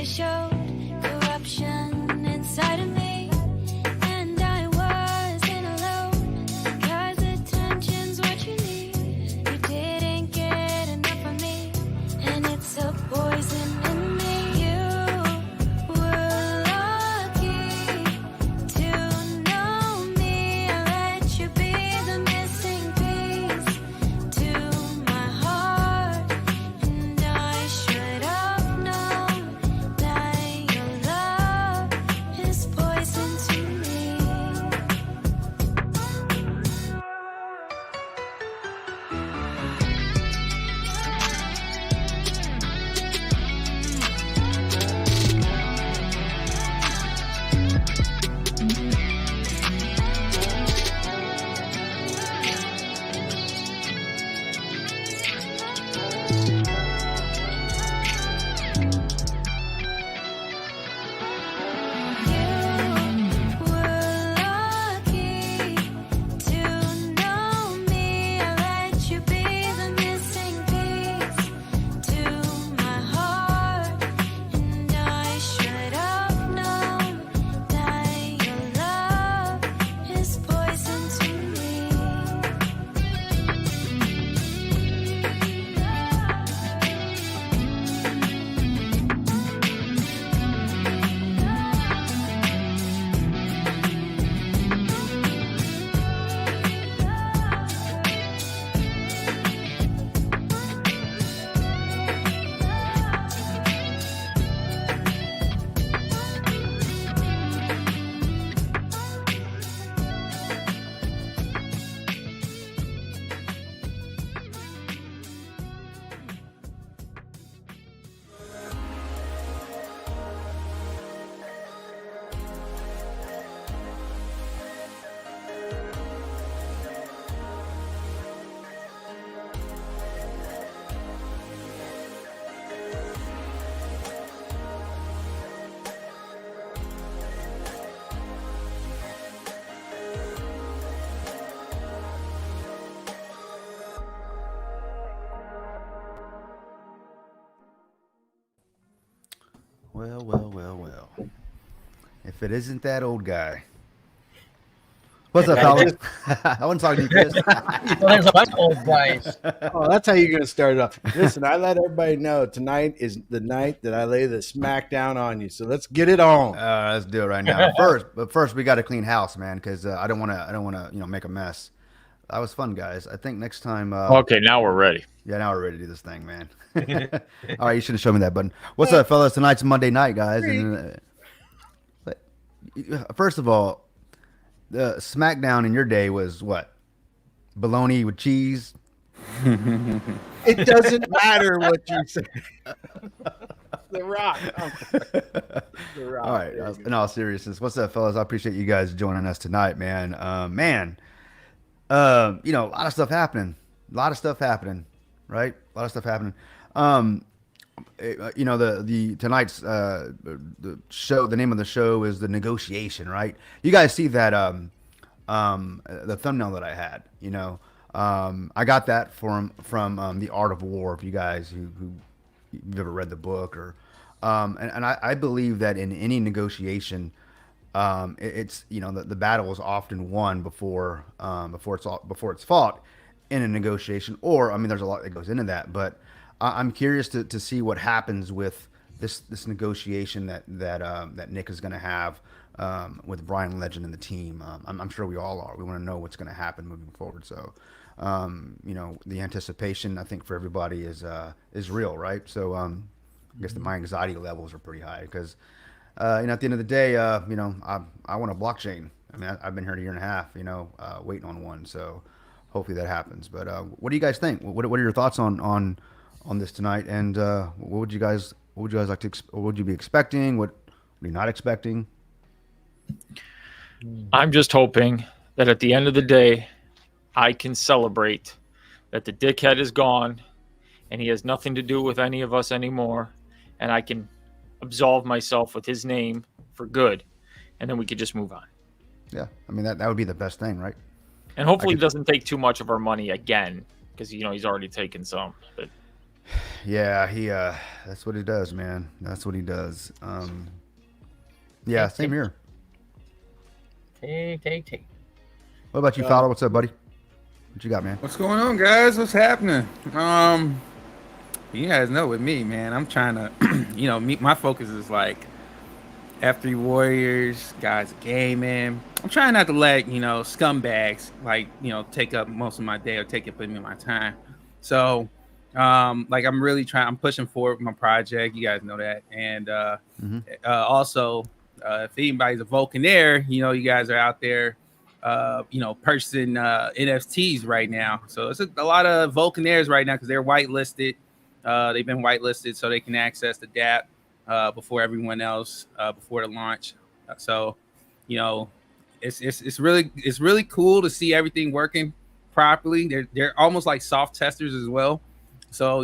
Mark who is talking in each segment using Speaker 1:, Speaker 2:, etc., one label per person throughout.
Speaker 1: showed corruption inside of me, and I wasn't alone, 'cause attention's what you need. You didn't get enough of me, and it's a poison in me. You were lucky to know me. I let you be the missing piece to my heart, and I should have known that your love is poison to me. You were lucky to know me. I let you be the missing piece to my heart, and I should have known that your love is poison to me.
Speaker 2: Well. If it isn't that old guy. What's up, fellas? I wasn't talking to you, Chris.
Speaker 3: Well, there's a bunch of old guys.
Speaker 4: Oh, that's how you're going to start it off. Listen, I let everybody know tonight is the night that I lay the smack down on you. So let's get it on.
Speaker 2: Let's do it right now. But first, we got to clean house, man, because I don't want to, make a mess. That was fun, guys. I think next time.
Speaker 5: Okay, now we're ready.
Speaker 2: Yeah, now we're ready to do this thing, man. All right, you should have shown me that button. What's up, fellas? Tonight's Monday night, guys. And, first of all, the SmackDown in your day was what? Bologna with cheese?
Speaker 4: It doesn't matter what you say. The Rock. The Rock.
Speaker 2: All right. In all seriousness, what's up, fellas? I appreciate you guys joining us tonight, man. A lot of stuff happening. Right? A lot of stuff happening. The tonight's the show. The name of the show is The Negotiation, right? You guys see that the thumbnail that I had. I got that from The Art of War. If you guys who've ever read the book, or and I believe that in any negotiation, it's the battle is often won before it's fought in a negotiation. Or there's a lot that goes into that, but I'm curious to see what happens with this negotiation that Nick is going to have with Brian Legend and the team. I'm sure we all are. We want to know what's going to happen moving forward. So, the anticipation, I think, for everybody is real, right? So, I guess my anxiety levels are pretty high because, at the end of the day, I want a blockchain. I've been here a year and a half, waiting on one. So, hopefully that happens. But what do you guys think? What are your thoughts on this tonight? And what would you guys like to? What would you be expecting? What are you not expecting?
Speaker 5: I'm just hoping that at the end of the day, I can celebrate that the dickhead is gone and he has nothing to do with any of us anymore, and I can absolve myself with his name for good, and then we could just move on.
Speaker 2: Yeah, that would be the best thing, right?
Speaker 5: And hopefully he doesn't take too much of our money again, because he's already taken some. But
Speaker 2: Yeah, he that's what he does, man. That's what he does. Yeah, same here.
Speaker 3: Take.
Speaker 2: What about you, Fowler? What's up, buddy? What you got, man?
Speaker 6: What's going on, guys? What's happening? You guys know with me, man, I'm trying to, my focus is like F3 Warriors, guys gaming. I'm trying not to let, scumbags take up most of my day or take up any of my time. So, I'm really I'm pushing forward with my project. You guys know that. And also, if anybody's a Vulcanaire, you guys are out there, purchasing NFTs right now. So it's a lot of Vulcanaires right now because they're whitelisted. They've been whitelisted so they can access the DApp before everyone else before the launch. So, it's really cool to see everything working properly. They're almost like soft testers as well. So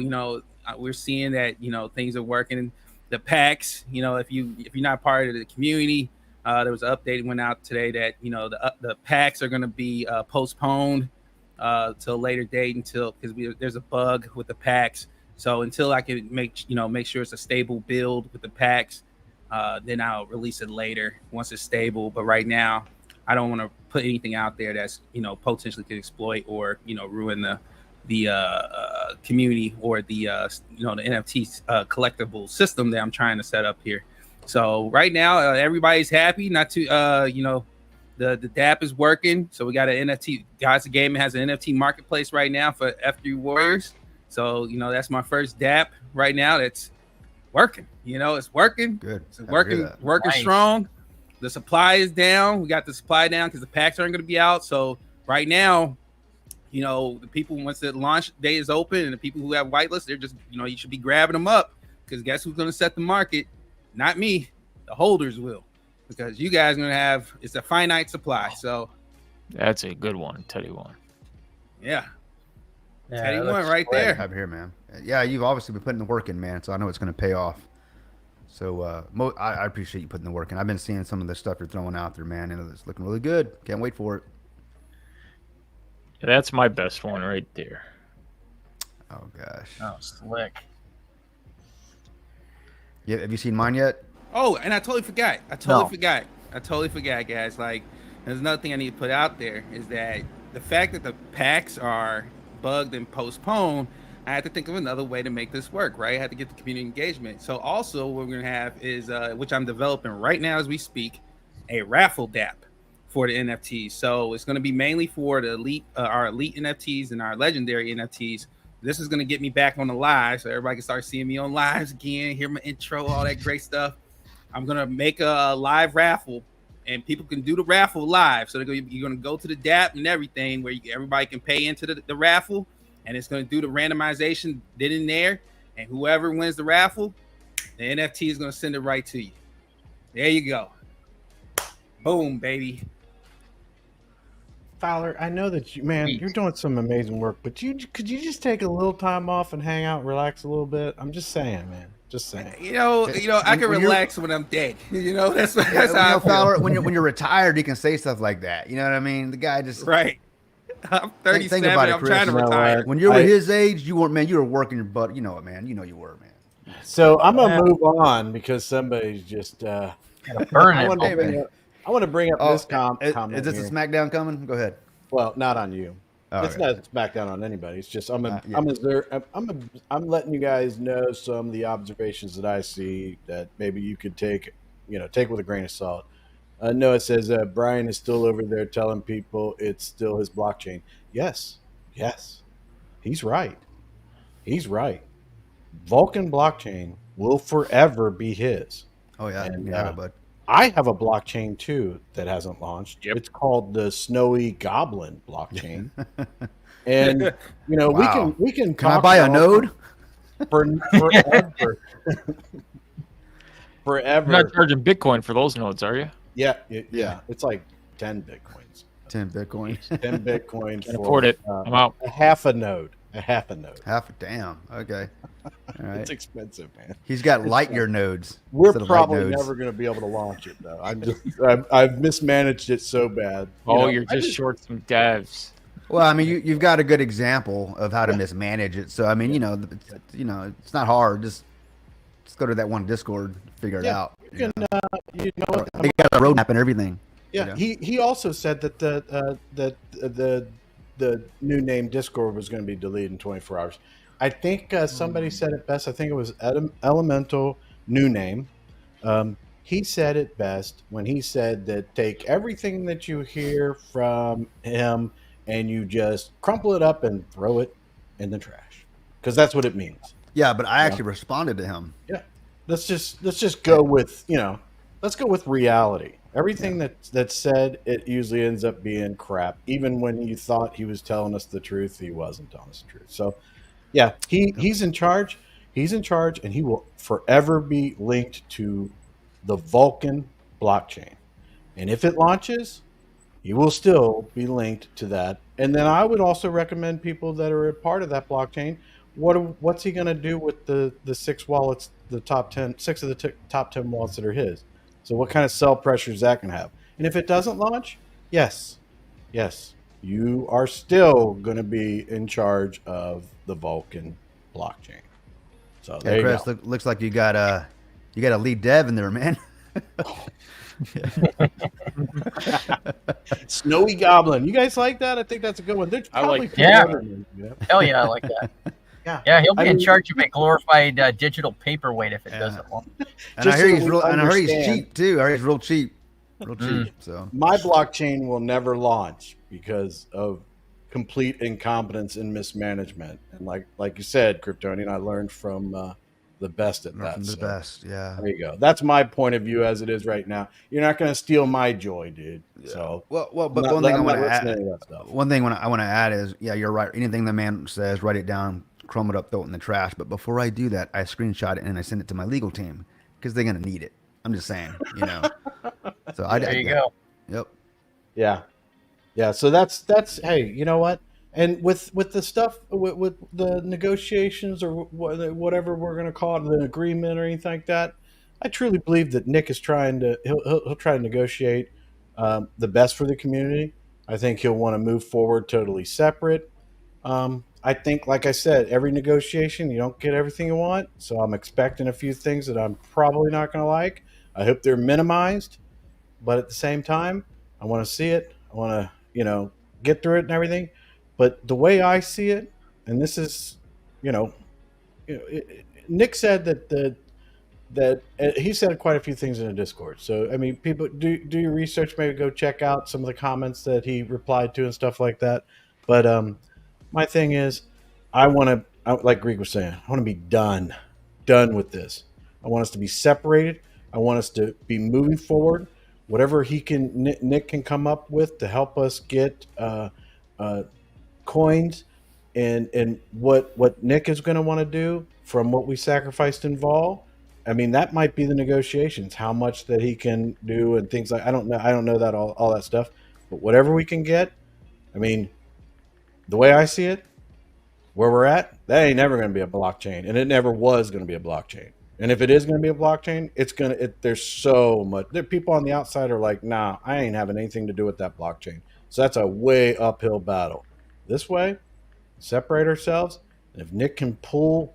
Speaker 6: we're seeing that things are working. The packs, if you're not part of the community, there was an update that went out today that the packs are going to be postponed till a later date because there's a bug with the packs. So until I can make sure it's a stable build with the packs, then I'll release it later once it's stable. But right now, I don't want to put anything out there that's potentially could exploit or ruin the community or the NFT collectible system that I'm trying to set up here. So right now, everybody's happy. Not to the DApp is working. So we got an NFT. Guys, the Gaming has an NFT marketplace right now for F3 Warriors. So that's my first DApp right now. That's working. It's working.
Speaker 2: Good.
Speaker 6: It's working
Speaker 3: Nice.
Speaker 6: strong. The supply is down. We got the supply down because the packs aren't going to be out. So right now, the people, once the launch day is open and the people who have whitelists, they're just, you should be grabbing them up because guess who's going to set the market? Not me. The holders will, because you guys are going to have, it's a finite supply. So
Speaker 5: That's a good one, Teddy one.
Speaker 6: yeah.
Speaker 3: Yeah,
Speaker 6: Teddy
Speaker 3: that
Speaker 6: one
Speaker 3: looks
Speaker 6: right
Speaker 3: great.
Speaker 6: there.
Speaker 2: Happy here, man. Yeah, you've obviously been putting the work in, man. So I know it's going to pay off. So I appreciate you putting the work in. I've been seeing some of the stuff you're throwing out there, man, and it's looking really good. Can't wait for it.
Speaker 5: Yeah, that's my best one right there.
Speaker 2: Oh gosh.
Speaker 3: Oh, slick.
Speaker 2: Yeah, have you seen mine yet?
Speaker 6: Oh, and I totally forgot. I totally forgot, guys. Like, there's another thing I need to put out there is that the fact that the packs are bugged and postponed, I had to think of another way to make this work, right? I had to get the community engagement. So also what we're going to have is, which I'm developing right now as we speak, a raffle DApp for the NFTs. So it's going to be mainly for the elite, our elite NFTs and our legendary NFTs. This is going to get me back on the live so everybody can start seeing me on lives again, hear my intro, all that great stuff. I'm going to make a live raffle and people can do the raffle live. So you're going to go to the DApp and everything where everybody can pay into the raffle, and it's going to do the randomization then and there. And whoever wins the raffle, the NFT is going to send it right to you. There you go. Boom, baby.
Speaker 4: Fowler, I know that you're doing some amazing work, but could you just take a little time off and hang out, relax a little bit? I'm just saying, man. Just saying.
Speaker 6: I can relax when I'm dead. That's how I feel.
Speaker 2: Fowler, when you're retired, you can say stuff like that. You know what I mean? The guy just
Speaker 6: Right. I'm 37.
Speaker 2: Think about it,
Speaker 6: I'm
Speaker 2: Chris.
Speaker 6: trying to
Speaker 4: You know
Speaker 6: retire.
Speaker 4: what?
Speaker 2: When you were his age, you were working your butt. You know it, man. You know you were, man.
Speaker 4: So I'm gonna move on because somebody's just.
Speaker 3: Gotta burn
Speaker 4: I
Speaker 3: it.
Speaker 4: want to bring up this comment.
Speaker 2: Is this
Speaker 4: here.
Speaker 2: a SmackDown coming? Go ahead.
Speaker 4: Well, not on you.
Speaker 2: Oh,
Speaker 4: It's
Speaker 2: okay.
Speaker 4: not SmackDown on anybody. It's just I'm
Speaker 2: yeah.
Speaker 4: I'm letting you guys know some of the observations that I see that maybe you could take with a grain of salt. Noah says Brian is still over there telling people it's still his blockchain. Yes, he's right. He's right. Vulcan blockchain will forever be his.
Speaker 2: Oh yeah,
Speaker 4: And,
Speaker 2: yeah, bud.
Speaker 4: I have a blockchain too that hasn't launched.
Speaker 5: Yep.
Speaker 4: It's called the Snowy Goblin blockchain. And
Speaker 2: Wow.
Speaker 4: we can
Speaker 2: Can I
Speaker 4: talk
Speaker 2: buy a
Speaker 4: about
Speaker 2: node?
Speaker 4: forever.
Speaker 5: You're not charging Bitcoin for those nodes, are you?
Speaker 4: Yeah. It's like 10 bitcoins.
Speaker 2: 10 Bitcoins.
Speaker 4: 10 bitcoins
Speaker 5: Can't
Speaker 4: for
Speaker 5: afford it. I'm out.
Speaker 4: a half a node. Half a node.
Speaker 2: Damn. Okay. All right.
Speaker 4: It's expensive, man.
Speaker 2: He's got light year nodes.
Speaker 4: We're
Speaker 2: instead of light
Speaker 4: probably
Speaker 2: nodes.
Speaker 4: never going to be able to launch it though. I've mismanaged it so bad.
Speaker 5: You're just short some devs.
Speaker 2: Well, I mean, you've got a good example of how to mismanage it. So, I mean, it's not hard. Just go to that one Discord, figure it
Speaker 4: Yeah,
Speaker 2: out.
Speaker 4: you can. You know what?
Speaker 2: They got a roadmap and everything.
Speaker 4: Yeah, he also said that the new name Discord was going to be deleted in 24 hours. I think somebody said it best. I think it was Elemental new name. He said it best when he said that take everything that you hear from him and you just crumple it up and throw it in the trash, because that's what it means.
Speaker 2: Yeah, but I actually responded to him.
Speaker 4: Yeah, let's just go with let's go with reality. Everything that's said, it usually ends up being crap. Even when you thought he was telling us the truth, he wasn't telling us the truth. So, yeah, he's in charge. He's in charge, and he will forever be linked to the Vulcan blockchain. And if it launches, he will still be linked to that. And then I would also recommend people that are a part of that blockchain. What's he going to do with the 6 wallets, the top 10, 6 of the top 10 wallets that are his? So what kind of sell pressure is that going to have? And if it doesn't launch, yes, you are still going to be in charge of the Vulcan blockchain. So there
Speaker 2: Chris,
Speaker 4: you go.
Speaker 2: looks like you got a lead dev in there, man.
Speaker 4: Snowy Goblin. You guys like that? I think that's a good one. There's
Speaker 5: I
Speaker 4: probably
Speaker 5: like-
Speaker 4: people
Speaker 3: Yeah.
Speaker 4: other than that.
Speaker 3: Hell yeah, I like that.
Speaker 4: Yeah,
Speaker 3: He'll be
Speaker 4: I
Speaker 3: in
Speaker 4: mean-
Speaker 3: charge of a glorified digital paperweight if it
Speaker 2: Yeah.
Speaker 3: doesn't launch.
Speaker 2: And
Speaker 4: Just
Speaker 2: I hear
Speaker 4: so
Speaker 2: he's
Speaker 4: we
Speaker 2: real. And I heard he's
Speaker 4: understand.
Speaker 2: cheap too. I heard he's real cheap. Real cheap. So
Speaker 4: My blockchain will never launch because of complete incompetence and mismanagement. And like you said, Kryptonian, I learned from the best at that.
Speaker 2: from the
Speaker 4: So
Speaker 2: best. Yeah.
Speaker 4: there you go. That's my point of view as it is right now. You're not going to steal my joy, dude. So
Speaker 2: Well, but
Speaker 4: I'm not-
Speaker 2: one thing I
Speaker 4: I'm
Speaker 2: want
Speaker 4: not
Speaker 2: to
Speaker 4: listening
Speaker 2: add.
Speaker 4: to that stuff.
Speaker 2: One thing I want to add is, yeah, you're right. Anything the man says, write it down, crumb it up, throw it in the trash. But before I do that, I screenshot it and I send it to my legal team because they're gonna need it. I'm just saying, So
Speaker 3: There you go.
Speaker 2: Yep.
Speaker 4: Yeah. So that's hey, you know what? And with the stuff with the negotiations or whatever we're going to call it, the agreement or anything like that, I truly believe that Nick is trying to he'll try to negotiate the best for the community. I think he'll want to move forward totally separate. I think, like I said, every negotiation you don't get everything you want, so I'm expecting a few things that I'm probably not going to like. I hope they're minimized, but at the same time, I want to see it. I want to get through it and everything. But the way I see it, and this is, Nick said that he said quite a few things in the Discord. So I mean, people do your research. Maybe go check out some of the comments that he replied to and stuff like that. But my thing is, I want to, like Greek was saying, I want to be done with this. I want us to be separated. I want us to be moving forward. Whatever Nick can come up with to help us get coins, and what Nick is going to want to do from what we sacrificed in Vol. I mean, that might be the negotiations, how much that he can do and things like, I don't know that all that stuff, but whatever we can get. I mean, the way I see it, where we're at, that ain't never going to be a blockchain, and it never was going to be a blockchain. And if it is going to be a blockchain, there's so much. There, people on the outside are like, nah, I ain't having anything to do with that blockchain. So that's a way uphill battle. This way, separate ourselves. And if Nick can pull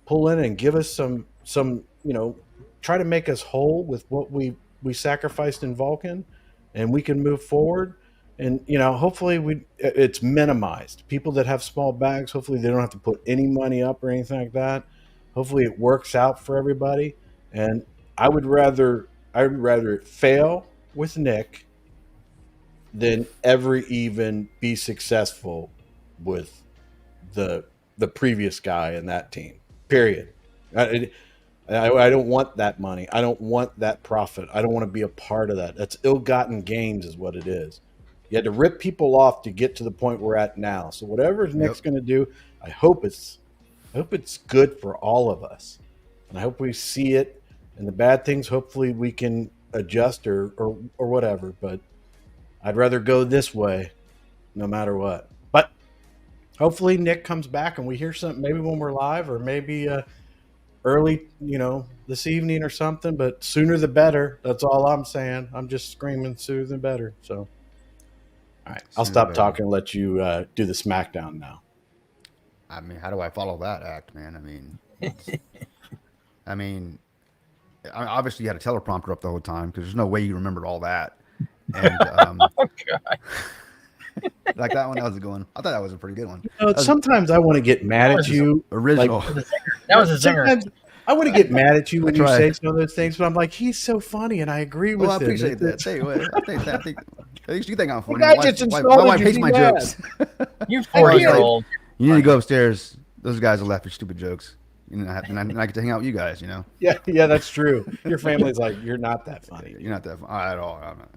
Speaker 4: in and give us some, try to make us whole with what we sacrificed in Vulcan, and we can move forward. And hopefully it's minimized. People that have small bags, hopefully they don't have to put any money up or anything like that. Hopefully it works out for everybody. And I would rather it fail with Nick than ever even be successful with the previous guy in that team. Period. I don't want that money. I don't want that profit. I don't want to be a part of that. That's ill-gotten gains is what it is. You had to rip people off to get to the point we're at now. So whatever Nick's going to do, I hope it's good for all of us. And I hope we see it. And the bad things, hopefully we can adjust or whatever. But I'd rather go this way no matter what. But hopefully Nick comes back and we hear something maybe when we're live or maybe early, this evening or something. But sooner the better. That's all I'm saying. I'm just screaming sooner the better. So. All right, I'll stop talking and let you do the SmackDown now.
Speaker 2: I mean, how do I follow that act, man? I mean, obviously you had a teleprompter up the whole time because there's no way you remembered all that. And
Speaker 3: Oh God.
Speaker 2: like that one, that was a good one. I thought that was a pretty good one.
Speaker 4: Sometimes I want to get mad at you.
Speaker 2: Original.
Speaker 3: That was a zinger.
Speaker 4: Sometimes I want to get mad at you when you
Speaker 2: That's
Speaker 4: say
Speaker 2: right.
Speaker 4: some of those things, but I'm like, he's so funny, and I agree with
Speaker 2: Well, I
Speaker 4: him.
Speaker 2: appreciate that. Tell you what, I think at least you think I'm funny.
Speaker 4: guy
Speaker 2: My
Speaker 4: just
Speaker 2: wife-
Speaker 4: insulted
Speaker 2: my wife
Speaker 4: you,
Speaker 2: hates
Speaker 4: be
Speaker 2: my
Speaker 4: mad.
Speaker 2: jokes.
Speaker 3: You
Speaker 2: I was like,
Speaker 3: 40-year-old.
Speaker 2: You need to go upstairs. Those guys will laugh at your stupid jokes. And I get to hang out with you guys, you know?
Speaker 4: Yeah, that's true. Your family's like, you're not that funny.
Speaker 2: You're not that fun at all. I'm not.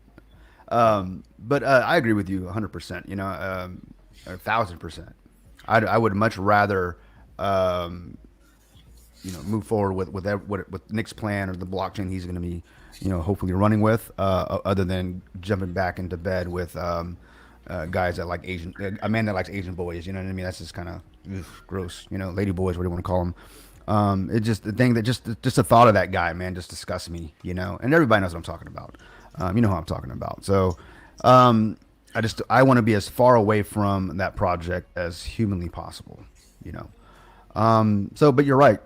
Speaker 2: But I agree with you 100%, you know, 1,000%. I would much rather, move forward with Nick's plan or the blockchain he's going to be, hopefully running with, other than jumping back into bed with guys that like a man that likes Asian boys. You know what I mean? That's just kind of gross. Lady boys, what do you want to call them? It's just the thing that just the thought of that guy, man, just disgusts me. And everybody knows what I'm talking about. You know who I'm talking about. So I want to be as far away from that project as humanly possible. But you're right.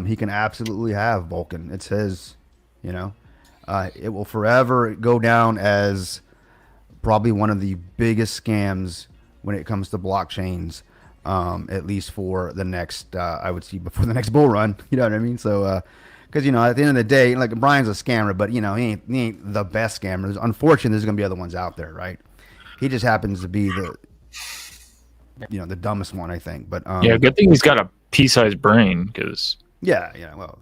Speaker 2: He can absolutely have Vulcan. It's his. It will forever go down as probably one of the biggest scams when it comes to blockchains, at least for the next, I would see before the next bull run. You know what I mean? So, because at the end of the day, like Brian's a scammer, but he ain't the best scammer. Unfortunately, there's gonna be other ones out there, right? He just happens to be the dumbest one, I think. But
Speaker 5: Yeah, good thing he's got a pea-sized brain, because
Speaker 2: yeah. Well,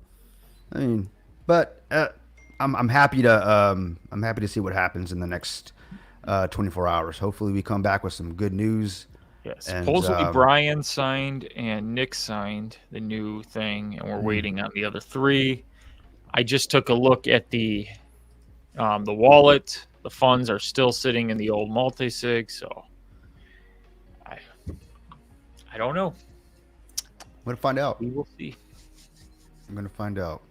Speaker 2: I mean, but I'm happy to see what happens in the next 24 hours. Hopefully, we come back with some good news.
Speaker 5: yes,
Speaker 2: And,
Speaker 5: supposedly Brian signed and Nick signed the new thing, and we're waiting on the other three. I just took a look at the wallet. The funds are still sitting in the old multi-sig, so I don't know.
Speaker 2: I'm gonna find out.
Speaker 5: We will see.
Speaker 2: I'm gonna find out.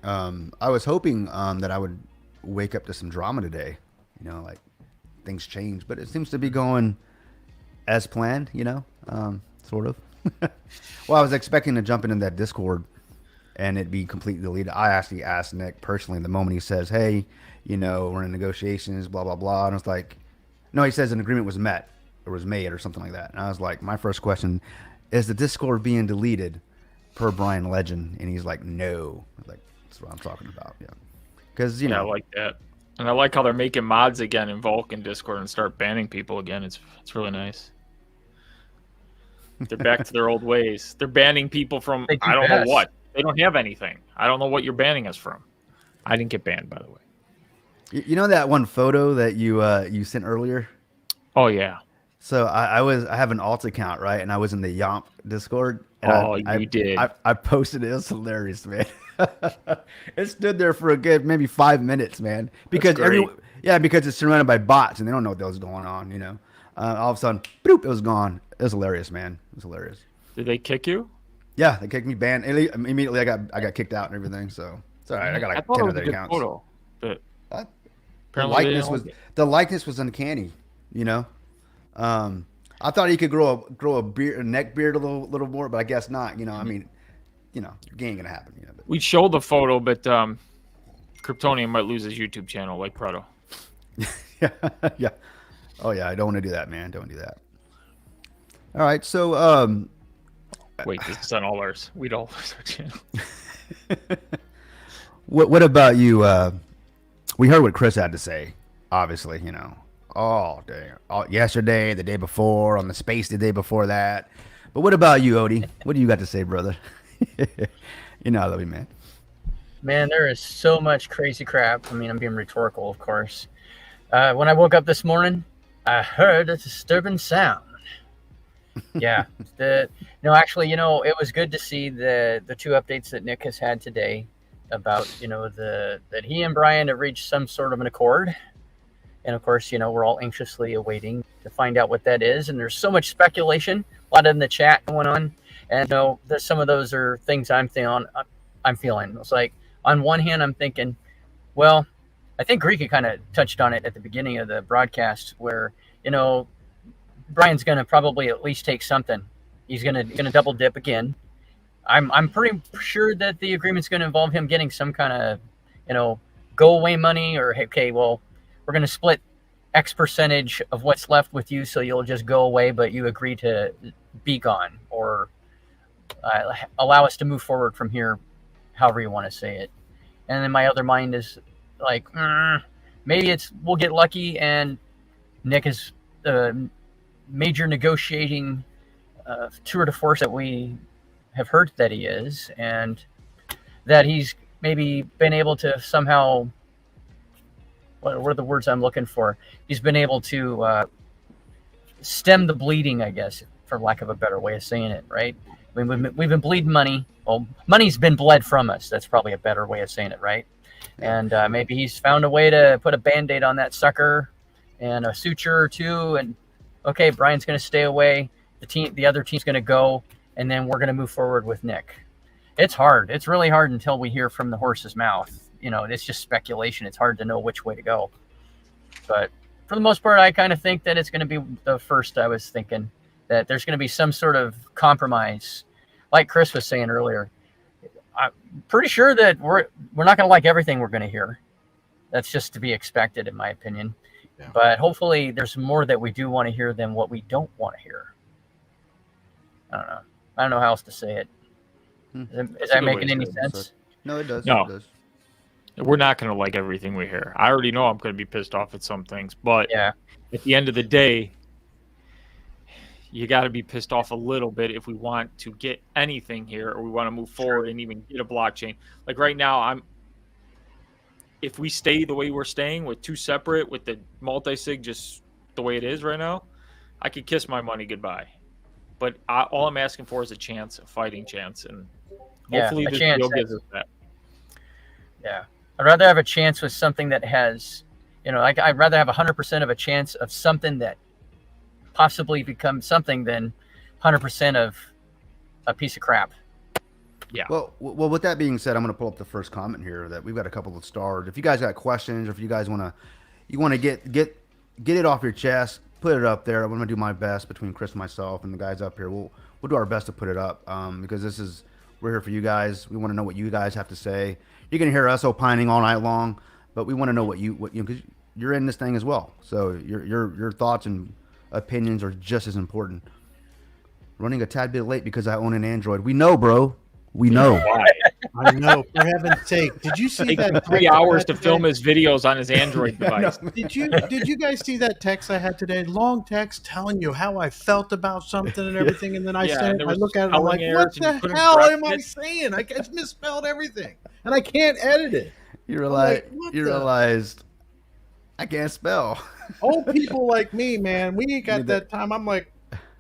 Speaker 2: I was hoping that I would wake up to some drama today. Like things change, but it seems to be going as planned. Sort of. Well, I was expecting to jump into that Discord and it'd be completely deleted. I actually asked Nick personally the moment he says, "Hey, we're in negotiations, blah blah blah," and I was like, "No," he says an agreement was met or was made or something like that. And I was like, my first question is the Discord being deleted per Brian Legend? And he's like, "No." I was like, that's what I'm talking about. Yeah, because
Speaker 5: I like that, and I like how they're making mods again in Vulcan Discord and start banning people again. It's really nice. They're back to their old ways. They're banning people from
Speaker 3: They do
Speaker 5: I don't know
Speaker 3: best.
Speaker 5: what. They don't have anything. I don't know what you're banning us from. I didn't get banned, by the way.
Speaker 2: you know that one photo that you sent earlier.
Speaker 5: Oh yeah.
Speaker 2: So I have an alt account, right? And I was in the Yomp Discord. And
Speaker 5: You did.
Speaker 2: I posted it. It was hilarious, man. It stood there for a good maybe 5 minutes, man. Because
Speaker 5: great.
Speaker 2: because it's surrounded by bots and they don't know what the hell's going on. All of a sudden, boop, it was gone. It was hilarious, man. It was hilarious.
Speaker 5: Did they kick you?
Speaker 2: Yeah, they kicked me, banned. Immediately, I got kicked out and everything. So it's all right. I got like
Speaker 5: thought
Speaker 2: 10
Speaker 5: it was a
Speaker 2: other
Speaker 5: good
Speaker 2: accounts.
Speaker 5: photo, but
Speaker 2: The
Speaker 5: apparently they
Speaker 2: likeness
Speaker 5: didn't
Speaker 2: was
Speaker 5: like it.
Speaker 2: the likeness was uncanny. I thought he could grow a neck beard a little more, but I guess not. It ain't gonna happen. But
Speaker 5: We'd show the photo, but Kryptonian might lose his YouTube channel like Prado.
Speaker 2: yeah. Oh yeah, I don't want to do that, man. Don't do that. All right, so
Speaker 5: Wait, this is on all ours. We'd all lose our channel.
Speaker 2: what about you? We heard what Chris had to say. Obviously, all day, yesterday, the day before, on the space the day before that. But what about you, Odie? What do you got to say, brother? I love you, man.
Speaker 3: Man, there is so much crazy crap. I mean, I'm being rhetorical, of course. When I woke up this morning, I heard a disturbing sound. Yeah. Actually, it was good to see the two updates that Nick has had today about, that he and Brian have reached some sort of an accord. And of course, we're all anxiously awaiting to find out what that is. And there's so much speculation, a lot in the chat going on. And some of those are things I'm feeling. It's like, on one hand, I'm thinking, well, I think Greek kind of touched on it at the beginning of the broadcast where, you know, Brian's going to probably at least take something. He's going to double dip again. I'm pretty sure that the agreement's going to involve him getting some kind of, you know, go away money, or okay, well, we're going to split X percentage of what's left with you, so you'll just go away, but you agree to be gone, or allow us to move forward from here, however you want to say it. And then my other mind is like, maybe we'll get lucky and Nick is the major negotiating tour de force that we have heard that he is, and that he's maybe been able to somehow, what are the words I'm looking for? He's been able to stem the bleeding, I guess, for lack of a better way of saying it, right? I mean, we've been bleeding money. Well, money's been bled from us. That's probably a better way of saying it, right? And maybe he's found a way to put a Band-Aid on that sucker and a suture or two. And okay, Brian's going to stay away. The other team's going to go, and then we're going to move forward with Nick. It's hard. It's really hard until we hear from the horse's mouth. You know, it's just speculation. It's hard to know which way to go. But for the most part, I kind of think that it's going to be the first. I was thinking that there's going to be some sort of compromise, like Chris was saying earlier. I'm pretty sure that we're not going to like everything we're going to hear. That's just to be expected, in my opinion. Yeah. But hopefully, there's more that we do want to hear than what we don't want to hear. I don't know how else to say it. Is that making any sense?
Speaker 2: No, it does.
Speaker 5: No.
Speaker 2: It does.
Speaker 5: We're not going to like everything we hear. I already know I'm going to be pissed off at some things, but
Speaker 3: yeah,
Speaker 5: at the end of the day, you got to be pissed off a little bit if we want to get anything here, or we want to move forward and even get a blockchain. Like right now, if we stay the way we're staying with two separate, with the multi-sig just the way it is right now, I could kiss my money goodbye. But all I'm asking for is a fighting chance, and hopefully this deal gives us that.
Speaker 3: Yeah, I'd rather have a chance with something that has, you know, I'd rather have 100% of a chance of something that possibly becomes something than 100% of a piece of crap.
Speaker 5: Yeah.
Speaker 2: Well, with that being said, I'm going to pull up the first comment here that we've got a couple of stars. If you guys got questions, or if you guys want to get it off your chest, put it up there. I'm going to do my best between Chris and myself and the guys up here. We'll do our best to put it up because we're here for you guys. We want to know what you guys have to say. You're going to hear us opining all night long, but we want to know what you because you're in this thing as well. So your thoughts and opinions are just as important. Running a tad bit late because I own an Android. We know, bro. We know.
Speaker 4: I know. For heaven's sake, did you see that?
Speaker 5: 3 hours to film his videos on his Android device.
Speaker 4: Did you guys see that text I had today? Long text telling you how I felt about something and everything, and then I look at it, I'm like, what the hell am I saying? I just misspelled everything, and I can't edit it.
Speaker 2: You realized I can't spell.
Speaker 4: Old people like me, man, we ain't got that time. I'm like,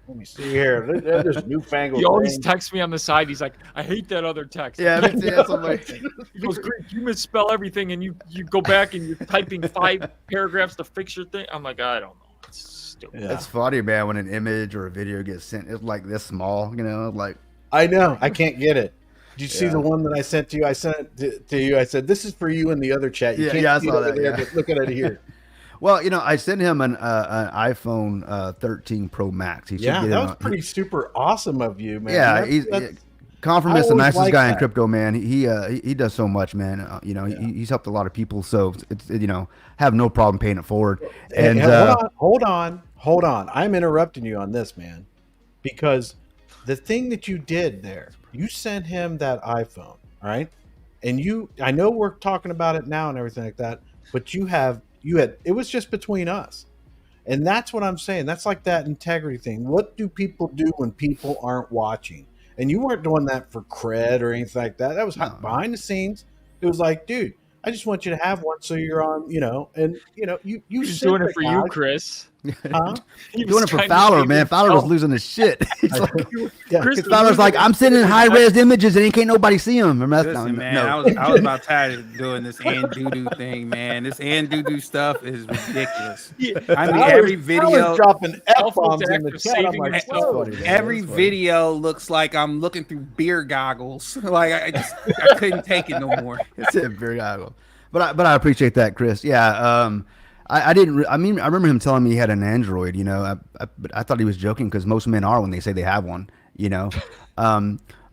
Speaker 4: let me see here. There's newfangled.
Speaker 5: He always texts me on the side. He's like, I hate that other text.
Speaker 2: Yeah, that's like,
Speaker 5: he goes, Greg, you misspell everything, and you go back and you're typing 5 paragraphs to fix your thing. I'm like, I don't know. It's stupid.
Speaker 2: Yeah. It's funny, man, when an image or a video gets sent. It's like this small, you know, like.
Speaker 4: I know. I can't get it. Did you see the one that I sent to you? I sent it to you. I said, this is for you in the other chat. You can't
Speaker 2: I
Speaker 4: see
Speaker 2: saw
Speaker 4: it over
Speaker 2: that.
Speaker 4: there, but look at it here.
Speaker 2: Well, you know, I sent him an iPhone 13 Pro Max.
Speaker 4: That was pretty super awesome of you, man.
Speaker 2: Yeah, he's Conformist, the nicest guy in crypto, man. He does so much, man. He's helped a lot of people, so it's have no problem paying it forward. And
Speaker 4: hold on. I'm interrupting you on this, man, because the thing that you did there, you sent him that iPhone, all right? And I know we're talking about it now and everything like that, but it was just between us. And that's what I'm saying. That's like that integrity thing. What do people do when people aren't watching? And you weren't doing that for cred or anything like that. That was behind the scenes. It was like, dude, I just want you to have one so you're on, you
Speaker 5: He's doing it for you, Chris.
Speaker 4: Huh?
Speaker 2: He's doing it for Fowler, man. Fowler was losing his shit. Fowler's like, I'm sending high-res images and ain't nobody see them.
Speaker 6: Listen, man, I was about tired of doing this and thing, man. This and stuff is ridiculous. I mean, every video
Speaker 4: dropping F-bombs in the chat. I'm like,
Speaker 6: every video looks like I'm looking through beer goggles. Like I couldn't take it no more.
Speaker 2: It's a beer goggles. But I appreciate that, Chris. Yeah. I didn't. I mean, I remember him telling me he had an Android. You know, but I thought he was joking because most men are when they say they have one. You know,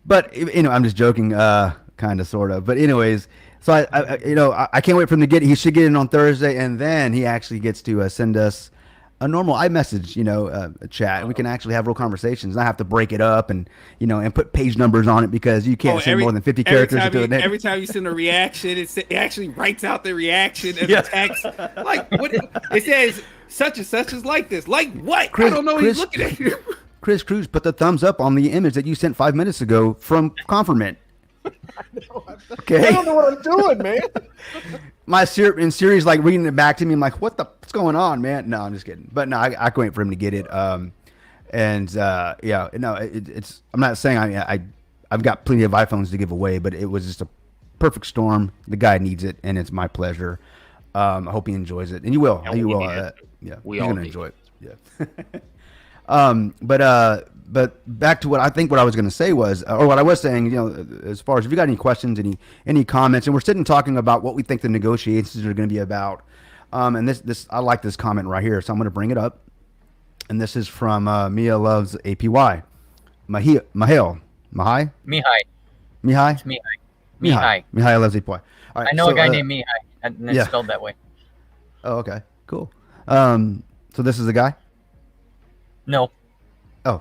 Speaker 2: but you know, I'm just joking, kind of, sort of. But anyways, so I can't wait for him to get. He should get in on Thursday, and then he actually gets to send us a normal iMessage, a chat, and we can actually have real conversations. Not have to break it up and and put page numbers on it because you can't send more than 50 characters into it.
Speaker 6: Every time you send a reaction, it actually writes out the reaction as a text. Like what it says, such and such is like this. Like what? I don't know. He's looking at you.
Speaker 2: Chris Cruz put the thumbs up on the image that you sent 5 minutes ago from Confirmant. Okay.
Speaker 4: I don't know what I'm doing, man.
Speaker 2: And Siri's like reading it back to me. I'm like, what's going on, man? No, I'm just kidding. But no, I can't wait for him to get it. I'm not saying I've got plenty of iPhones to give away, but it was just a perfect storm. The guy needs it, and it's my pleasure. I hope he enjoys it, and you will. You will. Yeah, he's gonna enjoy it. Yeah. But back to what I was going to say was, or what I was saying, as far as if you got any questions, any comments, and we're sitting talking about what we think the negotiations are going to be about. And this I like this comment right here, so I'm going to bring it up. And this is from Mia Loves APY. Mihai.
Speaker 3: Mihai.
Speaker 2: Mihai.
Speaker 3: It's Mihai.
Speaker 2: Mihai Loves APY. All right,
Speaker 3: I know a guy named Mihai, and it's spelled that way.
Speaker 2: Oh, okay, cool. So this is the guy.
Speaker 3: No.
Speaker 2: Oh.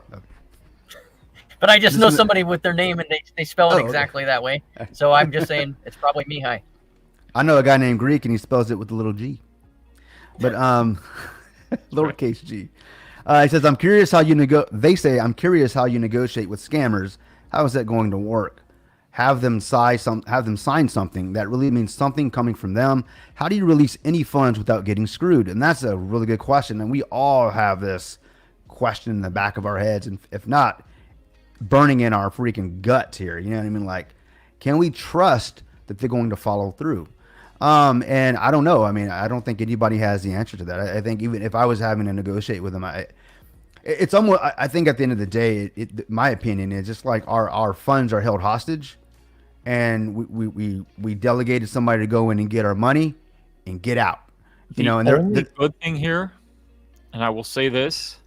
Speaker 3: But I just know somebody with their name and they spell it exactly that way. So I'm just saying it's probably Mihai.
Speaker 2: I know a guy named Greek and he spells it with a little g. But lowercase g. He says, I'm curious how you I'm curious how you negotiate with scammers. How is that going to work? Have them sign something that really means something coming from them. How do you release any funds without getting screwed? And that's a really good question. And we all have this question in the back of our heads, and if not, burning in our freaking guts here. You know what I mean? Like, can we trust that they're going to follow through? And I don't know. I mean, I don't think anybody has the answer to that. I think even if I was having to negotiate with them, it's almost, I think at the end of the day, my opinion is just like our funds are held hostage, and we delegated somebody to go in and get our money and get out.
Speaker 5: The only good thing here, and I will say this,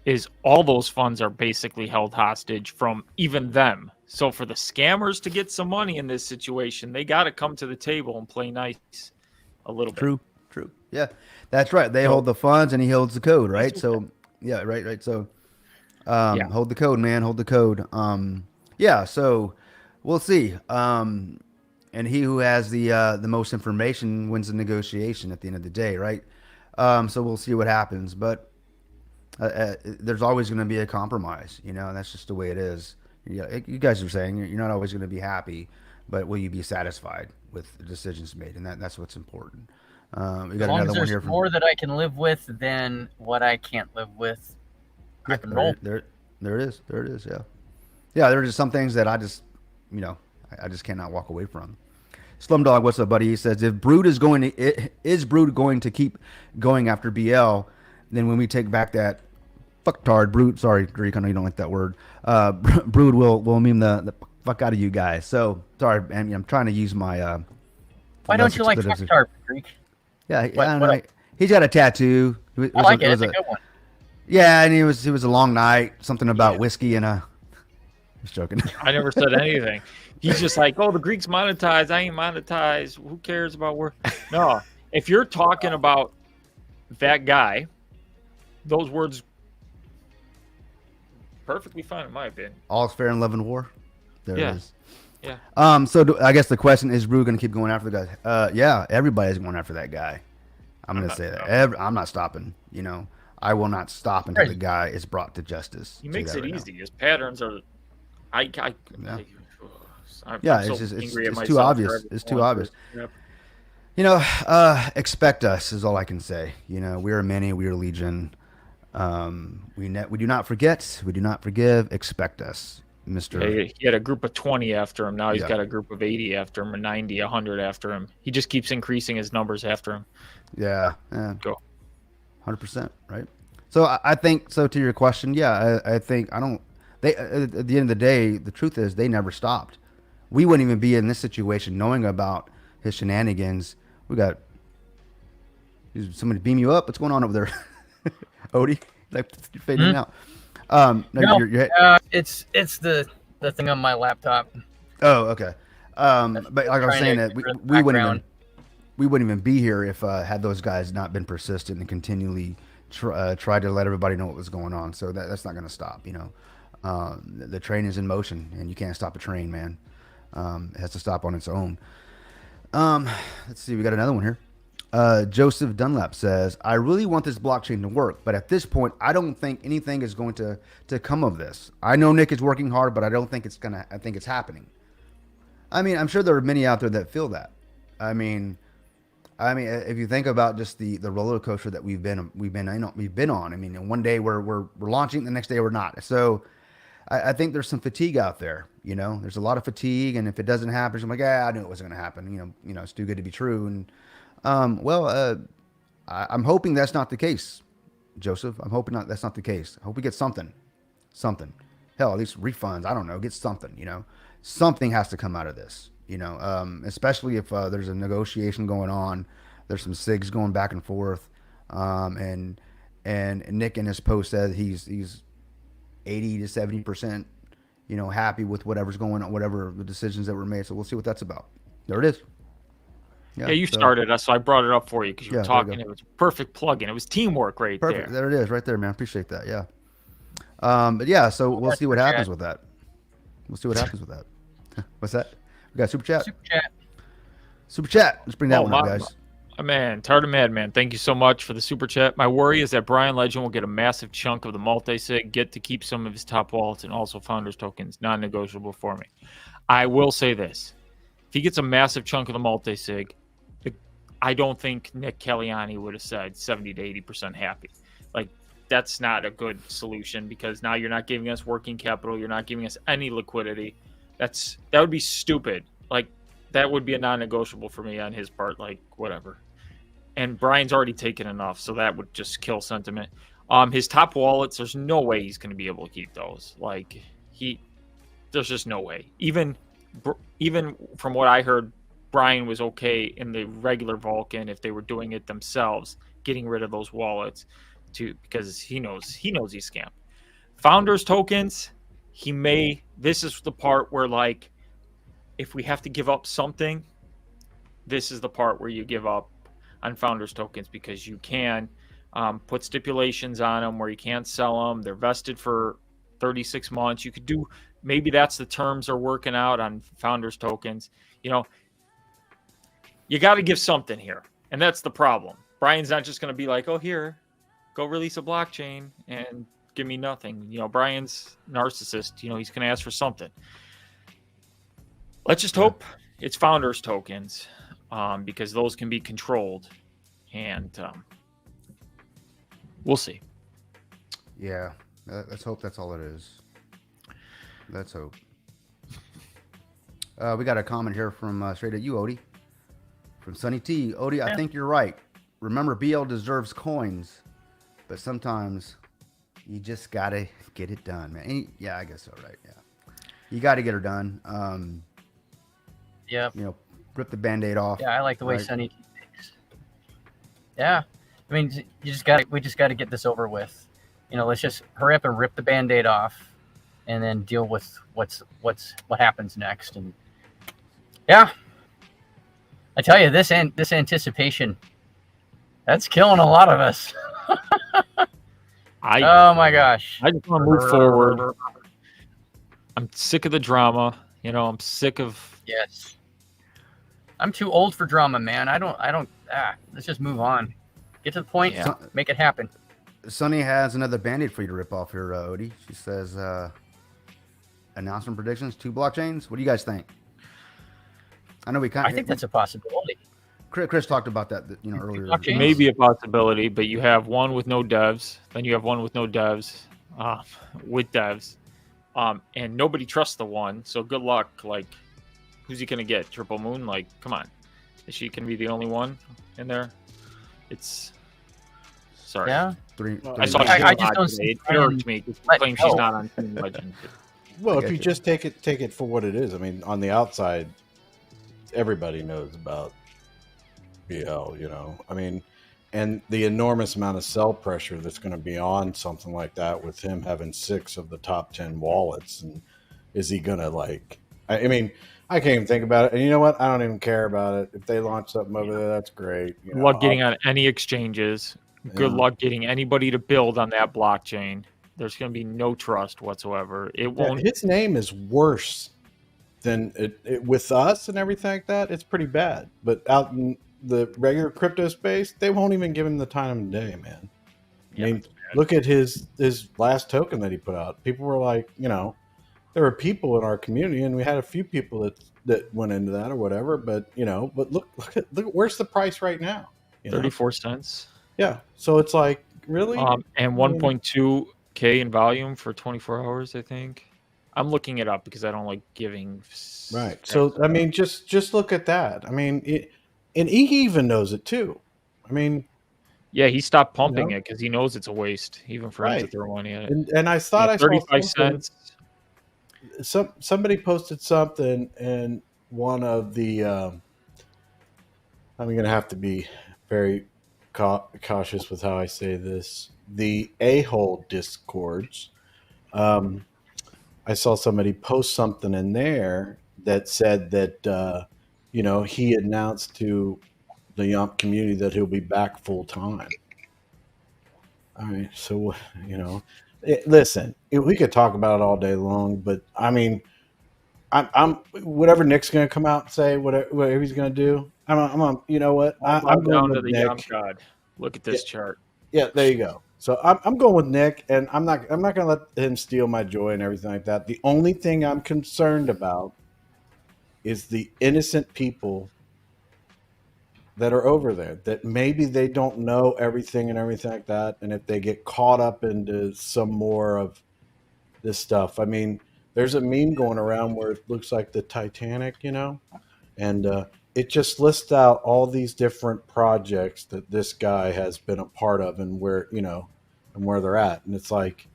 Speaker 5: is all those funds are basically held hostage from even them. So for the scammers to get some money in this situation, they got to come to the table and play nice a little bit.
Speaker 2: True. Yeah, that's right. They hold the funds and he holds the code, right? So, yeah, right. So, hold the code, man. Hold the code. So we'll see. And he who has the most information wins the negotiation at the end of the day, right? So we'll see what happens. But there's always going to be a compromise, and that's just the way it is. You guys are saying you're not always going to be happy, but will you be satisfied with the decisions made? And that's what's important. We got
Speaker 3: as long
Speaker 2: another
Speaker 3: as
Speaker 2: one here
Speaker 3: there's more that I can live with than what I can't live with. I can roll.
Speaker 2: There it is. Yeah. There are just some things that I just, I just cannot walk away from. Slumdog, what's up, buddy? He says, if Brood is going to keep going after BL, then when we take back that fucktard Brood, sorry, Greek, I know you don't like that word. Brood will meme the fuck out of you guys. So sorry, man, I'm trying to use my.
Speaker 3: Why don't you like fucktard, Greek?
Speaker 2: Yeah, he's got a tattoo.
Speaker 3: I like it. It's a good one.
Speaker 2: Yeah, and it was a long night. Something about whiskey and a. Just joking.
Speaker 5: I never said anything. He's just like, oh, the Greek's monetized. I ain't monetized. Who cares about where? No, if you're talking about that guy, those words perfectly fine in my opinion.
Speaker 2: All's fair in love and war. There it is.
Speaker 5: Yeah.
Speaker 2: So I guess the question is, Brew going to keep going after the guy? Yeah, everybody's going after that guy. I'm going to say that. I'm not stopping. I will not stop until the guy is brought to justice.
Speaker 5: He makes it easy. His patterns are.
Speaker 2: It's too obvious. It's too obvious.
Speaker 5: Yep.
Speaker 2: Expect us is all I can say. We are many, we are legion. We do not forget, we do not forgive. Expect us, Mr.
Speaker 5: Yeah, he had a group of 20 after him. Now he's got a group of 80 after him, or 90, 100 after him. He just keeps increasing his numbers after him.
Speaker 2: Yeah.
Speaker 5: Go.
Speaker 2: 100%, right? So I think, so to your question, I think they, at the end of the day, the truth is they never stopped. We wouldn't even be in this situation knowing about his shenanigans. We got Somebody beam you up. What's going on over there, Odie? Like you're fading out.
Speaker 3: No,
Speaker 2: You're
Speaker 3: it's the thing on my laptop.
Speaker 2: oh, okay. But like I was
Speaker 3: Trying
Speaker 2: saying
Speaker 3: to
Speaker 2: that
Speaker 3: clear the
Speaker 2: we wouldn't
Speaker 3: background.
Speaker 2: even be here if had those guys not been persistent and continually tried to let everybody know what was going on. So that's not going to stop. You know, the train is in motion, and you can't stop a train, man. It has to stop on its own. Let's see. We got another one here. Joseph Dunlap says, I really want this blockchain to work, but at this point, I don't think anything is going to come of this. I know Nick is working hard, but I don't think it's gonna. I think it's happening. I mean, I'm sure there are many out there that feel that. I mean, if you think about just the roller coaster that we've been on. I mean, one day we're launching, the next day we're not. So I think there's some fatigue out there. You know, there's a lot of fatigue, and if it doesn't happen, I'm like, I knew it wasn't going to happen. You know, it's too good to be true. And I'm hoping that's not the case, Joseph. I'm hoping that's not the case. I hope we get something. Hell, at least refunds. I don't know. Get something. You know, something has to come out of this. You know, especially if there's a negotiation going on. There's some SIGs going back and forth. And Nick in his post said he's 80 to 70%, you know, happy with whatever's going on, whatever the decisions that were made. So we'll see what that's about. There it is.
Speaker 5: Yeah, you started us, so I brought it up for you because you were talking. It was a perfect plug-in. It was teamwork right
Speaker 2: Perfect.
Speaker 5: there.
Speaker 2: There it is, right there, man. Appreciate that. Yeah. But yeah, so we'll see what happens with that. What's that? We got super chat. Super chat. Let's bring that one up, guys.
Speaker 5: Man, Tartar Madman, thank you so much for the super chat. My worry is that Brian Legend will get a massive chunk of the multi-sig, get to keep some of his top wallets and also founders tokens, non-negotiable for me. I will say this. If he gets a massive chunk of the multi-sig, I don't think Nick Caliani would have said 70 to 80% happy. Like, that's not a good solution because now you're not giving us working capital. You're not giving us any liquidity. That would be stupid. Like, that would be a non-negotiable for me on his part. Like, whatever. And Brian's already taken enough, so that would just kill sentiment. His top wallets, there's no way he's going to be able to keep those. Like, there's just no way. Even from what I heard, Brian was okay in the regular Vulcan if they were doing it themselves, getting rid of those wallets because he knows he's scammed. Founders tokens, this is the part where, like, if we have to give up something, this is the part where you give up on founders tokens because you can put stipulations on them where you can't sell them. They're vested for 36 months. You could do, maybe that's the terms are working out on founders tokens. You know, you got to give something here. And that's the problem. Brian's not just going to be like, oh, here, go release a blockchain and give me nothing. You know, Brian's narcissist. You know, he's going to ask for something. Let's just hope it's founders tokens because those can be controlled. And we'll see.
Speaker 2: Yeah. Let's hope that's all it is. Let's hope. We got a comment here from straight at you, Odie. From Sunny T. Odie, I think you're right. Remember, BL deserves coins, but sometimes you just got to get it done, man. Yeah, I guess so, right? Yeah. You got to get her done.
Speaker 3: Yeah.
Speaker 2: You know, rip the Band-Aid off.
Speaker 3: Yeah, I like the way Sunny thinks. Yeah. I mean, we just got to get this over with. You know, let's just hurry up and rip the Band-Aid off and then deal with what happens next. And yeah, I tell you, this anticipation, that's killing a lot of us. Oh my gosh.
Speaker 5: I just want to move forward. I'm sick of the drama. You know, I'm sick of.
Speaker 3: Yes. I'm too old for drama, man. I don't. Let's just move on. Get to the point. Yeah. Make it happen.
Speaker 2: Sunny has another Band-Aid for you to rip off here, Odie. She says, announcement predictions, 2 blockchains. What do you guys think? I know
Speaker 3: I think that's a possibility.
Speaker 2: Chris talked about that, you know, earlier.
Speaker 5: It may be a possibility, but you have one with no devs, then you have one with no devs, with devs, and nobody trusts the one. So good luck. Like, who's he gonna get? Triple Moon? Like, come on, is she gonna be the only one in there? It's sorry.
Speaker 3: Yeah.
Speaker 5: I saw I just don't see it irked me because she claims she's not on Team Legend.
Speaker 4: Well, if you just take it for what it is. I mean, on the outside, everybody knows about BL. You know, I mean, and the enormous amount of sell pressure that's going to be on something like that with him having 6 of the top 10 wallets. And is he going to like, I mean, I can't even think about it. And you know what? I don't even care about it. If they launch something over there, that's great. You
Speaker 5: Good
Speaker 4: know,
Speaker 5: luck getting on any exchanges. Good
Speaker 4: Yeah.
Speaker 5: luck getting anybody to build on that blockchain. There's going to be no trust whatsoever. It won't.
Speaker 4: his name is worse than with us and everything like that. It's pretty bad. But out in the regular crypto space, they won't even give him the time of day, man. I mean, look at his last token that he put out. People were like, you know, there were people in our community, and we had a few people that went into that or whatever. But you know, but look at where's the price right now? You know?
Speaker 5: 34 cents.
Speaker 4: Yeah. So it's like really,
Speaker 5: and 1.2K in volume for 24 hours, I think. I'm looking it up because I don't like giving.
Speaker 4: right. So I mean, just look at that. I mean, and he even knows it too. I mean,
Speaker 5: yeah, he stopped pumping
Speaker 4: know?
Speaker 5: it because he knows it's a waste, even for him to
Speaker 4: Right.
Speaker 5: throw money at it.
Speaker 4: And I thought I saw
Speaker 5: 35
Speaker 4: something.
Speaker 5: cents.
Speaker 4: Somebody posted something, and one of the I'm going to have to be very cautious with how I say this. The a-hole discords. I saw somebody post something in there that said that you know, he announced to the Yomp community that he'll be back full time. All right, so you know, listen, we could talk about it all day long, but I mean, I'm whatever Nick's going to come out and say, whatever he's going to do. I'm you know what? I'm going
Speaker 5: down to
Speaker 4: with
Speaker 5: the
Speaker 4: Nick.
Speaker 5: Yomp God. Look at this chart.
Speaker 4: Yeah, there you go. So I'm going with Nick, and I'm not going to let him steal my joy and everything like that. The only thing I'm concerned about is the innocent people that are over there that maybe they don't know everything and everything like that, and if they get caught up into some more of this stuff. I mean, there's a meme going around where it looks like the Titanic, you know, and it just lists out all these different projects that this guy has been a part of and where, you know, and where they're at. And it's like,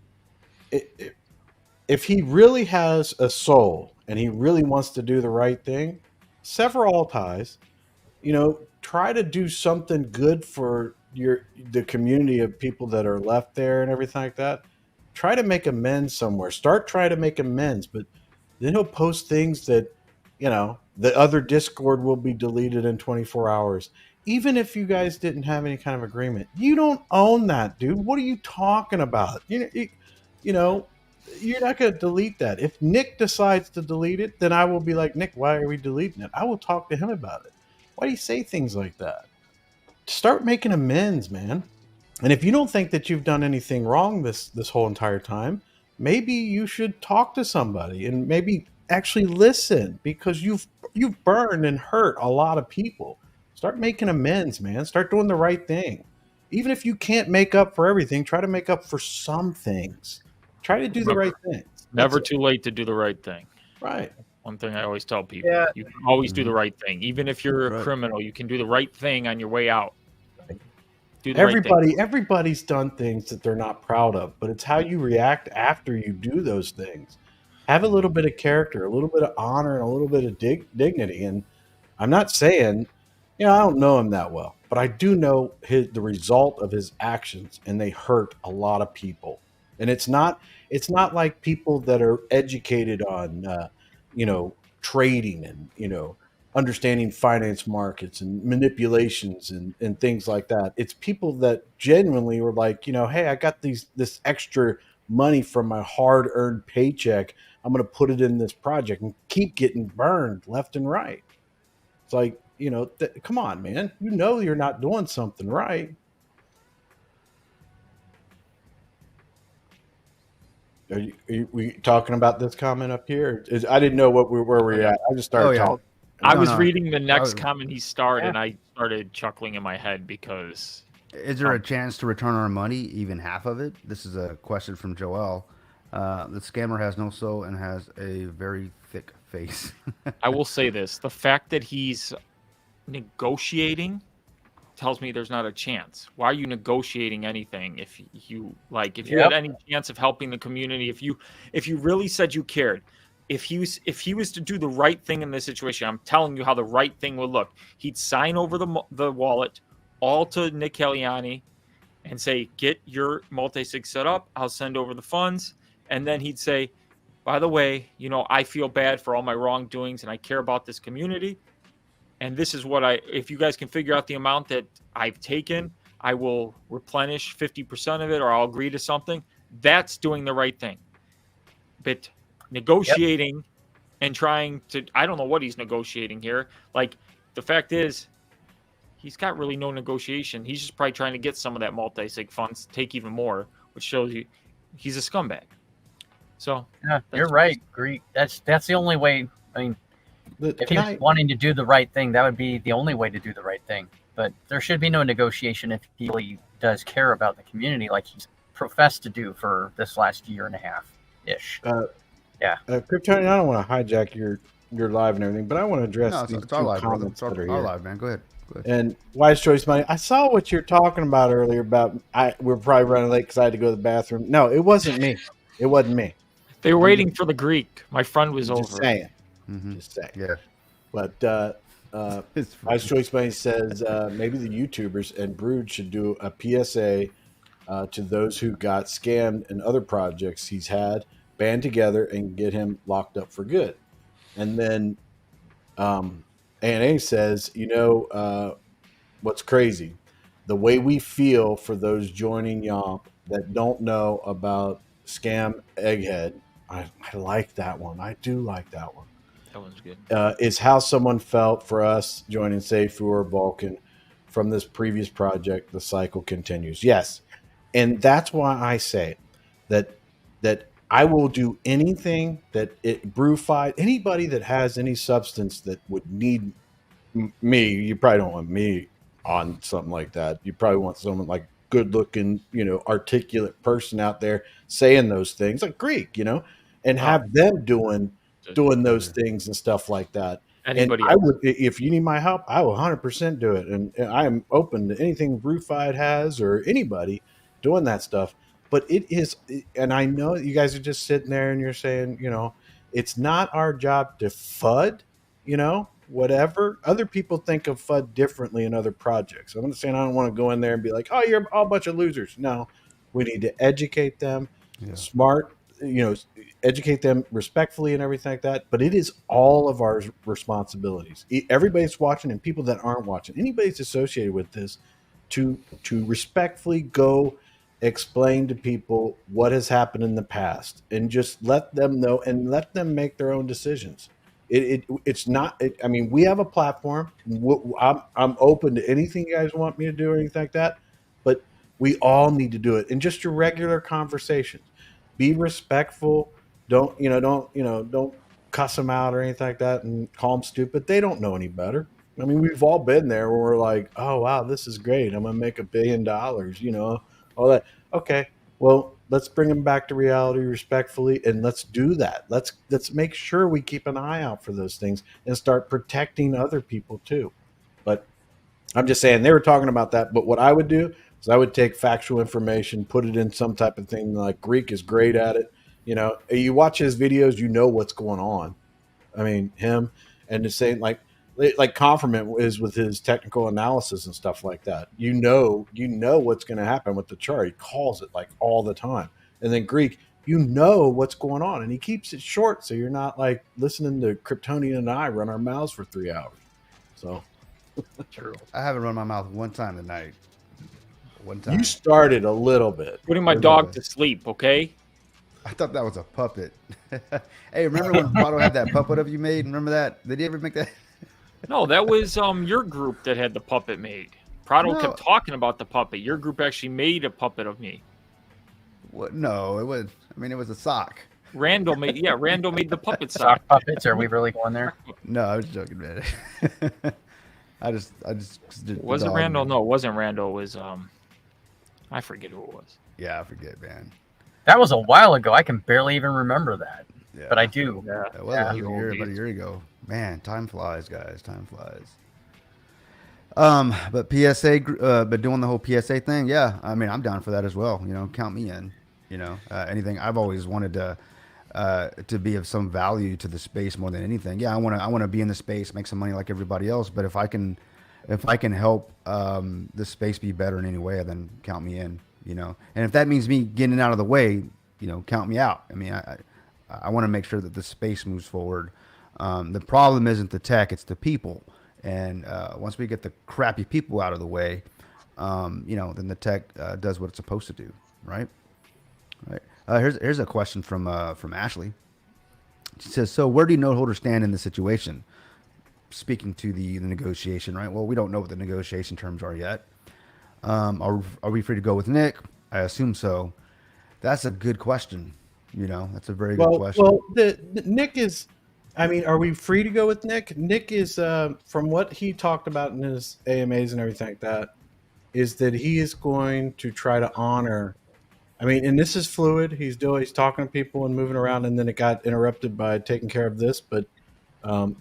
Speaker 4: if he really has a soul and he really wants to do the right thing, sever all ties, you know, try to do something good for the community of people that are left there and everything like that. Try to make amends somewhere. Start trying to make amends, but then he'll post things that, you know, the other Discord will be deleted in 24 hours. Even if you guys didn't have any kind of agreement, you don't own that, dude. What are you talking about? You know, you're not going to delete that. If Nick decides to delete it, then I will be like, Nick, why are we deleting it? I will talk to him about it. Why do you say things like that? Start making amends, man. And if you don't think that you've done anything wrong this whole entire time, maybe you should talk to somebody and maybe actually listen, because you've burned and hurt a lot of people. Start making amends, man. Start doing the right thing. Even if you can't make up for everything, try to make up for some things. Try to do the right thing.
Speaker 5: Never too late to do the right thing.
Speaker 4: Right.
Speaker 5: One thing I always tell people.
Speaker 3: Yeah.
Speaker 5: You can always do the right thing. Even if you're a criminal, you can do the right thing on your way out. Do the right thing.
Speaker 4: Everybody's done things that they're not proud of, but it's how you react after you do those things. Have a little bit of character, a little bit of honor, and a little bit of dignity. And I'm not saying, you know, I don't know him that well, but I do know the result of his actions, and they hurt a lot of people. And it's not like people that are educated on, you know, trading and, you know, understanding finance markets and manipulations and things like that. It's people that genuinely were like, you know, hey, I got this extra money from my hard-earned paycheck. I'm going to put it in this project and keep getting burned left and right. It's like, you know, come on, man. You know you're not doing something right. Are we talking about this comment up here? I didn't know where we're at. I just started talking.
Speaker 5: I was reading the next comment he started, and I started chuckling in my head because...
Speaker 2: Is there a chance to return our money, even half of it? This is a question from Joel. The scammer has no soul and has a very thick face.
Speaker 5: I will say this. The fact that he's negotiating tells me there's not a chance. Why are you negotiating anything if you had any chance of helping the community, if you really said you cared? If he was to do the right thing in this situation, I'm telling you how the right thing would look. He'd sign over the wallet all to Nick Caliani and say, get your multi-sig set up. I'll send over the funds. And then he'd say, by the way, you know, I feel bad for all my wrongdoings and I care about this community. And this is what if you guys can figure out the amount that I've taken, I will replenish 50% of it, or I'll agree to something. That's doing the right thing. But negotiating and trying to, I don't know what he's negotiating here. Like, the fact is, he's got really no negotiation. He's just probably trying to get some of that multi-sig funds, take even more, which shows you he's a scumbag. So
Speaker 3: Yeah, you're right, Greek. That's the only way. I mean, if he was wanting to do the right thing, that would be the only way to do the right thing. But there should be no negotiation if he really does care about the community, like he's professed to do for this last year and a half ish.
Speaker 4: Kryptonian, I don't want to hijack your live and everything, but I want to address
Speaker 2: No,
Speaker 4: these
Speaker 2: it's
Speaker 4: two
Speaker 2: our live, brother.
Speaker 4: comments
Speaker 2: It's
Speaker 4: that are
Speaker 2: our
Speaker 4: here.
Speaker 2: live, man. Go ahead.
Speaker 4: And Wise Choice Money, I saw what you're talking about earlier about we're probably running late because I had to go to the bathroom. No, it wasn't me. It wasn't me.
Speaker 5: they were waiting for the Greek. My friend was
Speaker 4: Just
Speaker 5: over.
Speaker 4: saying.
Speaker 2: Mhm.
Speaker 4: Just saying.
Speaker 2: Yeah.
Speaker 4: But
Speaker 2: It's
Speaker 4: Wise Choice Money says maybe the YouTubers and Brood should do a PSA to those who got scammed in other projects he's had, band together and get him locked up for good. And then ANA says, what's crazy? The way we feel for those joining Yomp that don't know about Scam Egghead. I like that one. I do like that one.
Speaker 5: That one's good.
Speaker 4: Is how someone felt for us joining safuu or Vulcan from this previous project. The cycle continues. Yes. And that's why I say that I will do anything that it brewfied. Anybody that has any substance that would need me, you probably don't want me on something like that. You probably want someone like good looking, articulate person out there saying those things like Greek, and have them doing those things and stuff like that.
Speaker 5: Anybody
Speaker 4: and I
Speaker 5: else?
Speaker 4: would, if you need my help, I will 100% do it. And I am open to anything Brewfied has or anybody doing that stuff. But it is, and I know you guys are just sitting there and you're saying, it's not our job to FUD, whatever. Other people think of FUD differently in other projects. I'm not saying I don't want to go in there and be like, oh, you're all a bunch of losers. No, we need to educate them, smart, educate them respectfully and everything like that. But it is all of our responsibilities. Everybody's watching and people that aren't watching, anybody's associated with this, to respectfully go explain to people what has happened in the past and just let them know and let them make their own decisions. It's not. I mean, we have a platform. I'm open to anything you guys want me to do or anything like that. But we all need to do it in just your regular conversations. Be respectful. Don't cuss them out or anything like that and call them stupid. They don't know any better. I mean, we've all been there where we're like, oh wow, this is great. I'm gonna make $1 billion. All that. Okay, well, let's bring them back to reality respectfully, and let's do that. Let's make sure we keep an eye out for those things and start protecting other people too. But I'm just saying they were talking about that. But what I would do is I would take factual information, put it in some type of thing. Like Greek is great at it. You watch his videos, you know what's going on. I mean, him and the same like Confirmant is with his technical analysis and stuff like that. You know what's going to happen with the chart. He calls it like all the time. And then Greek, you know what's going on, and he keeps it short so you're not like listening to Kryptonian and I run our mouths for 3 hours. So
Speaker 5: True.
Speaker 2: I haven't run my mouth one time tonight. One time.
Speaker 4: you started a little bit.
Speaker 5: Putting my dog to sleep, okay?
Speaker 2: I thought that was a puppet. Hey, remember when Prado had that puppet of you made? Remember that? Did he ever make that?
Speaker 5: No, that was your group that had the puppet made. Prado
Speaker 2: No.
Speaker 5: kept talking about the puppet. Your group actually made a puppet of me.
Speaker 2: What? No, it was. I mean, it was a sock.
Speaker 5: Randall made the puppet sock.
Speaker 3: Sock puppets? Are we really going there?
Speaker 2: No, I was joking, man. I just.
Speaker 5: Was it Randall? No, it wasn't Randall. It was I forget who it was.
Speaker 2: Yeah, I forget, man.
Speaker 3: That was a while ago. I can barely even remember that,
Speaker 2: Yeah.
Speaker 3: but I do.
Speaker 5: Yeah,
Speaker 2: It was
Speaker 3: Yeah.
Speaker 2: about a year ago. Man, time flies, guys. Time flies. But PSA, but doing the whole PSA thing, yeah. I mean, I'm down for that as well. Count me in. Anything. I've always wanted to be of some value to the space more than anything. Yeah, I want to be in the space, make some money like everybody else. But if I can if I can help this space be better in any way, then count me in. You know, and if that means me getting out of the way, you know, count me out. I mean, I want to make sure that the space moves forward. The problem isn't the tech; it's the people. And once we get the crappy people out of the way, you know, then the tech does what it's supposed to do, right? Right. Here's a question from Ashley. She says, "So where do node holders stand in this situation?" Speaking to the negotiation, right? Well, we don't know what the negotiation terms are yet. Are we free to go with Nick? I assume so. That's a good question. You know, that's a very good question.
Speaker 4: Well, the Nick is. I mean, are we free to go with Nick? Nick is, from what he talked about in his AMAs and everything like that, is that he is going to try to honor. I mean, and this is fluid. He's talking to people and moving around, and then it got interrupted by taking care of this. But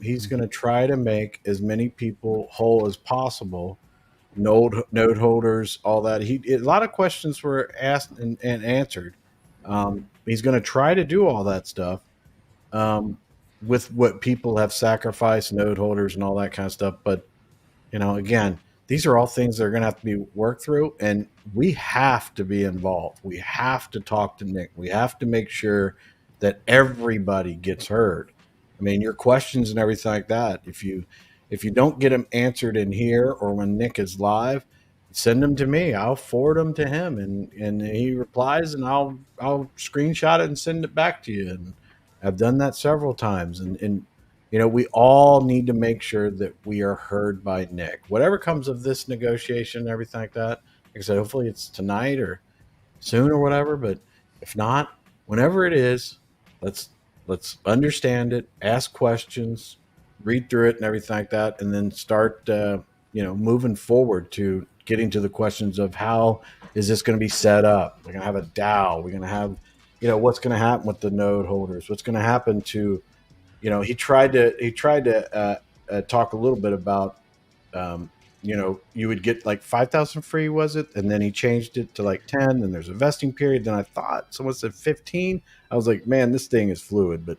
Speaker 4: he's going to try to make as many people whole as possible. Node holders, all that. A lot of questions were asked and answered. He's going to try to do all that stuff. With what people have sacrificed, node holders and all that kind of stuff. But, you know, again, these are all things that are going to have to be worked through, and we have to be involved. We have to talk to Nick. We have to make sure that everybody gets heard. I mean, your questions and everything like that, if you don't get them answered in here or when Nick is live, send them to me. I'll forward them to him, and he replies, and I'll screenshot it and send it back to you. And I've done that several times, and you know, we all need to make sure that we are heard by Nick. Whatever comes of this negotiation and everything like that, like I said, hopefully it's tonight or soon or whatever. But if not, whenever it is, let's understand it, ask questions, read through it and everything like that, and then start moving forward to getting to the questions of how is this going to be set up. We're going to have a DAO. We're going to have, you know, what's going to happen with the node holders? What's going to happen to, you know, he tried to talk a little bit about, you know, you would get like 5,000 free, was it? And then he changed it to like 10, and there's a vesting period. Then I thought someone said 15. I was like, man, this thing is fluid, but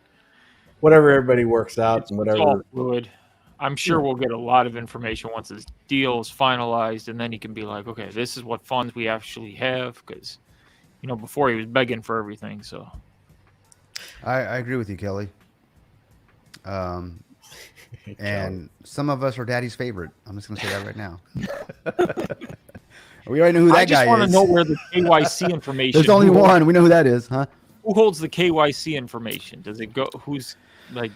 Speaker 4: whatever everybody works out and whatever.
Speaker 5: It's all fluid. I'm sure we'll get a lot of information once this deal is finalized, and then he can be like, okay, this is what funds we actually have, because, you know, before he was begging for everything. So
Speaker 2: I agree with you, Kelly. And some of us are daddy's favorite. I'm just going to say that right now. We already know who that guy is.
Speaker 5: I just want to know where the KYC information.
Speaker 2: There's only one. We know who that is, huh?
Speaker 5: Who holds the KYC information? Does it go? Who's like?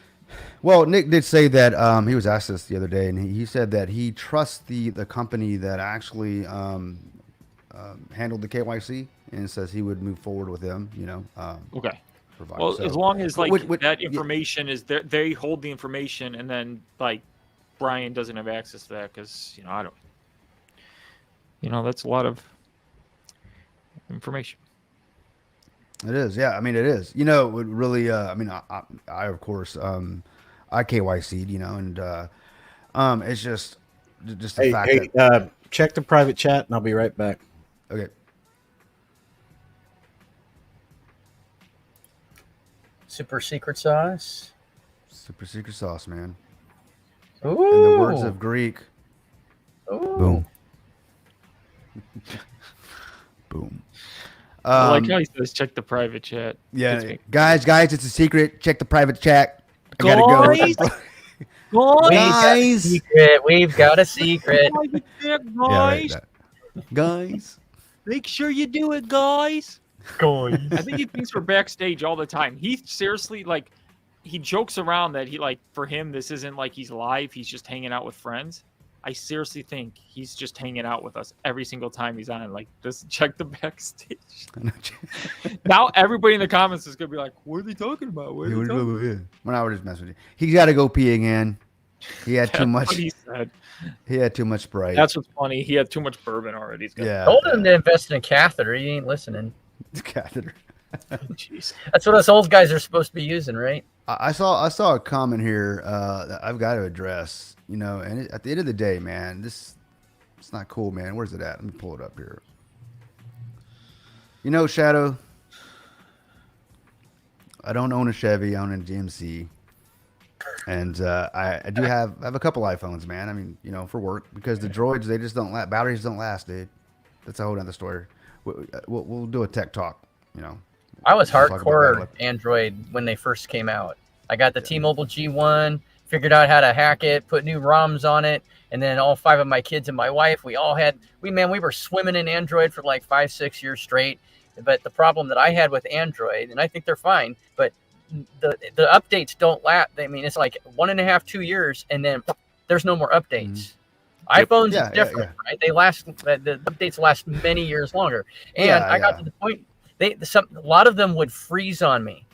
Speaker 2: Well, Nick did say that he was asked this the other day, and he said that he trusts the company that actually handled the KYC, and says he would move forward with them. You know.
Speaker 5: Okay.
Speaker 2: Provide.
Speaker 5: Well,
Speaker 2: So,
Speaker 5: as long as like
Speaker 2: what-
Speaker 5: that information is there, they hold the information, and then like Brian doesn't have access to that because, you know, I don't. You know, that's a lot of information.
Speaker 2: It is, yeah. I mean, it is. You know, it would really. I mean, I of course, I KYC'd, you know, and it's just the fact that.
Speaker 4: Check the private chat, and I'll be right back.
Speaker 2: Okay.
Speaker 3: Super secret sauce.
Speaker 2: Super secret sauce, man.
Speaker 3: Ooh.
Speaker 2: In the words of Greek.
Speaker 3: Ooh.
Speaker 2: Boom. Boom.
Speaker 5: I like how he says, check the private chat.
Speaker 2: Yeah, guys, it's a secret. Check the private chat. I gotta go. Guys,
Speaker 3: We've got a secret.
Speaker 2: Yeah, right, guys.
Speaker 5: Make sure you do it, guys.
Speaker 3: Guys.
Speaker 5: I think he thinks we're backstage all the time. He seriously, like, he jokes around that he, like, for him, this isn't like he's live. He's just hanging out with friends. I seriously think he's just hanging out with us every single time he's on. Like, just check the backstage. Now everybody in the comments is gonna be like, "What are they talking about? What are they talking about?"
Speaker 2: When I would just mess with you, he's got to go pee again. He had too much.
Speaker 5: What he said.
Speaker 2: He had too much Sprite.
Speaker 5: That's what's funny. He had too much bourbon already.
Speaker 2: Yeah.
Speaker 3: Told him to invest in a catheter. He ain't listening.
Speaker 2: Catheter.
Speaker 5: Jeez.
Speaker 3: That's what us old guys are supposed to be using, right?
Speaker 2: I saw a comment here that I've got to address. You know, and at the end of the day, man, it's not cool, man. Where's it at? Let me pull it up here. You know, Shadow, I don't own a Chevy. I own a GMC. And I do have a couple iPhones, man. I mean, you know, for work, because the Droids, they just don't last. Batteries don't last, dude. That's a whole other story. We'll do a tech talk, you know.
Speaker 3: I was
Speaker 2: We'll talk about
Speaker 3: hardcore
Speaker 2: that.
Speaker 3: Android when they first came out. I got the T-Mobile G1, figured out how to hack it, put new ROMs on it, and then all 5 of my kids and my wife, we were swimming in Android for like 5-6 years straight. But the problem that I had with Android, and I think they're fine, but the updates don't last. I mean, it's like 1.5, 2 years, and then there's no more updates. iPhones is different, right? They last. The updates last many years longer. And I got to the point. A lot of them would freeze on me.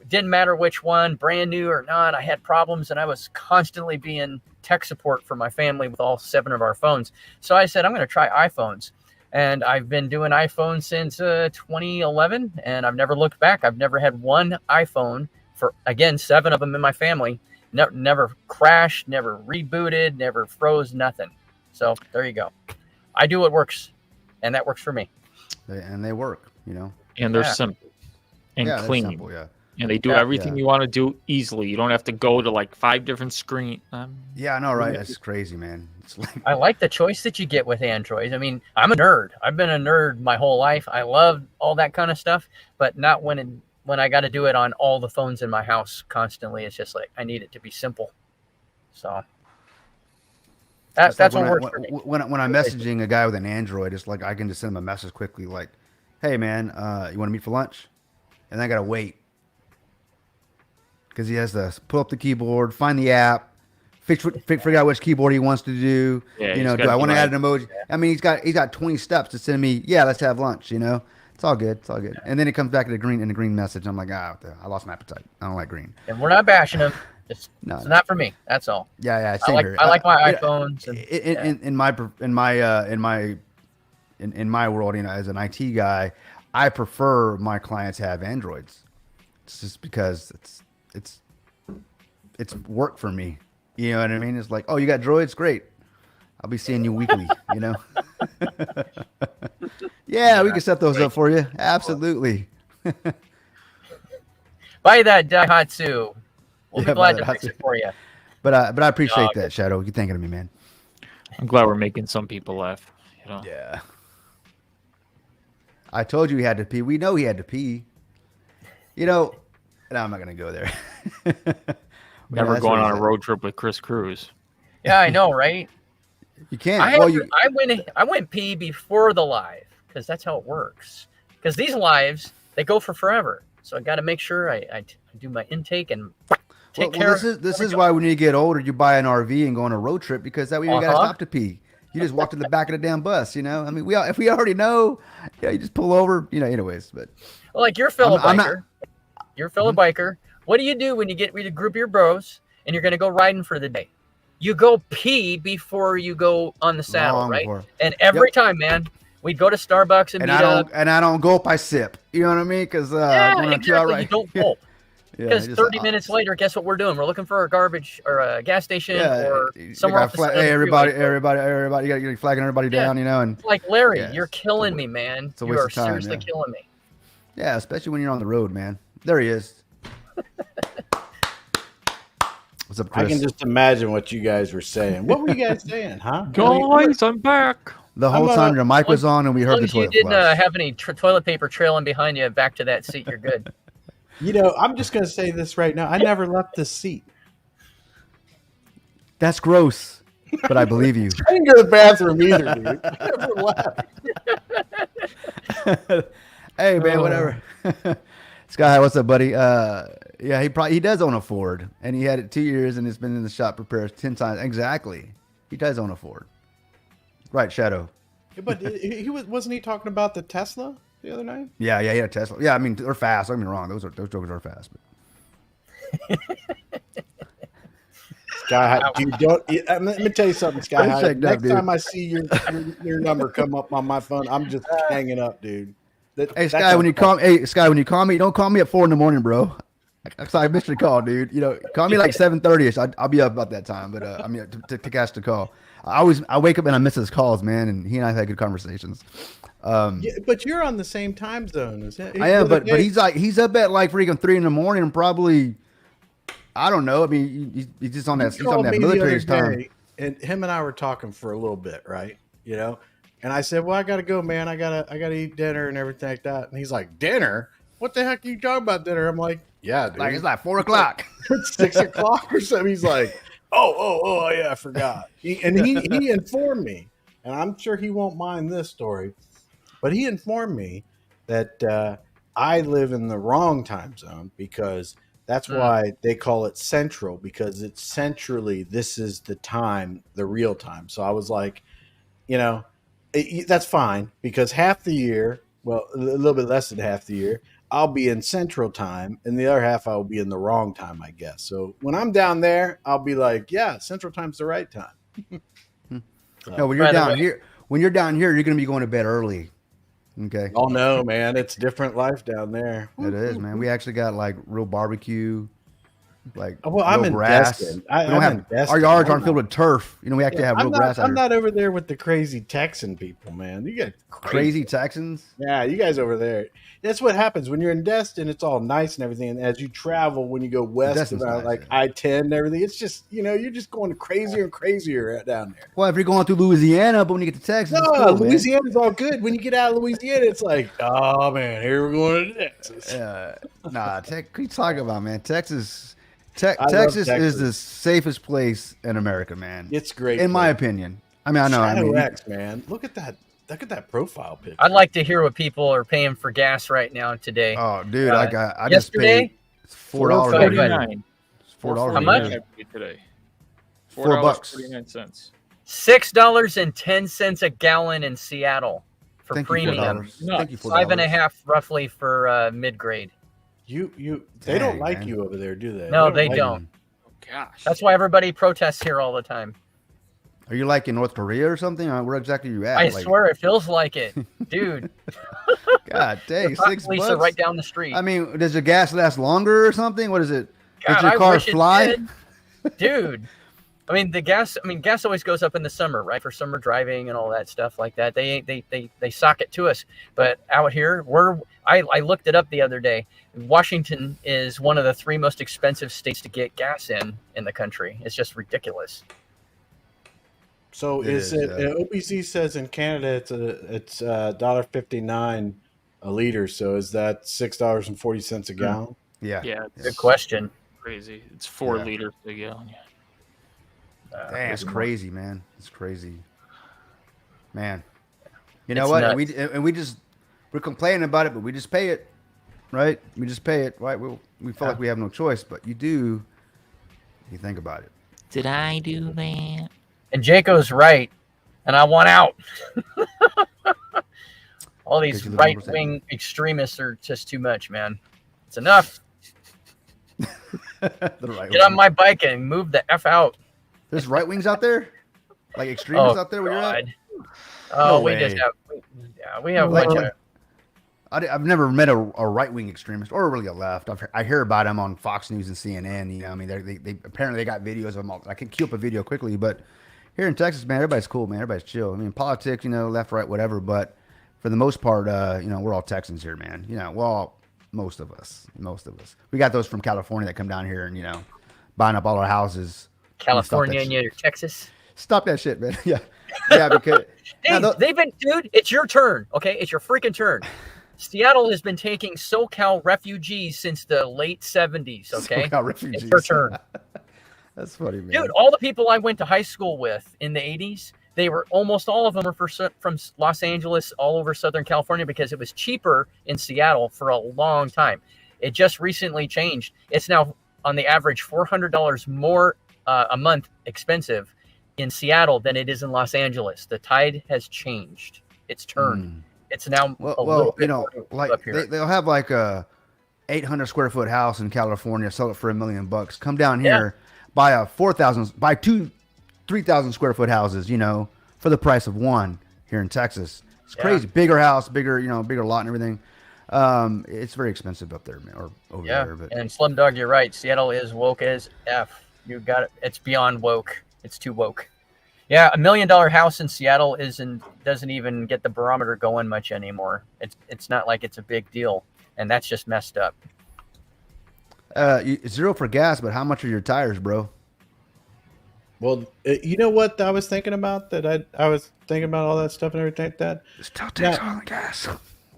Speaker 3: It didn't matter which one, brand new or not. I had problems, and I was constantly being tech support for my family with all 7 of our phones. So I said, I'm going to try iPhones. And I've been doing iPhone since 2011, and I've never looked back. I've never had one iPhone for, again, 7 of them in my family. Never crashed, never rebooted, never froze, nothing. So there you go. I do what works, and that works for me.
Speaker 2: And they work, you know.
Speaker 5: And they're simple and clean.
Speaker 2: They're simple, yeah.
Speaker 5: And they do everything you want to do easily. You don't have to go to like 5 different screens.
Speaker 2: Yeah, I know, right? That's crazy, man. It's like,
Speaker 3: I like the choice that you get with Android. I mean, I'm a nerd. I've been a nerd my whole life. I love all that kind of stuff, but not when I got to do it on all the phones in my house constantly. It's just like I need it to be simple. So that's
Speaker 2: like
Speaker 3: what works for me.
Speaker 2: When I'm messaging a guy with an Android, it's like I can just send him a message quickly, like, "Hey, man, you want to meet for lunch?" And I gotta wait because he has to pull up the keyboard, find the app, figure out which keyboard he wants to do.
Speaker 5: Yeah,
Speaker 2: you know, do I want to add an emoji? I mean, he's got 20 steps to send me. Yeah, let's have lunch. You know, it's all good. It's all good. And then it comes back in the green message. I'm like, I lost my appetite. I don't like green.
Speaker 3: And we're not bashing them. It's
Speaker 2: No.
Speaker 3: not for me. That's all.
Speaker 2: Yeah.
Speaker 3: I like my iPhones.
Speaker 2: In my world, you know, as an IT guy, I prefer my clients have Androids. It's just because it's work for me. You know what I mean? It's like, oh, you got Droids? Great. I'll be seeing you weekly, you know? Yeah, we can set those up for you. Absolutely.
Speaker 3: Buy that Daihatsu. We'll be glad to fix it for you.
Speaker 2: But I appreciate that, Shadow. You thinking of me, man.
Speaker 5: I'm glad we're making some people laugh. You know?
Speaker 2: Yeah. I told you he had to pee. We know he had to pee. You know, no, I'm not going to go there.
Speaker 5: Never going on a road trip with Chris Cruz.
Speaker 3: Yeah, I know, right?
Speaker 2: You can't.
Speaker 3: I went pee before the live because that's how it works. Because these lives, they go for forever. So I got to make sure I do my intake and take care of it.
Speaker 2: This is why when you get older, you buy an RV and go on a road trip, because that way you got to stop to pee. You just walk to the back of the damn bus, you know? I mean, if we already know, you just pull over, you know, anyways. But
Speaker 3: well, like you're a fellow biker. You're a fellow biker. What do you do when you get with a group of your bros and you're going to go riding for the day? You go pee before you go on the saddle, right? And every time, man, we'd go to Starbucks and meet up.
Speaker 2: And I don't gulp, I sip. You know what I mean? Because
Speaker 3: exactly. You don't gulp. Because 30 minutes later, guess what we're doing? We're looking for a garbage or a gas station or somewhere off the
Speaker 2: hey, everybody, you got to get flagging everybody down, you know? And
Speaker 3: like Larry, you're killing me, man. You are seriously killing me.
Speaker 2: Yeah, especially when you're on the road, man. There he is. What's up, Chris?
Speaker 4: I can just imagine what you guys were saying. What were you guys saying, huh?
Speaker 5: Guys, I'm back.
Speaker 2: The whole time your mic was on and we heard the toilet
Speaker 3: flush. You didn't have any toilet paper trailing behind you back to that seat, you're good.
Speaker 4: You know, I'm just going to say this right now. I never left this seat.
Speaker 2: That's gross, but I believe you.
Speaker 4: I didn't go to the bathroom either, dude. I never left.
Speaker 2: Hey, man, whatever. Sky, what's up, buddy? Yeah, he does own a Ford, and he had it 2 years, and it's been in the shop repairs 10 times. Exactly, he does own a Ford, right? Shadow.
Speaker 4: Yeah, but wasn't he talking about the Tesla the other night?
Speaker 2: Yeah, he had a Tesla. Yeah, I mean they're fast. Don't get me wrong; those jokers are fast. But...
Speaker 4: Sky, let me tell you something, Sky. Next time I see your number come up on my phone, I'm just hanging up, dude.
Speaker 2: Hey Sky, when you call me, don't call me at 4 a.m, bro. I missed your call, dude. You know, call me like 7:30ish. I'll be up about that time. But I mean, to catch the call. I wake up and I miss his calls, man. And he and I have had good conversations.
Speaker 4: Yeah, but you're on the same time zone.
Speaker 2: I am, but he's up at like freaking 3 a.m. and probably I don't know. I mean, he's just on that.
Speaker 4: He
Speaker 2: He's on
Speaker 4: called
Speaker 2: that
Speaker 4: me the
Speaker 2: military
Speaker 4: other
Speaker 2: time.
Speaker 4: day, and him and I were talking for a little bit, right? You know, and I said, "Well, I gotta go, man. I gotta eat dinner and everything like that." And he's like, "Dinner? What the heck are you talking about dinner?" I'm like, "Yeah, dude.
Speaker 2: Like it's like 4:00.
Speaker 4: It's 6 o'clock or something." He's like, "Oh, yeah, I forgot." He informed me, and I'm sure he won't mind this story, but he informed me that I live in the wrong time zone because that's why they call it central, because it's centrally. This is the time, the real time. So I was like, you know, that's fine because half the year, well, a little bit less than half the year, I'll be in central time, and the other half I will be in the wrong time, I guess. So when I'm down there, I'll be like, yeah, central time's the right time.
Speaker 2: No, when you're
Speaker 3: By the
Speaker 2: down
Speaker 3: way-
Speaker 2: here, you're going to be going to bed early. Okay.
Speaker 4: Oh no, man, it's different life down there.
Speaker 2: It is, man. We actually got like real barbecue, like
Speaker 4: Well, I'm
Speaker 2: real
Speaker 4: in
Speaker 2: grass.
Speaker 4: Destin.
Speaker 2: We don't
Speaker 4: I'm
Speaker 2: have
Speaker 4: in Destin.
Speaker 2: our yards
Speaker 4: I'm
Speaker 2: aren't filled
Speaker 4: not-
Speaker 2: with turf. You know, we actually have real grass out
Speaker 4: I'm
Speaker 2: here.
Speaker 4: not over there with the crazy Texan people, man. You get
Speaker 2: Crazy Texans.
Speaker 4: Yeah, you guys over there. That's what happens when you're in Destin. It's all nice and everything, and as you travel, when you go west
Speaker 2: Destin's
Speaker 4: about
Speaker 2: nice,
Speaker 4: like
Speaker 2: yeah.
Speaker 4: I-10 and everything, it's just you're just going crazier and crazier down there.
Speaker 2: Well, if you're going through Louisiana, but when you get to Texas,
Speaker 4: No,
Speaker 2: it's cool, man.
Speaker 4: Louisiana's all good. When you get out of Louisiana, it's like, oh man, here we're going to Texas.
Speaker 2: Nah, what are you talking about, man? Texas,
Speaker 4: love
Speaker 2: Texas is
Speaker 4: Texas.
Speaker 2: the safest place in America, man.
Speaker 4: It's great,
Speaker 2: in my
Speaker 4: place.
Speaker 2: opinion. I mean, I know. I
Speaker 4: Shadow
Speaker 2: mean,
Speaker 4: X, man. Look at that profile picture.
Speaker 3: I'd like to hear what people are paying for gas right now today.
Speaker 2: oh, dude, I just
Speaker 3: yesterday,
Speaker 2: paid $4
Speaker 3: $4.49.
Speaker 2: $4. $4
Speaker 3: How much?
Speaker 5: today?
Speaker 2: $4.
Speaker 5: $4.49.
Speaker 3: $6.10 a gallon in Seattle for
Speaker 2: Thank you,
Speaker 3: premium.
Speaker 2: $4.
Speaker 5: No,
Speaker 2: Thank you, $4.
Speaker 3: 5.5 roughly for mid grade.
Speaker 4: They
Speaker 2: Dang,
Speaker 4: don't like
Speaker 2: man.
Speaker 4: you over there, do they?
Speaker 3: No, they
Speaker 4: like
Speaker 3: don't.
Speaker 5: Oh, gosh.
Speaker 3: That's why everybody protests here all the time.
Speaker 2: Are you like in North Korea or something? Where exactly are you at?
Speaker 3: I
Speaker 2: Like,
Speaker 3: swear it feels like it, dude.
Speaker 2: God dang,
Speaker 3: Police
Speaker 2: $6.
Speaker 3: are right down the street.
Speaker 2: I mean, does your gas last longer or something? What is it?
Speaker 3: God,
Speaker 2: Does your
Speaker 3: I
Speaker 2: car
Speaker 3: wish it
Speaker 2: fly?
Speaker 3: did. Dude. I mean, gas always goes up in the summer, right? For summer driving and all that stuff like that. They sock it to us. But out here, I looked it up the other day. Washington is one of the 3 most expensive states to get gas in the country. It's just ridiculous.
Speaker 4: So OPC says in Canada it's $1.59 a liter. So is that $6.40 a gallon?
Speaker 2: Yeah.
Speaker 5: Yeah,
Speaker 3: Good question.
Speaker 5: crazy. It's 4
Speaker 2: Yeah.
Speaker 5: liters a gallon.
Speaker 2: Damn, it's crazy, man. It's crazy, man. You know
Speaker 3: It's
Speaker 2: what?
Speaker 3: nuts.
Speaker 2: We're complaining about it, but we just pay it, right? We just pay it, right? We feel like we have no choice, but you do. You think about it.
Speaker 5: Did I do that?
Speaker 3: And Jaco's right, and I want out. All these
Speaker 2: Because you live in
Speaker 3: right-wing extremists are just too much, man. It's enough.
Speaker 2: The right
Speaker 3: Get on
Speaker 2: wing.
Speaker 3: my bike and move the F out.
Speaker 2: There's right wings out there, like extremists out there where you're at.
Speaker 3: God. Oh,
Speaker 2: No
Speaker 3: we just
Speaker 2: way.
Speaker 3: have, we have a
Speaker 2: Like,
Speaker 3: bunch of,
Speaker 2: I've never met a right wing extremist or really a left. I hear about them on Fox News and CNN. You know, I mean, they apparently they got videos of them. I can queue up a video quickly, but here in Texas, man, everybody's cool, man. Everybody's chill. I mean, politics, you know, left, right, whatever. But for the most part, you know, we're all Texans here, man. You know, well, most of us. We got those from California that come down here and, you know, buying up all our houses.
Speaker 3: California
Speaker 2: Stop
Speaker 3: and your Texas.
Speaker 2: Stop that shit, man. Yeah, because
Speaker 3: They've been, dude, it's your turn, okay? It's your freaking turn. Seattle has been taking SoCal refugees since the late 70s, okay?
Speaker 2: SoCal refugees.
Speaker 3: It's your turn.
Speaker 2: That's funny, man.
Speaker 3: Dude, all the people I went to high school with in the 80s, almost all of them were from Los Angeles, all over Southern California, because it was cheaper in Seattle for a long time. It just recently changed. It's now on the average $400 more a month expensive in Seattle than it is in Los Angeles. The tide has changed. It's turned. It's now a little bit
Speaker 2: you know,
Speaker 3: more
Speaker 2: like
Speaker 3: up here.
Speaker 2: they'll have like a 800 square foot house in California, sell it for $1 million. Come down here, buy a 3,000 square foot houses, you know, for the price of one here in Texas. It's crazy. Bigger house, bigger lot and everything. It's very expensive up there, man, or over there. But
Speaker 3: And Slumdog, you're right. Seattle is woke as F. You got it. It's beyond woke. It's too woke. Yeah, $1 million house in Seattle doesn't even get the barometer going much anymore. It's not like it's a big deal, and that's just messed up.
Speaker 2: Zero for gas, but how much are your tires, bro?
Speaker 4: Well, you know what I was thinking about? That I was thinking about all that stuff and everything like that.
Speaker 2: It still takes
Speaker 4: Now,
Speaker 2: oil and gas.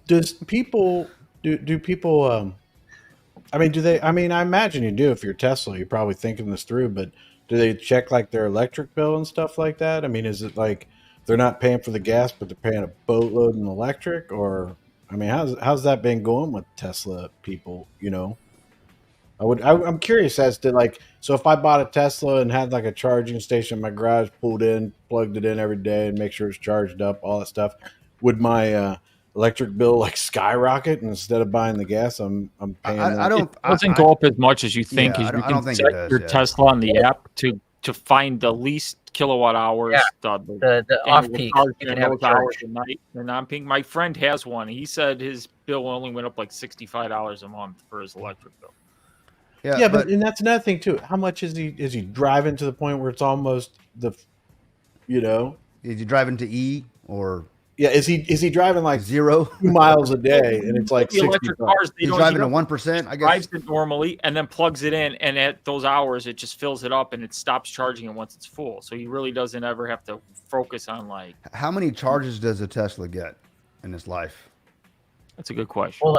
Speaker 4: does people do people? I mean, do they? I mean, I imagine you do. If you're Tesla, you're probably thinking this through. But do they check like their electric bill and stuff like that? I mean, is it like they're not paying for the gas, but they're paying a boatload in electric? Or I mean, how's that been going with Tesla people? You know, I'm curious as to like, so if I bought a Tesla and had like a charging station in my garage, pulled in, plugged it in every day, and make sure it's charged up, all that stuff, would my electric bill like skyrocket? And instead of buying the gas, I'm paying.
Speaker 2: I don't.
Speaker 5: It doesn't go up as much as you think.
Speaker 2: Yeah,
Speaker 5: As you
Speaker 2: I don't
Speaker 5: can
Speaker 2: think it
Speaker 5: set
Speaker 2: does,
Speaker 5: your
Speaker 2: yeah.
Speaker 5: Tesla on the app to find the least kilowatt hours.
Speaker 3: Yeah,
Speaker 5: The
Speaker 3: the
Speaker 5: annual
Speaker 3: off-peak,
Speaker 5: charge
Speaker 3: you
Speaker 5: in
Speaker 3: can have a
Speaker 5: those hours
Speaker 3: charge.
Speaker 5: a night. And I'm thinking, my friend has one. He said his bill only went up like $65 a month for his electric bill.
Speaker 4: Yeah, but and that's another thing too. How much is he driving to the point where it's almost you know,
Speaker 2: is he driving to E or
Speaker 4: yeah? Is he driving like
Speaker 2: 0?
Speaker 4: 2 miles a day and it's like
Speaker 5: the
Speaker 4: 60
Speaker 5: electric
Speaker 4: bucks?
Speaker 5: cars, they
Speaker 2: He's
Speaker 5: don't
Speaker 2: driving
Speaker 5: heat
Speaker 2: to
Speaker 5: up.
Speaker 2: 1%. I
Speaker 5: Drives
Speaker 2: guess.
Speaker 5: it normally and then plugs it in, and at those hours it just fills it up and it stops charging it once it's full. So he really doesn't ever have to focus on like.
Speaker 2: How many charges does a Tesla get in his life?
Speaker 5: That's a good question.
Speaker 3: Well,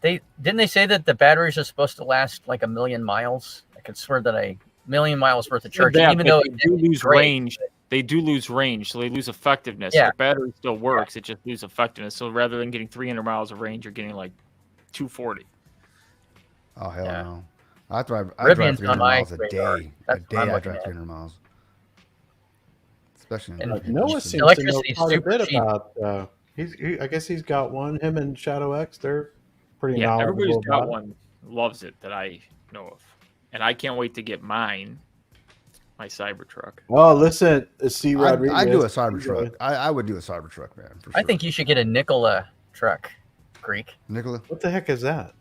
Speaker 3: didn't they say that the batteries are supposed to last like 1,000,000 miles? I could swear that 1,000,000 miles worth of charging,
Speaker 5: Yeah,
Speaker 3: even
Speaker 5: but
Speaker 3: though
Speaker 5: they do lose
Speaker 3: great,
Speaker 5: range. They do lose range, so they lose effectiveness.
Speaker 3: Yeah.
Speaker 5: The battery still works; it just loses effectiveness. So rather than getting 300 miles of range, you're getting like 240.
Speaker 2: Oh hell
Speaker 3: Yeah.
Speaker 2: no! I drive
Speaker 3: Rivian's
Speaker 2: 300
Speaker 3: on my
Speaker 2: miles a
Speaker 3: radar.
Speaker 2: day.
Speaker 3: That's
Speaker 2: A
Speaker 3: what
Speaker 2: day
Speaker 3: I'm
Speaker 2: I
Speaker 3: looking
Speaker 2: drive
Speaker 3: at.
Speaker 2: 300 miles. Especially in
Speaker 3: And
Speaker 4: Noah
Speaker 2: Houston.
Speaker 4: seems to know
Speaker 3: Electricity's
Speaker 4: quite a
Speaker 3: super
Speaker 4: bit
Speaker 3: cheap.
Speaker 4: about. I guess he's got one. Him and Shadow X, they're pretty
Speaker 5: Yeah, everybody's
Speaker 4: knowledgeable
Speaker 5: got
Speaker 4: about it.
Speaker 5: one, loves it that I know of, and I can't wait to get mine, my Cybertruck.
Speaker 4: Oh, listen, C. Rodriguez.
Speaker 2: I'd do a Cybertruck. I would do a Cybertruck, man. For sure.
Speaker 3: I think you should get a Nikola truck, Greek.
Speaker 2: Nicola.
Speaker 4: What the heck is that?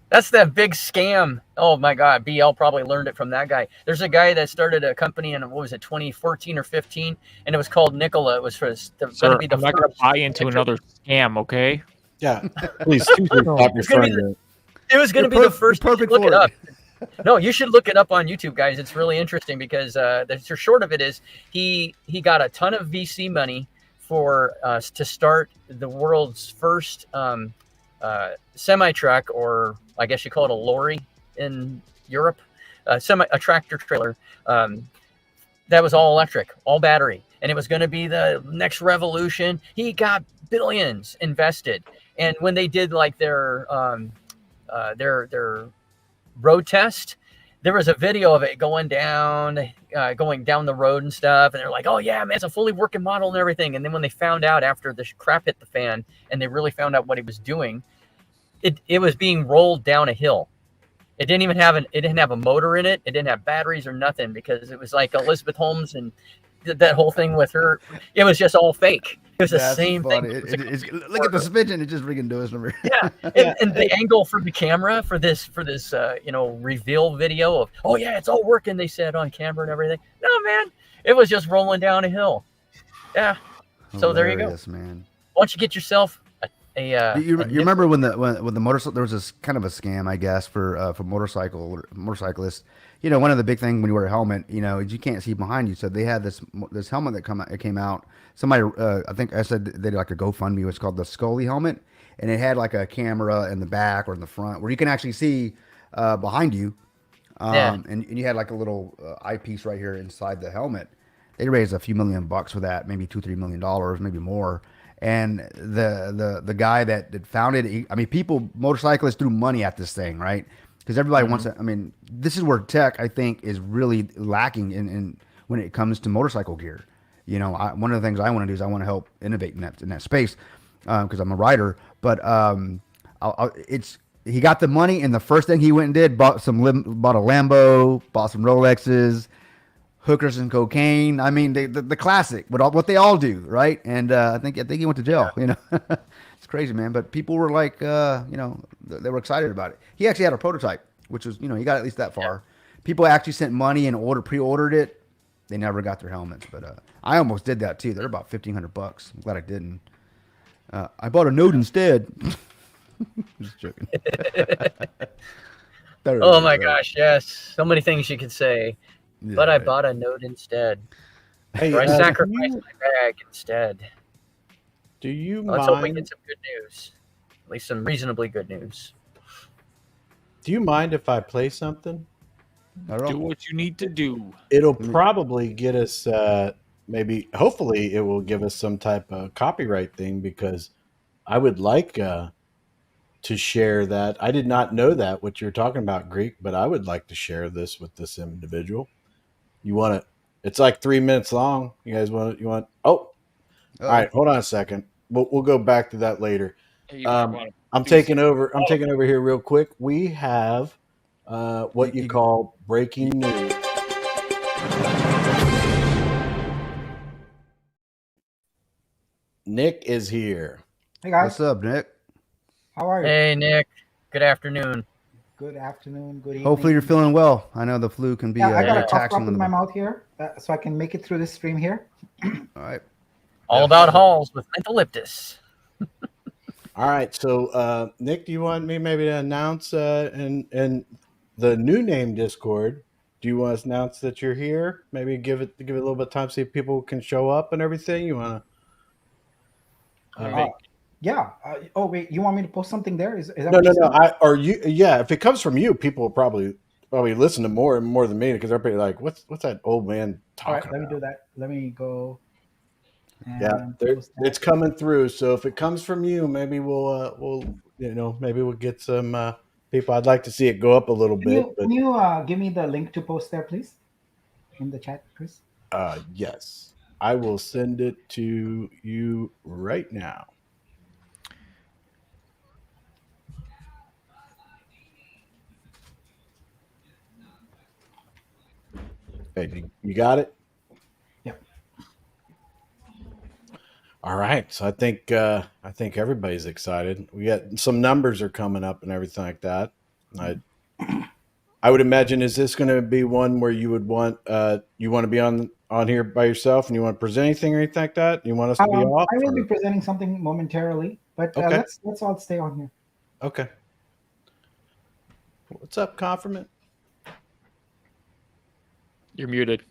Speaker 3: That's that big scam. Oh my God, BL probably learned it from that guy. There's a guy that started a company in, what was it, 2014 or 15, and it was called Nikola. It was going
Speaker 5: Sir,
Speaker 3: to be the
Speaker 5: I'm not going to
Speaker 3: first.
Speaker 5: buy into another scam, okay?
Speaker 4: Yeah, please stop your
Speaker 3: It's gonna be
Speaker 4: friend.
Speaker 3: It was going to be
Speaker 2: You're
Speaker 3: the first.
Speaker 2: you're
Speaker 3: You should
Speaker 2: perfect
Speaker 3: look it
Speaker 2: for
Speaker 3: up. No, you should look it up on YouTube, guys. It's really interesting because the short of it is he got a ton of VC money for to start the world's first semi truck, or I guess you call it a lorry in Europe, a tractor trailer that was all electric, all battery, and it was going to be the next revolution. He got billions invested, and when they did like their road test, there was a video of it going down the road and stuff, and they're like, oh yeah, man, it's a fully working model and everything. And then when they found out after the crap hit the fan and they really found out what he was doing, it was being rolled down a hill. It didn't even have a motor in it. It didn't have batteries or nothing, because it was like Elizabeth Holmes and that whole thing with her. It was just all fake. It was the
Speaker 2: That's
Speaker 3: same
Speaker 2: funny.
Speaker 3: thing.
Speaker 2: Look at the suspension. It's just freaking doing something.
Speaker 3: Yeah, and the angle for the camera for this reveal video of, oh yeah, it's all working, they said on camera and everything. No, man, it was just rolling down a hill. Yeah. So there you go.
Speaker 2: Hilarious, man.
Speaker 3: Why don't you get yourself
Speaker 2: You remember when the motorcycle, there was this kind of a scam, I guess, for motorcyclists. You know, one of the big things when you wear a helmet, you know, is you can't see behind you. So they had this helmet that came out. Somebody, I think I said they did like a GoFundMe. It was called the Scully helmet, and it had like a camera in the back or in the front where you can actually see behind you. And you had like a little eyepiece right here inside the helmet. They raised a few $1,000,000 for that, maybe $2-3 million, maybe more. And the guy that founded it, motorcyclists threw money at this thing, right? Because everybody wants to. I mean, this is where tech, I think, is really lacking in when it comes to motorcycle gear. You know, one of the things I want to do is I want to help innovate in that space because I'm a rider. But he got the money, and the first thing he went and did bought a Lambo, bought some Rolexes, hookers and cocaine. I mean, the classic, what they all do, right? And I think he went to jail. You know, it's crazy, man. But people were like, they were excited about it. He actually had a prototype, which was, he got at least that far. People actually sent money and pre-ordered it. They never got their helmets, but I almost did that too. They're about $1,500. I'm glad I didn't. I bought a Note instead. Just joking. There
Speaker 3: Oh
Speaker 2: it
Speaker 3: my
Speaker 2: is.
Speaker 3: gosh, yes. So many things you could say.
Speaker 2: Yeah,
Speaker 3: But I
Speaker 2: right.
Speaker 3: bought a note instead.
Speaker 4: Hey,
Speaker 3: Or I
Speaker 4: do
Speaker 3: sacrificed
Speaker 4: you,
Speaker 3: my bag instead.
Speaker 4: do you
Speaker 3: Let's hope we
Speaker 4: mind?
Speaker 3: get some good news. At least some reasonably good news.
Speaker 4: Do you mind if I play something?
Speaker 2: Not at all.
Speaker 5: Do what you need to do.
Speaker 4: It'll
Speaker 2: Let me-
Speaker 4: probably get us maybe. Hopefully, it will give us some type of copyright thing because I would like to share that. I did not know that what you're talking about, Greek, but I would like to share this with this individual. You want to? It's like 3 minutes long. You guys want? You want? Oh, all
Speaker 2: Uh-oh.
Speaker 4: right. Hold on a second. We'll go back to that later.
Speaker 5: Hey, you might want to
Speaker 4: I'm
Speaker 5: do
Speaker 4: taking
Speaker 5: some-
Speaker 4: over. I'm taking over here real quick. We have what you
Speaker 2: You-
Speaker 4: call breaking news. Nick is here.
Speaker 7: Hey guys,
Speaker 2: What's up, Nick?
Speaker 7: how are you?
Speaker 3: Hey, Nick. Good afternoon.
Speaker 7: Good afternoon, good evening.
Speaker 2: Hopefully you're feeling well. I know the flu can be
Speaker 7: Yeah, I got
Speaker 2: very
Speaker 7: a cough
Speaker 2: taxing
Speaker 7: drop
Speaker 2: on
Speaker 7: in
Speaker 2: the
Speaker 7: my mouth here, so I can make it through this stream here.
Speaker 2: All right.
Speaker 3: All about halls with mentholyptus.
Speaker 4: All right. So, Nick, do you want me maybe to announce and the new name Discord? Do you want to announce that you're here? Maybe give it a little bit of time, see if people can show up and everything. You want to?
Speaker 7: Yeah. Oh wait, you want me to post something there? Is that
Speaker 4: No,
Speaker 7: what
Speaker 4: no,
Speaker 7: you
Speaker 4: no.
Speaker 7: said?
Speaker 4: Or you? Yeah. If it comes from you, people will probably listen to more than me because they're probably like, "What's that old man
Speaker 7: All right,
Speaker 4: talking
Speaker 7: let me
Speaker 4: about?"
Speaker 7: do that. Let me go.
Speaker 4: Yeah,
Speaker 7: And post that.
Speaker 4: it's coming through. So if it comes from you, maybe we'll maybe we'll get some people. I'd like to see it go up a little
Speaker 7: Can
Speaker 4: bit,
Speaker 7: you give me the link to post there, please, in the chat, Chris?
Speaker 4: but yes, I will send it to you right now. Hey, you got it?
Speaker 7: Yep.
Speaker 4: All right. So I think everybody's excited. We got some numbers are coming up and everything like that. I would imagine, is this going to be one where you would want you want to be on here by yourself and you want to present anything or anything like that? You want us to be off?
Speaker 7: I will be
Speaker 4: or-
Speaker 7: presenting something momentarily, but
Speaker 4: Okay.
Speaker 7: let's all stay on here.
Speaker 4: Okay. What's up, Confirmant?
Speaker 5: You're muted.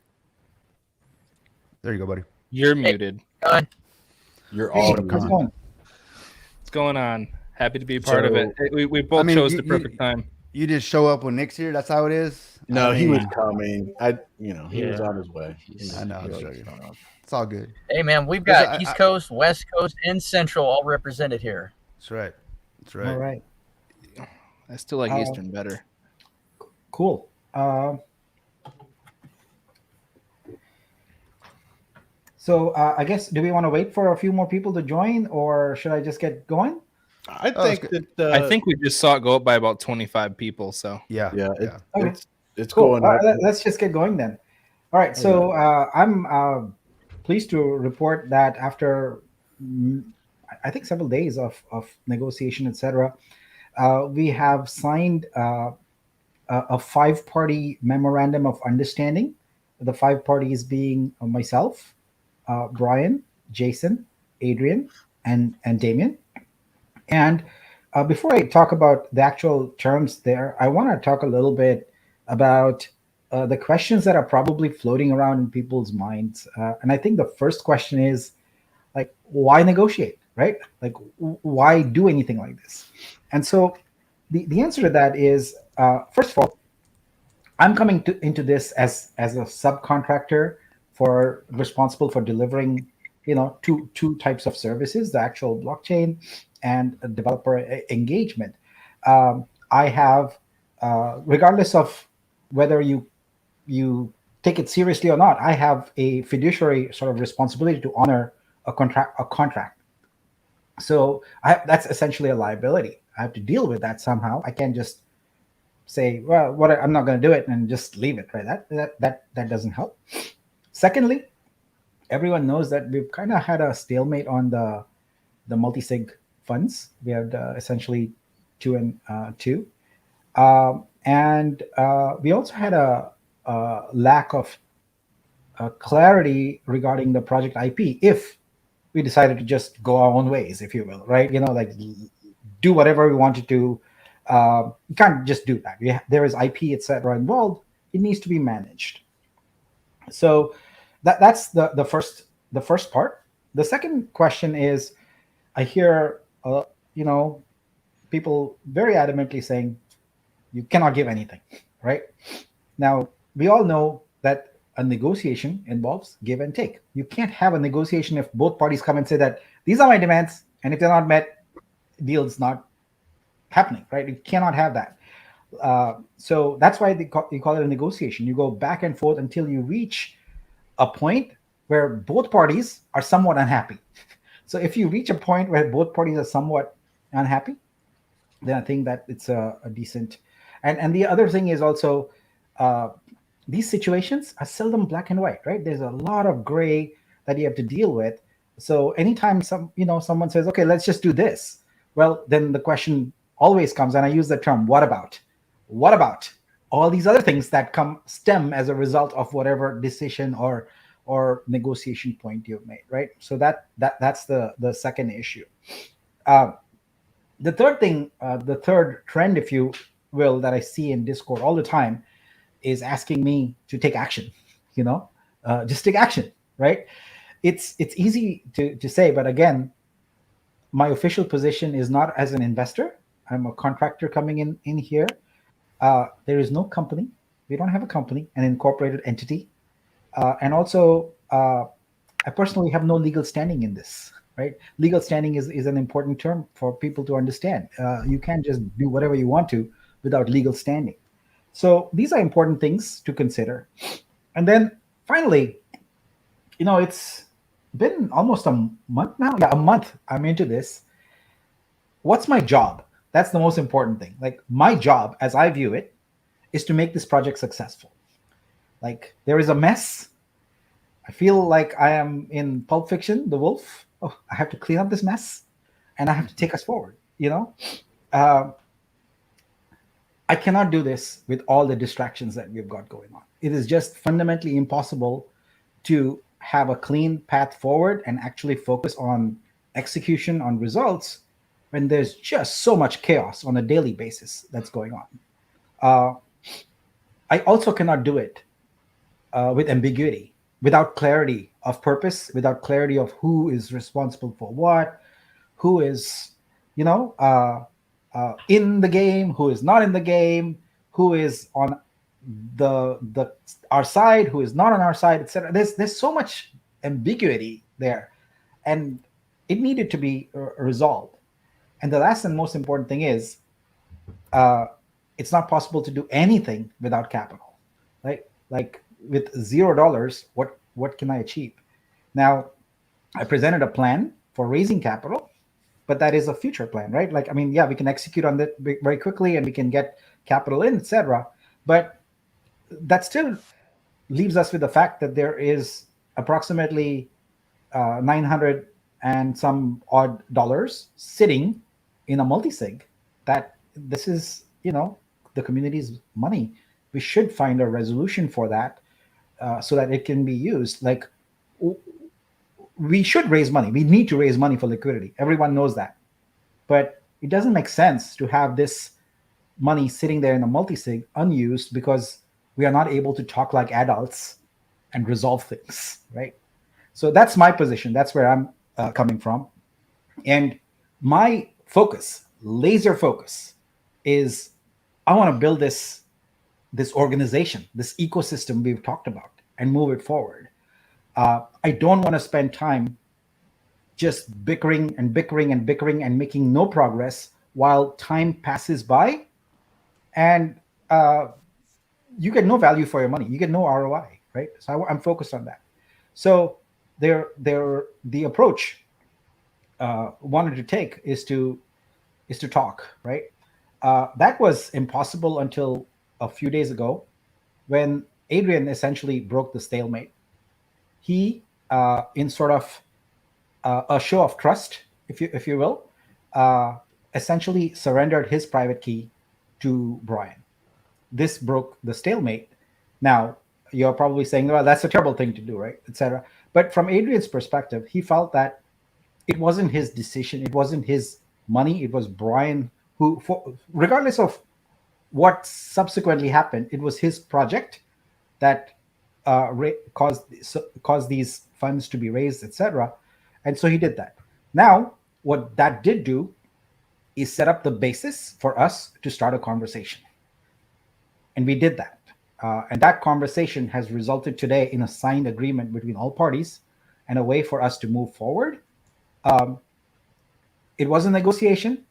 Speaker 2: There you go, buddy.
Speaker 8: You're muted.
Speaker 3: God.
Speaker 4: You're
Speaker 7: Hey,
Speaker 4: all
Speaker 2: Welcome.
Speaker 7: how's it
Speaker 4: muted.
Speaker 7: going?
Speaker 8: What's going on? Happy to be a part of it.
Speaker 4: So-
Speaker 8: We both
Speaker 2: mean,
Speaker 8: chose
Speaker 2: you-
Speaker 8: the perfect time.
Speaker 2: You just show up when Nick's here. That's how it is.
Speaker 4: No,
Speaker 2: I
Speaker 4: he was
Speaker 2: mean,
Speaker 4: coming. He was
Speaker 5: Yeah.
Speaker 4: on his way.
Speaker 2: I know. I'm
Speaker 5: Really
Speaker 2: joking.
Speaker 5: going on.
Speaker 2: It's all good.
Speaker 3: Hey, man, we've
Speaker 2: Listen,
Speaker 3: got East Coast, West Coast, and Central all represented here.
Speaker 2: That's right. That's right.
Speaker 7: All right,
Speaker 8: I still like Eastern better.
Speaker 7: cool. So I guess, do we want to wait for a few more people to join, or should I just get going?
Speaker 4: I
Speaker 2: Oh, that's
Speaker 4: think that
Speaker 8: I think we just saw it go up by about 25 people. So
Speaker 2: Yeah.
Speaker 4: yeah,
Speaker 2: Yeah.
Speaker 7: Okay.
Speaker 4: it's
Speaker 7: Cool.
Speaker 4: going
Speaker 7: All
Speaker 4: up.
Speaker 7: right, let's just get going then. All right. So I'm pleased to report that after I think several days of negotiation, etc., we have signed a 5-party memorandum of understanding. The 5 parties being myself, Brian, Jason, Adrian, and Damien. And before I talk about the actual terms there, I want to talk a little bit about the questions that are probably floating around in people's minds. And I think the first question is, like, why negotiate, right? Like, why do anything like this? And so the answer to that is, first of all, I'm coming into this as a subcontractor responsible for delivering, two types of services: the actual blockchain and developer engagement. I have, regardless of whether you take it seriously or not, I have a fiduciary sort of responsibility to honor a contract. So that's essentially a liability. I have to deal with that somehow. I can't just say, well, I'm not going to do it and just leave it, right? That doesn't help. Secondly, everyone knows that we've kind of had a stalemate on the multi-sig funds. We had essentially 2 and 2. And we also had a lack of clarity regarding the project IP if we decided to just go our own ways, if you will, right? Like do whatever we wanted to You can't just do that. There is IP, etc. involved. It needs to be managed. So that's the first part. The second question is, I hear you know, people very adamantly saying you cannot give anything, right? Now we all know that a negotiation involves give and take. You can't have a negotiation if both parties come and say that these are my demands, and if they're not met, deal's not happening, right? You cannot have that. So that's why you call it a negotiation. You go back and forth until you reach a point where both parties are somewhat unhappy. So if you reach a point where both parties are somewhat unhappy, then I think that it's a decent. And the other thing is also, these situations are seldom black and white, right? There's a lot of gray that you have to deal with. So anytime someone says, okay, let's just do this, well, then the question always comes, and I use the term, what about? What about all these other things that stem as a result of whatever decision or negotiation point you've made, right? So that's the second issue. The third thing, the third trend, if you will, that I see in Discord all the time is asking me to take action. Just take action, right? It's easy to say, but again, my official position is not as an investor. I'm a contractor coming in here. There is no company. We don't have a company, an incorporated entity. And also, I personally have no legal standing in this, right? Legal standing is an important term for people to understand. You can't just do whatever you want to without legal standing. So these are important things to consider. And then finally, it's been almost a month now. Yeah, a month I'm into this. What's my job? That's the most important thing. Like, my job, as I view it, is to make this project successful. Like, there is a mess. I feel like I am in Pulp Fiction, The Wolf. Oh, I have to clean up this mess, and I have to take us forward. I cannot do this with all the distractions that we've got going on. It is just fundamentally impossible to have a clean path forward and actually focus on execution, on results, when there's just so much chaos on a daily basis that's going on. I also cannot do it with ambiguity, without clarity of purpose, without clarity of who is responsible for what, who is, in the game, who is not in the game, who is on our side, who is not on our side, etc. There's so much ambiguity there, and it needed to be resolved. And the last and most important thing is, it's not possible to do anything without capital, right? Like, with $0, what can I achieve? Now, I presented a plan for raising capital, but that is a future plan, right? Like, we can execute on that very quickly, and we can get capital in, etc. But that still leaves us with the fact that there is approximately 900 and some odd dollars sitting in a multi-sig. That this is, the community's money. We should find a resolution for that, so that it can be used. Like, we should raise money. We need to raise money for liquidity. Everyone knows that. But it doesn't make sense to have this money sitting there in a multi-sig unused because we are not able to talk like adults and resolve things, right? So that's my position. That's where I'm coming from. And my focus, laser focus, is I want to build this organization, this ecosystem we've talked about, and move it forward. I don't want to spend time just bickering and making no progress while time passes by, and you get no value for your money. You get no ROI, right? So I'm focused on that. So the approach wanted to take is to talk, right? That was impossible until a few days ago, when Adrian essentially broke the stalemate. He, in sort of a show of trust, if you will, essentially surrendered his private key to Brian. This broke the stalemate. Now, you're probably saying, well, that's a terrible thing to do, right, etc. But from Adrian's perspective, he felt that it wasn't his decision, it wasn't his money, it was Brian regardless of what subsequently happened, it was his project that caused these funds to be raised, etc. And so he did that. Now, what that did do is set up the basis for us to start a conversation. And we did that. And that conversation has resulted today in a signed agreement between all parties and a way for us to move forward. It was a negotiation,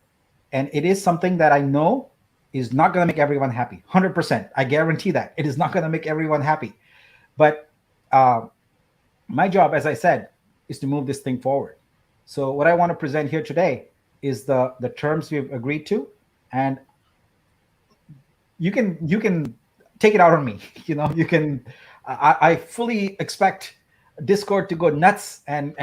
Speaker 7: and it is something that I know is not going to make everyone happy. 100%. I guarantee that. It is not going to make everyone happy. But my job, as I said, is to move this thing forward. So what I want to present here today is the terms we've agreed to, and you can take it out on me. You can. I fully expect Discord to go nuts and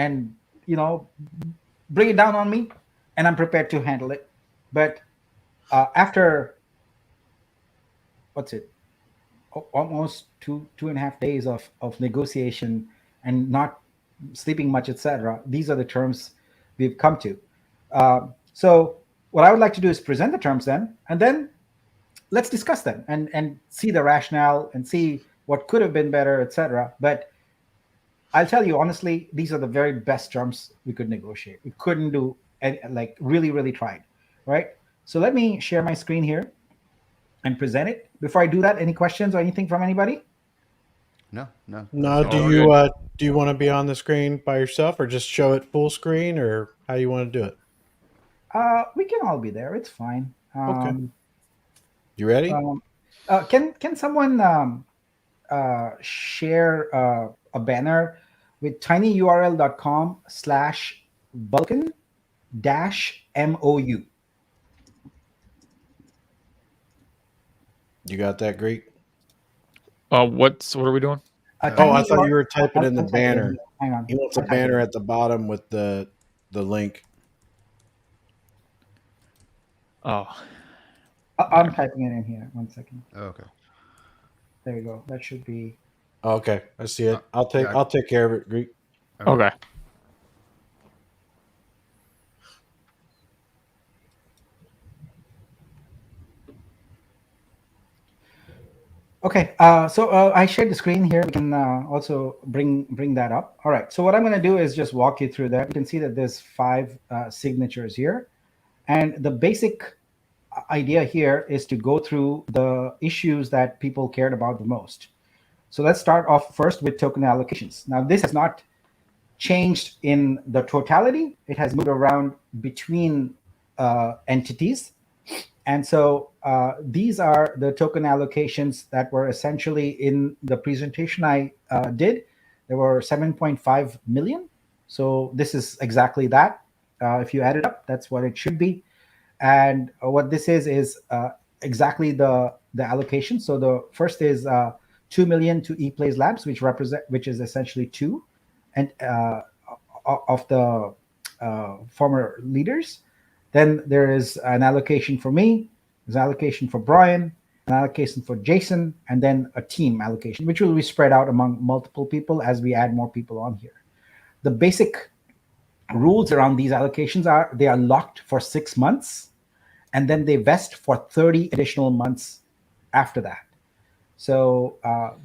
Speaker 7: bring it down on me, and I'm prepared to handle it. But after almost two and a half days of negotiation and not sleeping much, etc., these are the terms we've come to. So what I would like to do is present the terms then, and then let's discuss them and see the rationale and see what could have been better, etc. But I'll tell you honestly, these are the very best terms we could negotiate. We couldn't do any, really tried, right? So let me share my screen here and present it. Before I do that, any questions or anything from anybody?
Speaker 2: No.
Speaker 4: Do you want to be on the screen by yourself, or just show it full screen, or how you want to do it?
Speaker 7: We can all be there. It's fine.
Speaker 4: Okay. You ready?
Speaker 7: Can someone share a banner with tinyurl.com/Vulcan-MOU?
Speaker 4: You got that, Greek?
Speaker 5: What are we doing?
Speaker 4: I thought you were typing in the banner.
Speaker 7: Hang on.
Speaker 4: He wants a banner at the bottom with the link.
Speaker 5: Oh,
Speaker 7: I'm typing it in here. 1 second.
Speaker 2: Okay.
Speaker 7: There you go. That should be.
Speaker 4: Okay, I see it. I'll take care of it, Greek.
Speaker 5: okay.
Speaker 7: Okay, so I shared the screen here. We can also bring that up. All right, so what I'm going to do is just walk you through that. You can see that there's 5 signatures here. And the basic idea here is to go through the issues that people cared about the most. So let's start off first with token allocations. Now, this has not changed in the totality. It has moved around between entities. And so these are the token allocations that were essentially in the presentation I did. There were 7.5 million. So this is exactly that. If you add it up, that's what it should be. And what this is exactly the allocation. So the first is 2 million to ePlays Labs, which is essentially 2 and of the former leaders. Then there is an allocation for me, there's an allocation for Brian, an allocation for Jason, and then a team allocation, which will be spread out among multiple people as we add more people on here. The basic rules around these allocations are they are locked for 6 months, and then they vest for 30 additional months after that. So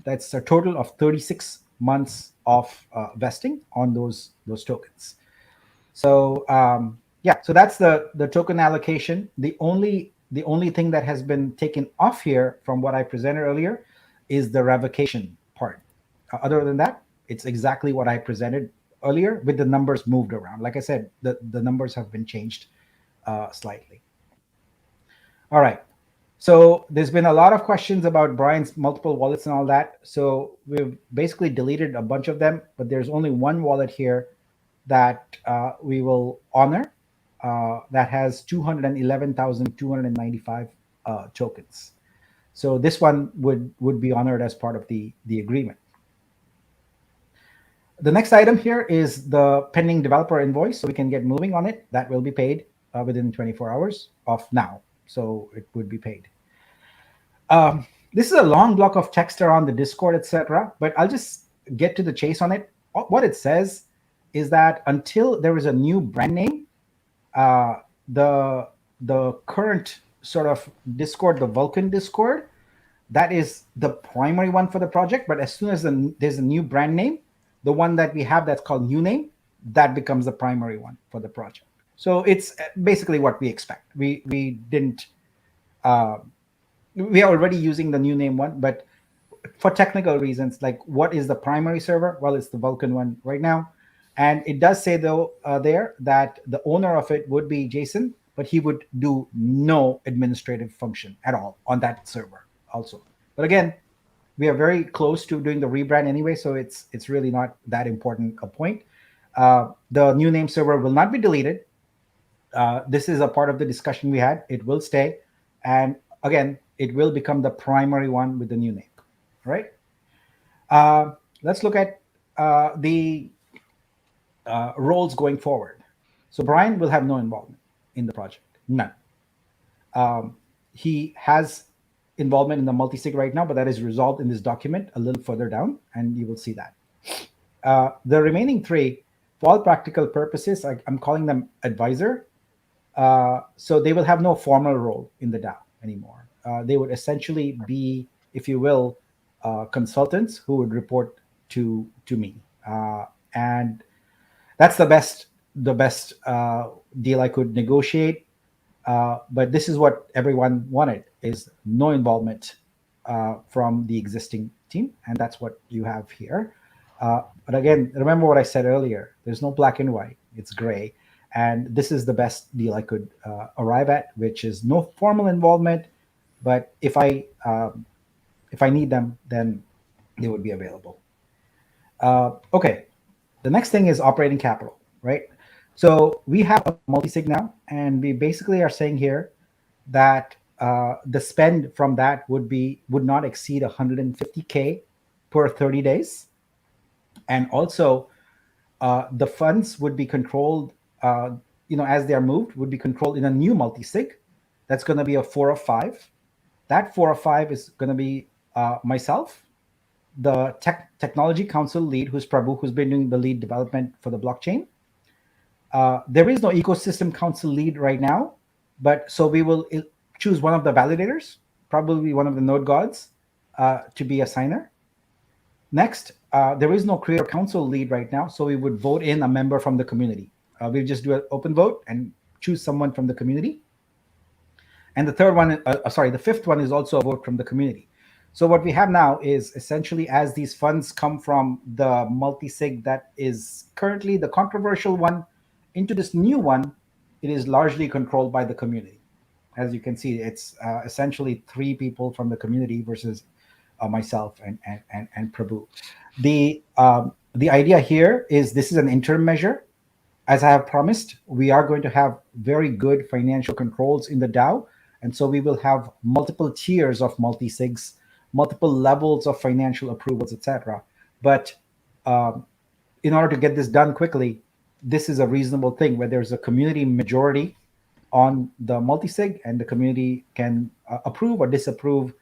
Speaker 7: that's a total of 36 months of vesting on those tokens. So so that's the token allocation. The only thing that has been taken off here from what I presented earlier is the revocation part. Other than that, it's exactly what I presented earlier with the numbers moved around. Like I said, the numbers have been changed slightly. All right. So there's been a lot of questions about Brian's multiple wallets and all that. So we've basically deleted a bunch of them, but there's only one wallet here that we will honor that has 211,295 tokens. So this one would be honored as part of the agreement. The next item here is the pending developer invoice, so we can get moving on it. That will be paid within 24 hours of now, so it would be paid. This is a long block of text around the Discord, etc., but I'll just get to the chase on it. What it says is that until there is a new brand name, the the current sort of Discord, the Vulcan Discord, that is the primary one for the project. But as soon as there's a new brand name, the one that we have that's called new name, that becomes the primary one for the project. So it's basically what we expect. We didn't. We are already using the new name one, but for technical reasons, like what is the primary server? Well, it's the Vulcan one right now. And it does say though there that the owner of it would be Jason, but he would do no administrative function at all on that server also. But again, we are very close to doing the rebrand anyway, so it's really not that important a point. The new name server will not be deleted. This is a part of the discussion we had. It will stay, and again, it will become the primary one with the new name. All right. Let's look at the roles going forward. So Brian will have no involvement in the project, none. He has involvement in the multi-sig right now, but that is resolved in this document a little further down, and you will see that. The remaining three, for all practical purposes, I'm calling them advisor. So they will have no formal role in the DAO anymore. They would essentially be, if you will, consultants who would report to me, and that's the best deal I could negotiate. But this is what everyone wanted: is no involvement from the existing team, and that's what you have here. But again, remember what I said earlier: there's no black and white; it's gray, and this is the best deal I could arrive at, which is no formal involvement. But if I need them, then they would be available. Okay, the next thing is operating capital, right? So we have a multi-sig now, and we basically are saying here that the spend from that would not exceed 150K per 30 days, and also the funds would be controlled, as they are moved, would be controlled in a new multi-sig. That's going to be a 4 of 5. That 4 of 5 is going to be myself, the technology council lead, who's Prabhu, who's been doing the lead development for the blockchain. There is no ecosystem council lead right now, but so we will choose one of the validators, probably one of the node gods, to be a signer. Next, there is no creator council lead right now, so we would vote in a member from the community. We just do an open vote and choose someone from the community. And the fifth one is also a vote from the community. So what we have now is essentially, as these funds come from the multi-sig that is currently the controversial one into this new one, it is largely controlled by the community. As you can see, it's essentially 3 people from the community versus myself and Prabhu. The idea here is this is an interim measure. As I have promised, we are going to have very good financial controls in the DAO. And so we will have multiple tiers of multi-sigs, multiple levels of financial approvals, etc. But in order to get this done quickly, this is a reasonable thing where there's a community majority on the multi-sig, and the community can approve or disapprove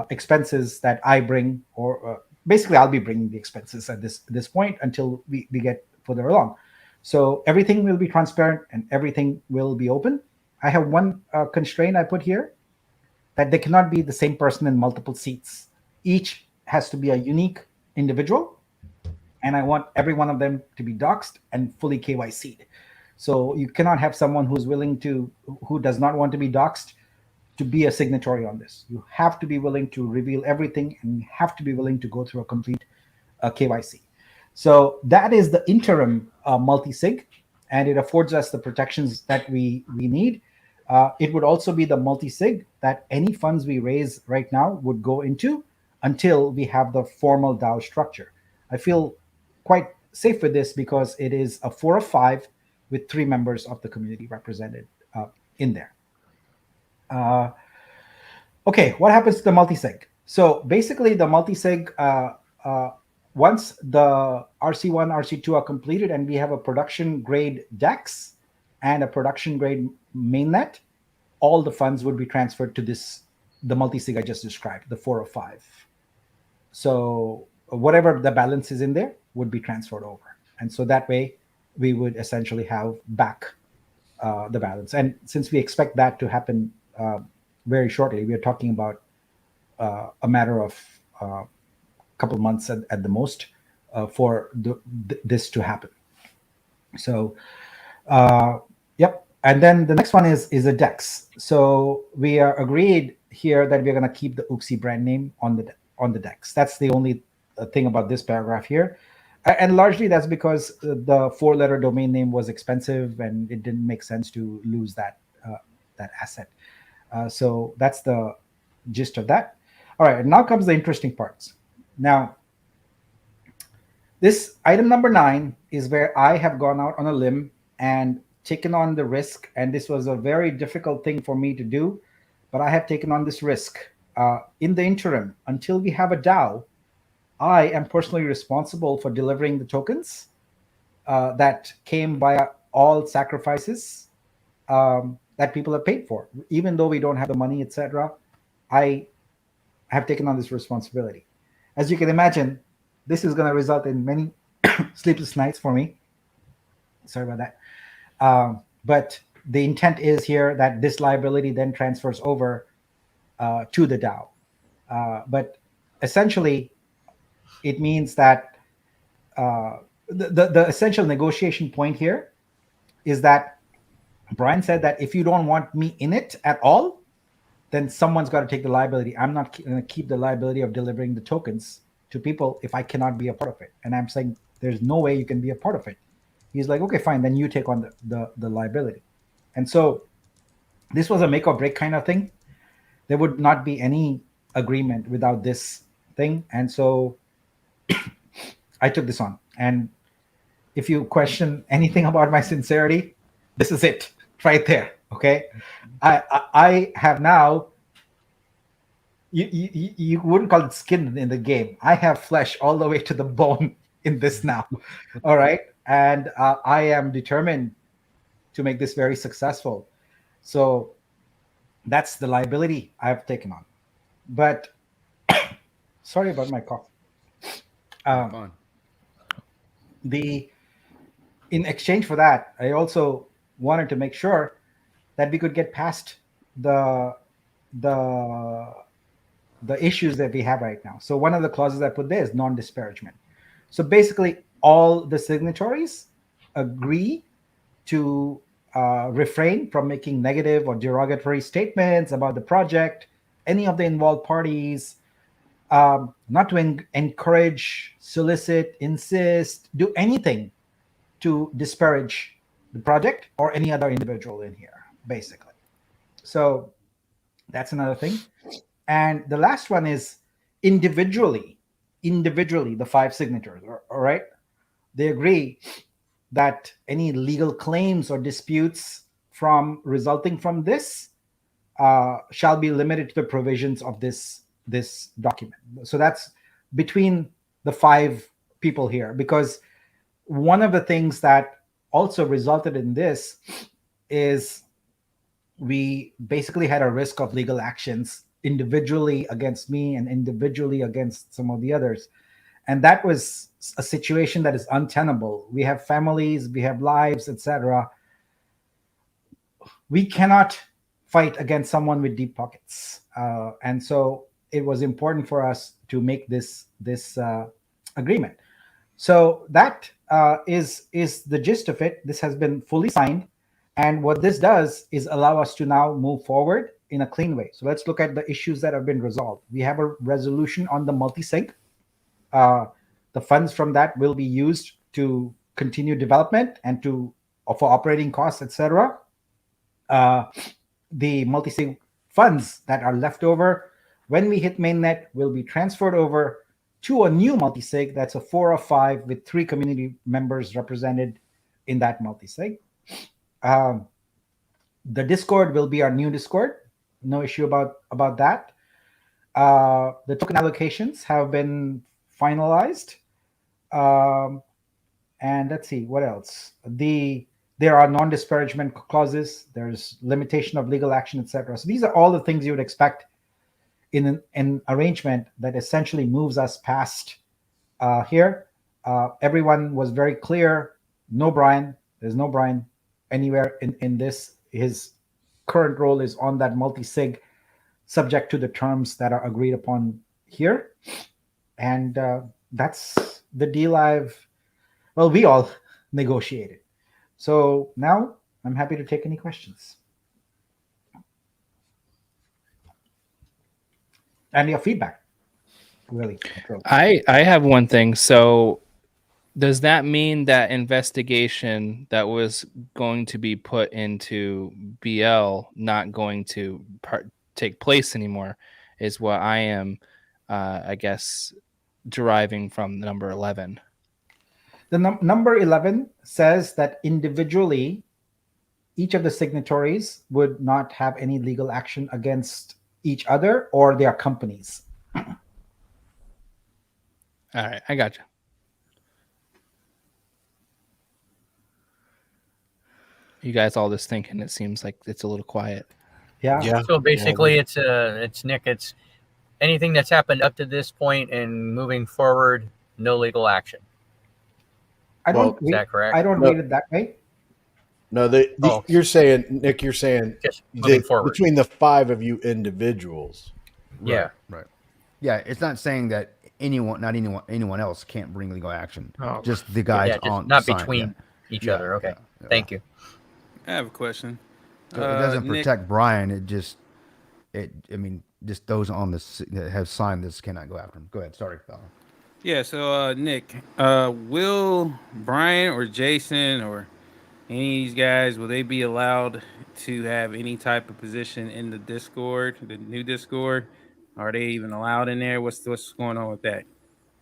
Speaker 7: expenses that I bring, or basically I'll be bringing the expenses at this point until we get further along. So everything will be transparent and everything will be open. I have one constraint I put here, that they cannot be the same person in multiple seats. Each has to be a unique individual, and I want every one of them to be doxed and fully KYC'd. So you cannot have someone who does not want to be doxed to be a signatory on this. You have to be willing to reveal everything, and you have to be willing to go through a complete KYC. So that is the interim multi-sig, and it affords us the protections that we need. It would also be the multi-sig that any funds we raise right now would go into until we have the formal DAO structure. I feel quite safe with this because it is a 4 of 5 with 3 members of the community represented in there. Okay, what happens to the multi-sig? So basically the multi-sig, once the RC1, RC2 are completed and we have a production grade DEX and a production grade mainnet, all the funds would be transferred to the multi-sig I just described, the 4 of 5. So whatever the balance is in there would be transferred over. And so that way we would essentially have back the balance. And since we expect that to happen very shortly, we are talking about a matter of a couple months at the most for this to happen. So, yep. And then the next one is a DEX. So we are agreed here that we're going to keep the UXI brand name on the DEX. That's the only thing about this paragraph here. And largely that's because the 4-letter domain name was expensive and it didn't make sense to lose that asset. So that's the gist of that. All right, now comes the interesting parts. Now, this item number 9 is where I have gone out on a limb and taken on the risk. And this was a very difficult thing for me to do, but I have taken on this risk. In the interim, until we have a DAO, I am personally responsible for delivering the tokens that came via all sacrifices that people have paid for. Even though we don't have the money, etc., I have taken on this responsibility. As you can imagine, this is going to result in many sleepless nights for me. Sorry about that. But the intent is here that this liability then transfers over to the DAO. But essentially, it means that the essential negotiation point here is that Brian said that if you don't want me in it at all, then someone's got to take the liability. I'm not going to keep the liability of delivering the tokens to people if I cannot be a part of it. And I'm saying there's no way you can be a part of it. He's like, okay, fine, then you take on the liability. And so this was a make or break kind of thing. There would not be any agreement without this thing. And so I took this on. And if you question anything about my sincerity, this is it right there. Okay. I have now, you wouldn't call it skin in the game. I have flesh all the way to the bone in this now. All right. And I am determined to make this very successful. So that's the liability I've taken on. But sorry about my cough. In exchange for that, I also wanted to make sure that we could get past the issues that we have right now. So one of the clauses I put there is non-disparagement. So basically, all the signatories agree to refrain from making negative or derogatory statements about the project, any of the involved parties, not to encourage, solicit, insist, do anything to disparage the project or any other individual in here, basically. So that's another thing. And the last one is individually, the 5 signatures, all right? They agree that any legal claims or disputes resulting from this shall be limited to the provisions of this document. So that's between the 5 people here, because one of the things that also resulted in this is we basically had a risk of legal actions individually against me and individually against some of the others. And that was a situation that is untenable. We have families, we have lives, etc. We cannot fight against someone with deep pockets. And so it was important for us to make this agreement. So that is the gist of it. This has been fully signed. And what this does is allow us to now move forward in a clean way. So let's look at the issues that have been resolved. We have a resolution on the multi-sig. The funds from that will be used to continue development and for operating costs, etc. The multi-sig funds that are left over when we hit mainnet will be transferred over to a new multi-sig that's a 4 of 5 with 3 community members represented in that multi-sig. The Discord will be our new Discord. No issue about that. The token allocations have been finalized. And let's see, what else? There are non-disparagement clauses. There's limitation of legal action, etc. So these are all the things you would expect in an arrangement that essentially moves us past here. Everyone was very clear. No Brian. There's no Brian. anywhere in this. His current role is on that multi-sig, subject to the terms that are agreed upon here. And that's the deal we all negotiated. So now I'm happy to take any questions and your feedback. Really.
Speaker 8: I have one thing. So does that mean that investigation that was going to be put into BL not going to take place anymore is what I am, I guess, deriving from number 11.
Speaker 7: The number 11 says that individually, each of the signatories would not have any legal action against each other or their companies.
Speaker 8: All right, I got you. You guys all just thinking, it seems like it's a little quiet.
Speaker 7: Yeah.
Speaker 3: So basically, it's Nick. It's anything that's happened up to this point and moving forward, no legal action. Is that correct?
Speaker 7: I don't read it that way.
Speaker 4: No, you're saying, Nick, you're saying
Speaker 3: Just moving forward.
Speaker 4: between the 5 of you individuals.
Speaker 3: Yeah.
Speaker 2: Right. Yeah, it's not saying that anyone else can't bring legal action.
Speaker 5: Oh.
Speaker 2: Just the guys
Speaker 3: just
Speaker 2: on
Speaker 3: not
Speaker 2: sign,
Speaker 3: between each
Speaker 2: Yeah,
Speaker 3: other. Okay.
Speaker 2: yeah.
Speaker 3: Thank you.
Speaker 6: I have a question.
Speaker 2: So it doesn't
Speaker 6: Nick,
Speaker 2: protect Brian. Just those on this that have signed this cannot go after him. Go ahead. Sorry, fella.
Speaker 6: Yeah, so Nick, will Brian or Jason or any of these guys, will they be allowed to have any type of position in the Discord, the new Discord? Are they even allowed in there? What's going on with that?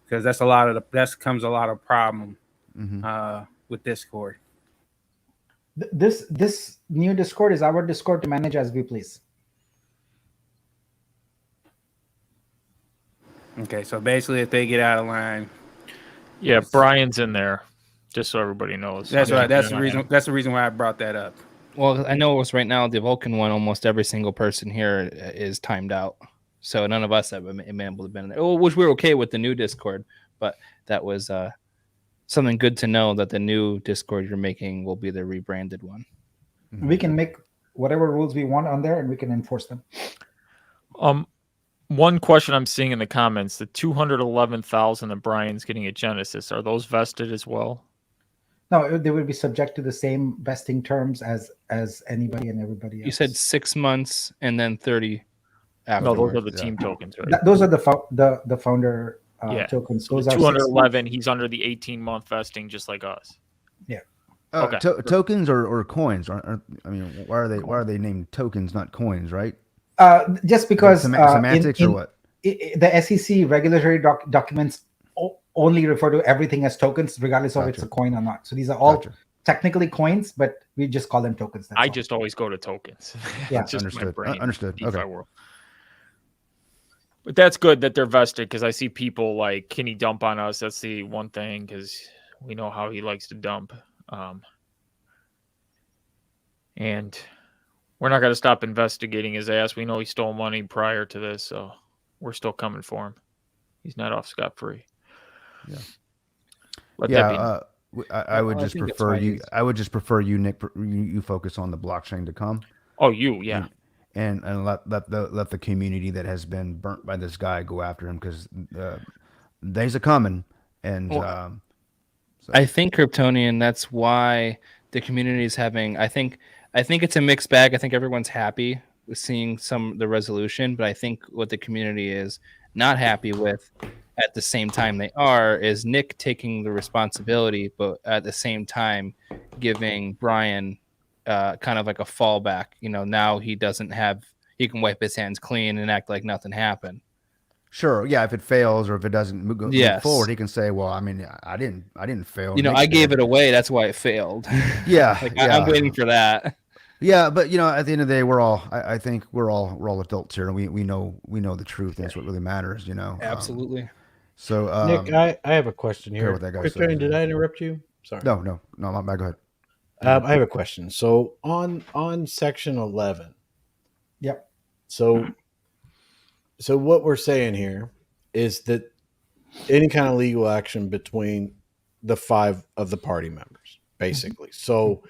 Speaker 6: Because that's comes a lot of problem with Discord.
Speaker 7: This new Discord is our Discord to manage as we please.
Speaker 6: Okay, so basically, if they get out of line,
Speaker 5: Yeah, Brian's in there, just so everybody knows.
Speaker 6: that's right. That's the
Speaker 5: Yeah.
Speaker 6: reason. That's the reason why I brought that up.
Speaker 8: Well, I know it was right now the Vulcan one. Almost every single person here is timed out, so none of us have been able to be in there. Which we're okay with the new Discord, but that was something good to know that the new Discord you're making will be the rebranded one.
Speaker 7: We can make whatever rules we want on there, and we can enforce them.
Speaker 5: One question I'm seeing in the comments: the 211,000 that Brian's getting at Genesis, are those vested as well?
Speaker 7: No, they would be subject to the same vesting terms as anybody and everybody else.
Speaker 8: You said 6 months and then 30 after.
Speaker 5: No, those are the team tokens, right?
Speaker 7: Those are the founder
Speaker 5: Yeah.
Speaker 7: tokens.
Speaker 5: So
Speaker 7: Those
Speaker 5: the
Speaker 7: are
Speaker 5: 211. He's under the 18-month vesting, just like us. Okay.
Speaker 2: Tokens or coins? Why are they named tokens, not coins? Right?
Speaker 7: Just because
Speaker 2: semantics or what?
Speaker 7: The SEC regulatory documents only refer to everything as tokens, regardless of if it's a coin or not. So these are all technically coins, but we just call them tokens. That's
Speaker 5: I
Speaker 7: all.
Speaker 5: just always go to tokens.
Speaker 7: Yeah,
Speaker 5: It's just my
Speaker 2: understood.
Speaker 5: brain,
Speaker 2: Understood.
Speaker 5: DeFi
Speaker 2: Okay.
Speaker 5: world. But that's good that they're vested, because I see people like, can he dump on us? That's the one thing, because we know how he likes to dump. And we're not going to stop investigating his ass. We know he stole money prior to this, so we're still coming for him. He's not off scot-free.
Speaker 2: Yeah.
Speaker 5: Let that be.
Speaker 2: I would
Speaker 8: I
Speaker 2: just
Speaker 8: think it's
Speaker 2: prefer
Speaker 8: fine.
Speaker 2: you. I would just prefer you, Nick. You focus on the blockchain to come,
Speaker 5: Oh, yeah.
Speaker 2: and let the community that has been burnt by this guy go after him, because days are coming. And
Speaker 8: I think Kryptonian, that's why the community is having. I think it's a mixed bag. I think everyone's happy with seeing the resolution, but I think what the community is not happy with, at the same time they are, is Nick taking the responsibility, but at the same time giving Brian kind of like a fallback. Now he can wipe his hands clean and act like nothing happened.
Speaker 2: sure, yeah. If it fails or if it doesn't move
Speaker 8: Yes.
Speaker 2: forward, he can say, "Well, I mean, I didn't fail."
Speaker 8: I gave it away. That's why it failed.
Speaker 2: Yeah,
Speaker 8: I'm waiting for that.
Speaker 2: Yeah, but at the end of the day, we're all. I think we're all adults here, and we know the truth. And that's what really matters.
Speaker 8: Absolutely.
Speaker 2: So,
Speaker 4: Nick, I have a question
Speaker 2: care
Speaker 4: here.
Speaker 2: what that guy
Speaker 4: Kryptonian,
Speaker 2: says.
Speaker 4: did I interrupt you? Sorry.
Speaker 2: no, my bad. Go ahead.
Speaker 4: I have a question. So on section 11.
Speaker 7: Yep.
Speaker 4: So what we're saying here is that any kind of legal action between the 5 of the party members, basically. So,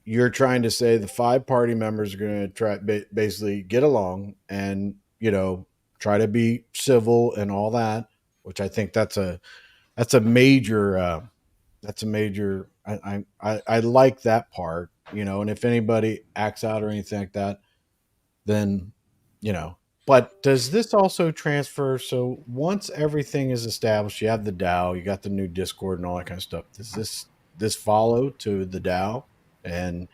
Speaker 4: you're trying to say the 5 party members are going to try basically get along and, try to be civil and all that, which I think that's a major, I like that part, and if anybody acts out or anything like that, then, but does this also transfer? So once everything is established, you have the DAO, you got the new Discord and all that kind of stuff. Does this follow to the DAO? And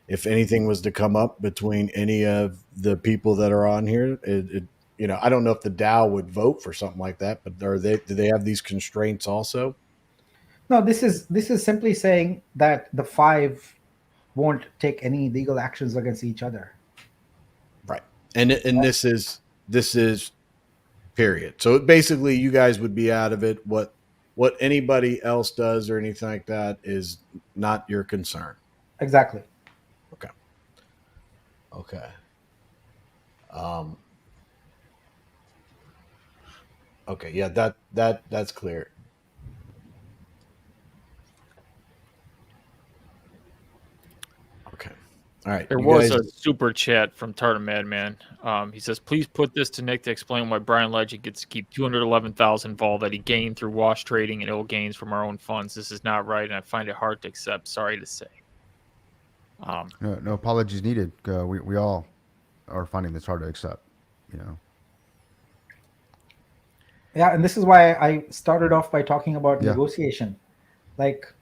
Speaker 4: if anything was to come up between any of the people that are on here, I don't know if the DAO would vote for something like that, but do they have these constraints also?
Speaker 7: No, this is simply saying that the 5 won't take any legal actions against each other.
Speaker 4: Right. And this is period. So basically you guys would be out of it. What anybody else does or anything like that is not your concern.
Speaker 7: Exactly.
Speaker 4: Okay. Okay. Yeah, that's clear. Okay. All right.
Speaker 5: There was a super chat from Tartar Madman. He says, please put this to Nick to explain why Brian Legend gets to keep 211,000 vol that he gained through wash trading and ill gains from our own funds. This is not right, and I find it hard to accept. Sorry to say.
Speaker 2: No apologies needed. We all are finding this hard to accept.
Speaker 7: Yeah, and this is why I started off by talking about negotiation. Like,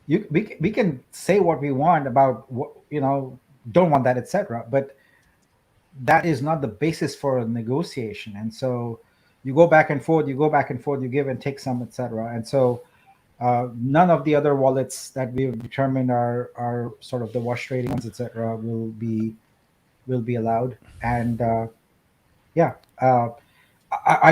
Speaker 7: we can say what we want about what don't want that, etc. But that is not the basis for a negotiation. And so you go back and forth, you give and take some, etc. And so none of the other wallets that we've determined are sort of the wash trading ones, etc. will be allowed. And I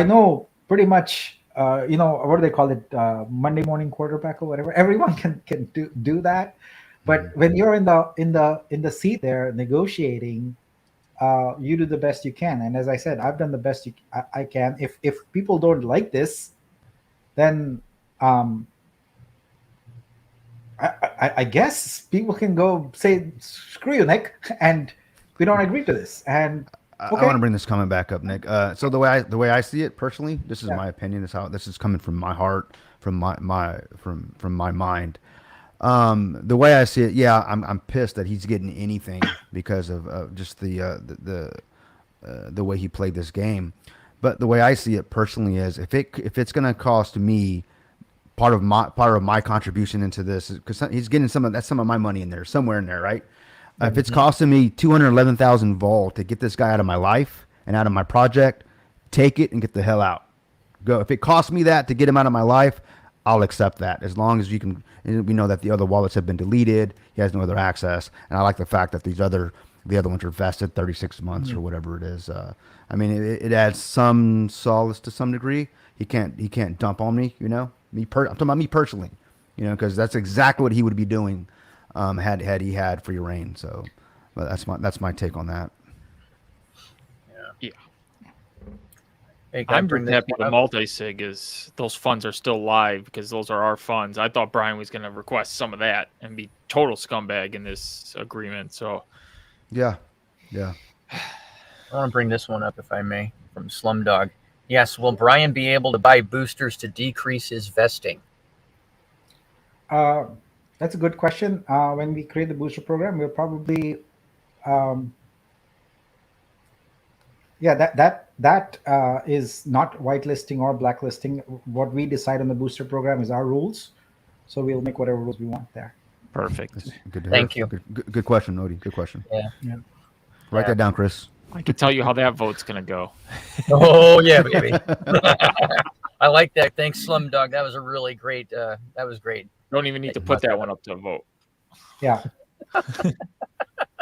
Speaker 7: know pretty much. What do they call it? Monday morning quarterback or whatever. Everyone can do that, but when you're in the seat there negotiating, you do the best you can. And as I said, I've done the best I can. If people don't like this, then I guess people can go say, "Screw you, Nick," and we don't agree to this. And
Speaker 2: I want to bring this comment back up, Nick. So the way I see it personally, this is my opinion. This is coming from my heart, from my mind. The way I see it, I'm pissed that he's getting anything because of just the way he played this game. But the way I see it personally is, if it's going to cost me part of my contribution into this, because he's getting some of my money in there, somewhere in there, right? If it's costing me 211,000 vol to get this guy out of my life and out of my project, take it and get the hell out. Go. If it costs me that to get him out of my life, I'll accept that, as long as you can. We know that the other wallets have been deleted. He has no other access, and I like the fact that the other ones are vested 36 months or whatever it is. I mean, it adds some solace to some degree. He can't dump on me. I'm talking about me personally. Because that's exactly what he would be doing. Had he had free reign. So that's my take on that.
Speaker 5: Yeah.
Speaker 3: Hey,
Speaker 5: I'm pretty happy the multi-sig is those funds are still live, because those are our funds. I thought Brian was going to request some of that and be total scumbag in this agreement. So
Speaker 2: yeah.
Speaker 3: I want to bring this one up, if I may, from Slumdog. Yes, will Brian be able to buy boosters to decrease his vesting?
Speaker 7: That's a good question. When we create the booster program, we'll probably, that is not whitelisting or blacklisting. What we decide on the booster program is our rules, so we'll make whatever rules we want there.
Speaker 5: Perfect.
Speaker 2: Good to
Speaker 3: Thank
Speaker 2: hear.
Speaker 3: you.
Speaker 2: Good question, Odie. Good question.
Speaker 3: Yeah.
Speaker 2: Write that down, Chris.
Speaker 5: I can tell you how that vote's going to go.
Speaker 3: Oh yeah, baby. I like that. Thanks, Slumdog. That was a really great. That was great.
Speaker 5: Don't even need to put that one up to a vote.
Speaker 7: Yeah.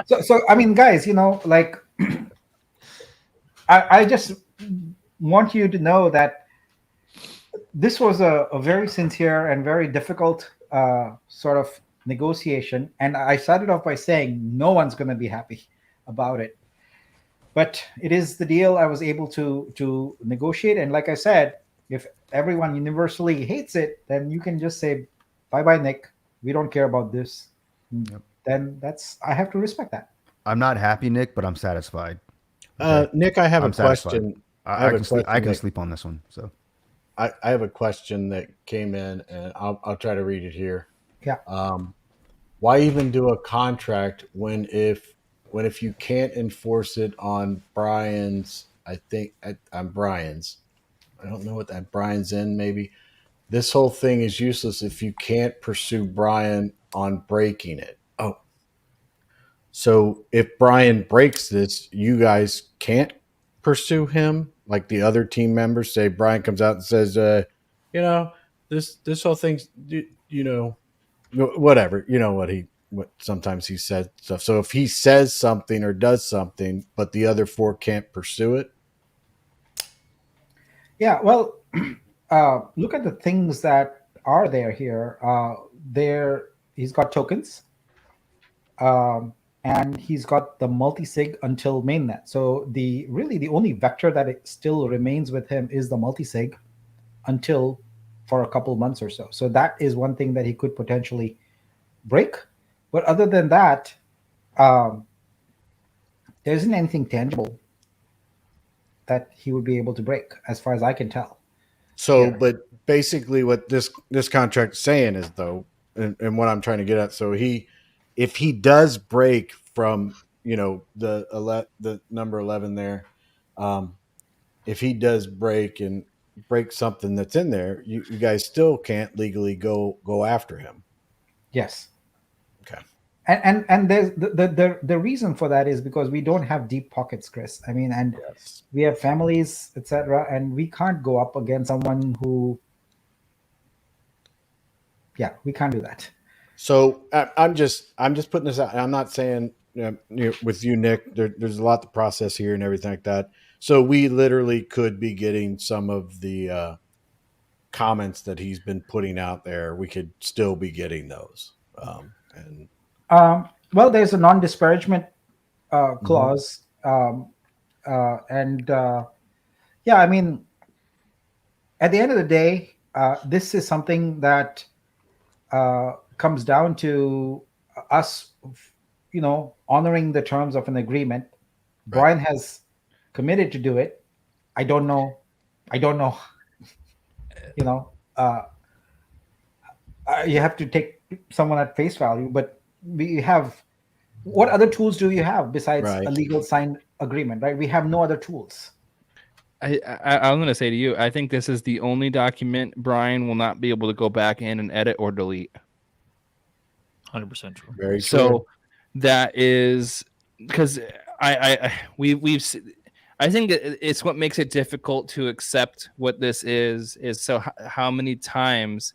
Speaker 7: So I mean, guys, like, I just want you to know that this was a very sincere and very difficult sort of negotiation. And I started off by saying no one's going to be happy about it. But it is the deal I was able to negotiate. And like I said, if everyone universally hates it, then you can just say, bye-bye, Nick. We don't care about this.
Speaker 2: Yep.
Speaker 7: then I have to respect that.
Speaker 2: I'm not happy, Nick, but I'm satisfied. Okay?
Speaker 4: Nick, I have
Speaker 2: I'm
Speaker 4: a
Speaker 2: satisfied.
Speaker 4: question.
Speaker 2: I can sleep. I can sleep on this one. So
Speaker 4: I have a question that came in, and I'll try to read it here.
Speaker 7: Yeah.
Speaker 4: Why even do a contract when if you can't enforce it on Brian's? I think on Brian's. I don't know what that Brian's in. Maybe this whole thing is useless if you can't pursue Brian on breaking it. Oh, so if Brian breaks this, you guys can't pursue him like the other team members. Say Brian comes out and says, you know, this whole thing's, you know, whatever. You know what sometimes he said stuff. So if he says something or does something, but the other four can't pursue it.
Speaker 7: Yeah, well, look at the things that are there here. He's got tokens, and he's got the multi-sig until mainnet. So the only vector that it still remains with him is the multi-sig until for a couple months or so. So that is one thing that he could potentially break. But other than that, there isn't anything tangible that he would be able to break, as far as I can tell.
Speaker 4: So,
Speaker 7: Yeah.
Speaker 4: but basically, what this contract is saying is though, and what I'm trying to get at, so if he does break from the number 11 there, if he does break something that's in there, you guys still can't legally go after him.
Speaker 7: Yes.
Speaker 4: Okay.
Speaker 7: And there's the reason for that is because we don't have deep pockets, Chris. I mean, and
Speaker 4: Yes.
Speaker 7: we have families, etc., and we can't go up against someone who, we can't do that.
Speaker 4: So I'm just putting this out. I'm not saying with you, Nick. There's a lot to process here and everything like that. So we literally could be getting some of the comments that he's been putting out there. We could still be getting those.
Speaker 7: Well, there's a non-disparagement clause, and I mean, at the end of the day, this is something that comes down to us, honoring the terms of an agreement.
Speaker 4: Right.
Speaker 7: Brian has committed to do it. I don't know. You have to take someone at face value, but we have. What other tools do you have besides
Speaker 4: Right.
Speaker 7: a legal signed agreement? Right? We have no other tools.
Speaker 8: I'm going to say to you, I think this is the only document Brian will not be able to go back in and edit or delete.
Speaker 5: 100% true.
Speaker 4: Very
Speaker 8: So that is because I think it's what makes it difficult to accept what this is so how many times,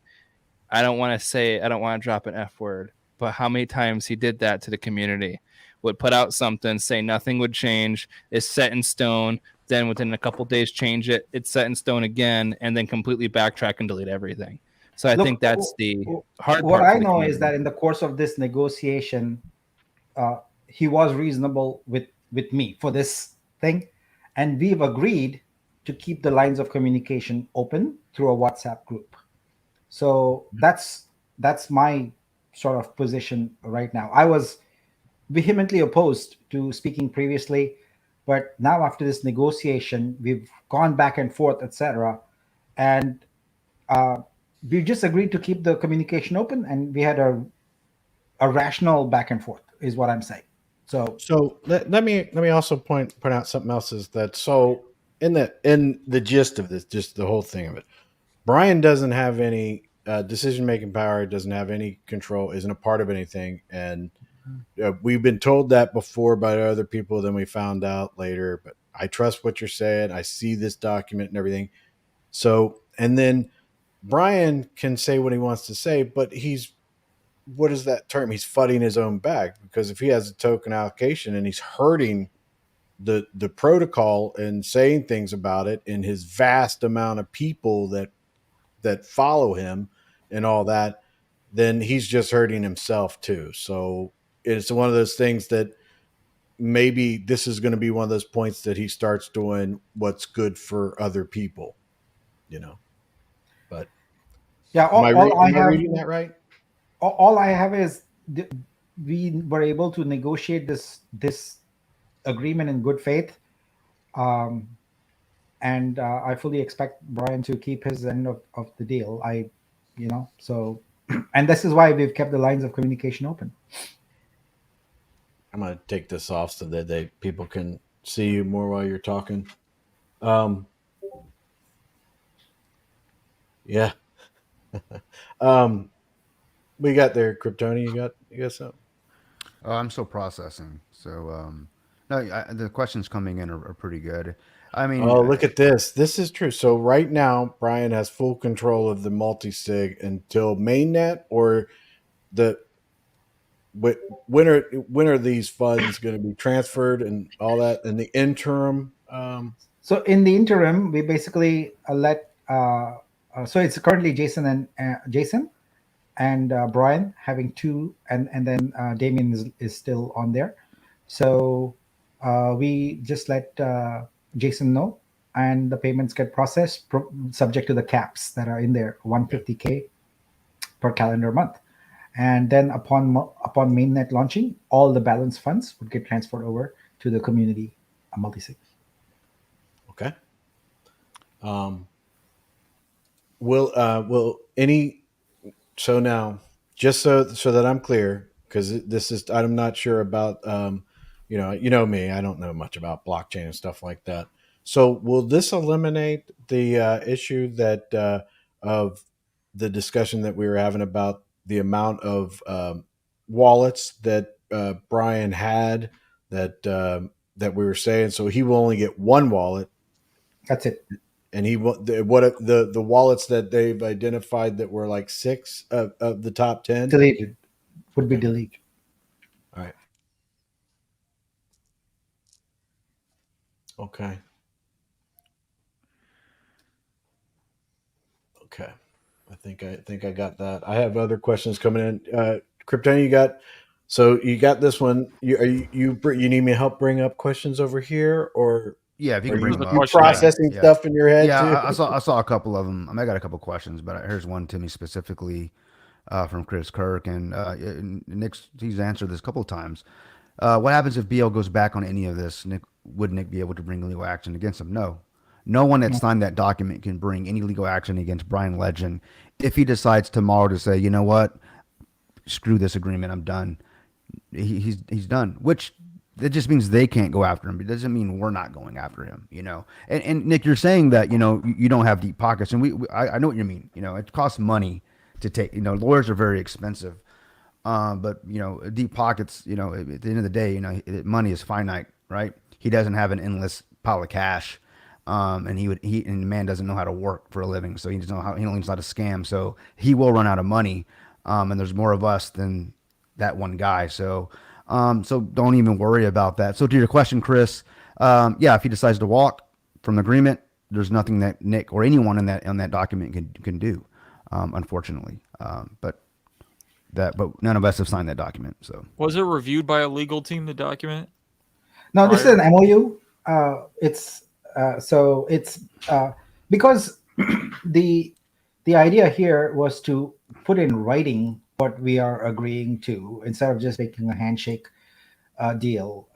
Speaker 8: I don't want to drop an F word, but how many times he did that to the community, would put out something, say nothing would change, is set in stone, then within a couple days change it, it's set in stone again, and then completely backtrack and delete everything. So I think that's the hard part.
Speaker 7: What I know is that in the course of this negotiation, he was reasonable with me for this thing, and we've agreed to keep the lines of communication open through a WhatsApp group. So that's my sort of position right now. I was vehemently opposed to speaking previously, but now after this negotiation, we've gone back and forth, etc., and we just agreed to keep the communication open, and we had a rational back and forth, is what I'm saying. So
Speaker 4: let me also point out something else, is that so in the gist of this, just the whole thing of it, Brian doesn't have any decision making power, doesn't have any control, isn't a part of anything, and we've been told that before by other people. Then we found out later, but I trust what you're saying. I see this document and everything. So, and then Brian can say what he wants to say, but what is that term? He's fighting his own back, because if he has a token allocation and he's hurting the protocol and saying things about it in his vast amount of people that follow him and all that, then he's just hurting himself too. So it's one of those things that maybe this is going to be one of those points that he starts doing what's good for other people, but
Speaker 7: yeah,
Speaker 4: am I reading that right?
Speaker 7: all I have is we were able to negotiate this agreement in good faith. And I fully expect Brian to keep his end of the deal. So, and this is why we've kept the lines of communication open.
Speaker 4: I'm gonna take this off so that people can see you more while you're talking. Yeah. We got there, Kryptoni. You got something?
Speaker 2: I'm still processing. So, no, the questions coming in are pretty good. I mean,
Speaker 4: Oh, look at this. This is true. So right now, Brian has full control of the multi-sig until mainnet, or the when are these funds going to be transferred and all that in the interim?
Speaker 7: So in the interim, we basically let. So it's currently Jason and Brian having two, and then Damien is still on there. So we just let Jason know, and the payments get processed subject to the caps that are in there, 150K per calendar month. And then upon mainnet launching, all the balance funds would get transferred over to the community multisig.
Speaker 4: Okay. Will any, so now, just so that I'm clear, because this is, I'm not sure about you know me, I don't know much about blockchain and stuff like that. So will this eliminate the issue that of the discussion that we were having about the amount of wallets that Brian had, that we were saying? So he will only get one wallet,
Speaker 7: That's it.
Speaker 4: and the wallets that they've identified that were like 6 of the top 10
Speaker 7: Deleted. Would be deleted.
Speaker 4: All right. Okay. I think I got that. I have other questions coming in. Krypton, you got this one. You need me to help bring up questions over here, or
Speaker 2: yeah, if you
Speaker 4: are
Speaker 2: can bring
Speaker 4: you,
Speaker 2: them
Speaker 4: you
Speaker 2: up.
Speaker 4: processing
Speaker 2: Yeah.
Speaker 4: stuff in your head
Speaker 2: Yeah,
Speaker 4: too?
Speaker 2: I saw a couple of them. I got a couple questions, but here's one to me specifically from Chris Kirk, and he's answered this a couple of times. What happens if BL goes back on any of this? Would Nick be able to bring legal action against him? No. No one that signed that document can bring any legal action against Brian Legend if he decides tomorrow to say, you know what, screw this agreement, I'm done. He's done. Which that just means they can't go after him. It doesn't mean we're not going after him, you know. And Nick, you're saying that you don't have deep pockets, and I know what you mean. You know, it costs money to take. You know, lawyers are very expensive. But deep pockets. At the end of the day, money is finite, right? He doesn't have an endless pile of cash, and the man doesn't know how to work for a living, so he only knows how to scam. So he will run out of money, and there's more of us than that one guy. So don't even worry about that. So to your question, Chris, yeah, if he decides to walk from the agreement, there's nothing that Nick or anyone in that document can do, unfortunately. But none of us have signed that document. So
Speaker 5: was it reviewed by a legal team? The document?
Speaker 7: No, this is an MOU. It's because the idea here was to put in writing what we are agreeing to instead of just making a handshake deal.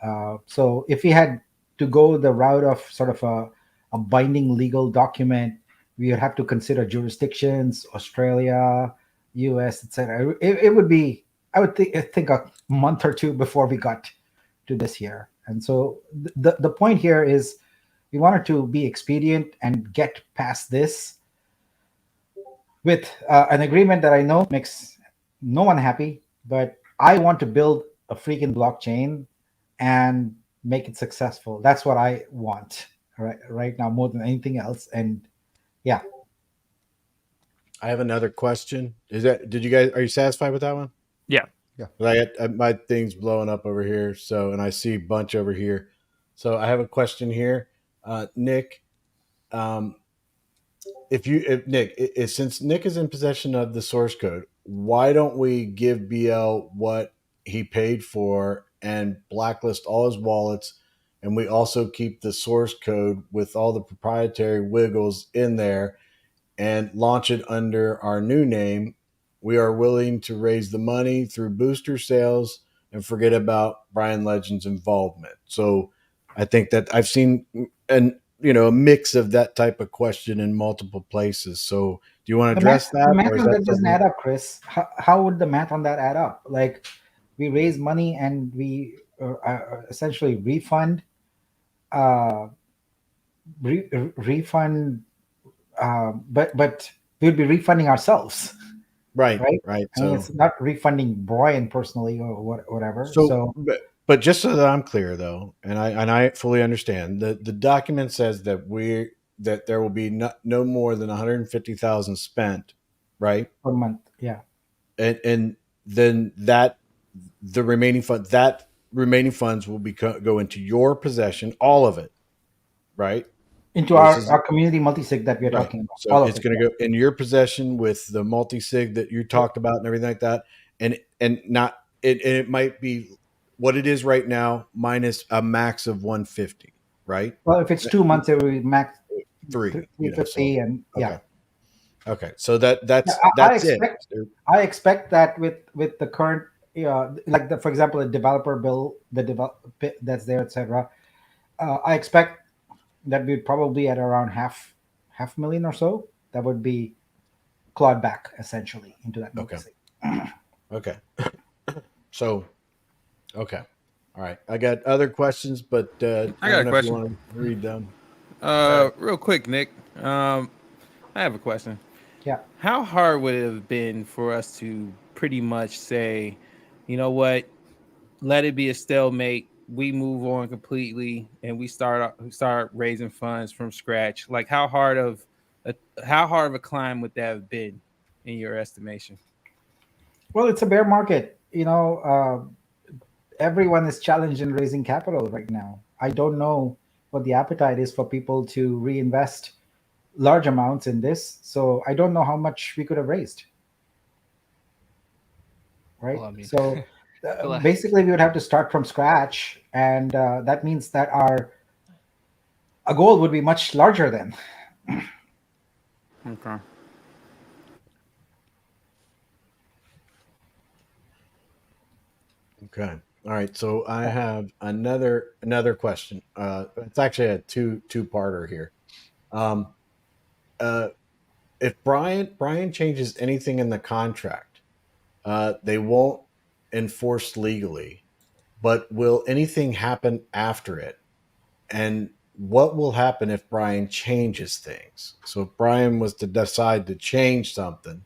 Speaker 7: So if we had to go the route of sort of a binding legal document, we would have to consider jurisdictions, Australia, US, etc. It would be, I would think a month or two before we got to this here. And so the point here is we wanted to be expedient and get past this with an agreement that I know makes no one happy, but I want to build a freaking blockchain and make it successful. That's what I want right now more than anything else. And yeah.
Speaker 4: I have another question. Are you satisfied with that one?
Speaker 5: Yeah.
Speaker 2: Yeah.
Speaker 4: My thing's blowing up over here. So, and I see a bunch over here. So I have a question here. Nick, since Nick is in possession of the source code, why don't we give BL what he paid for and blacklist all his wallets? And we also keep the source code with all the proprietary wiggles in there and launch it under our new name. We are willing to raise the money through booster sales and forget about Brian Legend's involvement. So I think that I've seen a mix of that type of question in multiple places. So do you want to address
Speaker 7: The
Speaker 4: that,
Speaker 7: math
Speaker 4: or is
Speaker 7: on
Speaker 4: that
Speaker 7: that doesn't
Speaker 4: something?
Speaker 7: add up, Chris. How would the math on that add up? Like, we raise money and we essentially refund, uh, refund, but we'd be refunding ourselves,
Speaker 4: Right,
Speaker 7: right?
Speaker 4: right.
Speaker 7: I mean,
Speaker 4: So
Speaker 7: it's not refunding Brian personally or whatever.
Speaker 4: So,
Speaker 7: So
Speaker 4: but just so that I'm clear, though, and I fully understand, the document says that there will be no more than 150,000 spent, right?
Speaker 7: per month, yeah,
Speaker 4: And then that remaining funds will go into your possession, all of it, right?
Speaker 7: into
Speaker 4: This is
Speaker 7: our community multi-sig that we are
Speaker 4: right.
Speaker 7: talking about,
Speaker 4: So
Speaker 7: all of
Speaker 4: it's
Speaker 7: it.
Speaker 4: going to go in your possession with the multi sig that you talked about and everything like that, and not it might be what it is right now minus a max of 150, right?
Speaker 7: Well, if it's 2 months, it will be max
Speaker 4: Three,
Speaker 7: 350,
Speaker 4: so
Speaker 7: and yeah.
Speaker 4: okay, okay. So
Speaker 7: Yeah,
Speaker 4: that's it.
Speaker 7: I expect that with the current, like for example, the developer bill, the that's there, etc. I expect that we'd probably at around half million or so. That would be clawed back essentially into that
Speaker 4: Okay,
Speaker 7: multi-sig.
Speaker 4: okay. So okay, all right. I got other questions, but I
Speaker 6: I got
Speaker 4: don't
Speaker 6: a
Speaker 4: know if you
Speaker 6: question.
Speaker 4: want to read them.
Speaker 6: Real quick, Nick. I have a question.
Speaker 7: Yeah.
Speaker 6: How hard would it have been for us to pretty much say, you know what, let it be a stalemate. We move on completely, and we start raising funds from scratch. Like how hard of a climb would that have been, in your estimation?
Speaker 7: Well, it's a bear market. Everyone is challenged in raising capital right now. I don't know what the appetite is for people to reinvest large amounts in this. So I don't know how much we could have raised. Right.
Speaker 8: Well, I mean,
Speaker 7: So
Speaker 8: well,
Speaker 7: basically, we would have to start from scratch, and that means that our a goal would be much larger then.
Speaker 6: Okay.
Speaker 4: Okay. All right. So I have another question. It's actually a two-parter here. Um, uh, if Brian changes anything in the contract, they won't enforce legally, but will anything happen after it? And what will happen if Brian changes things? So if Brian was to decide to change something,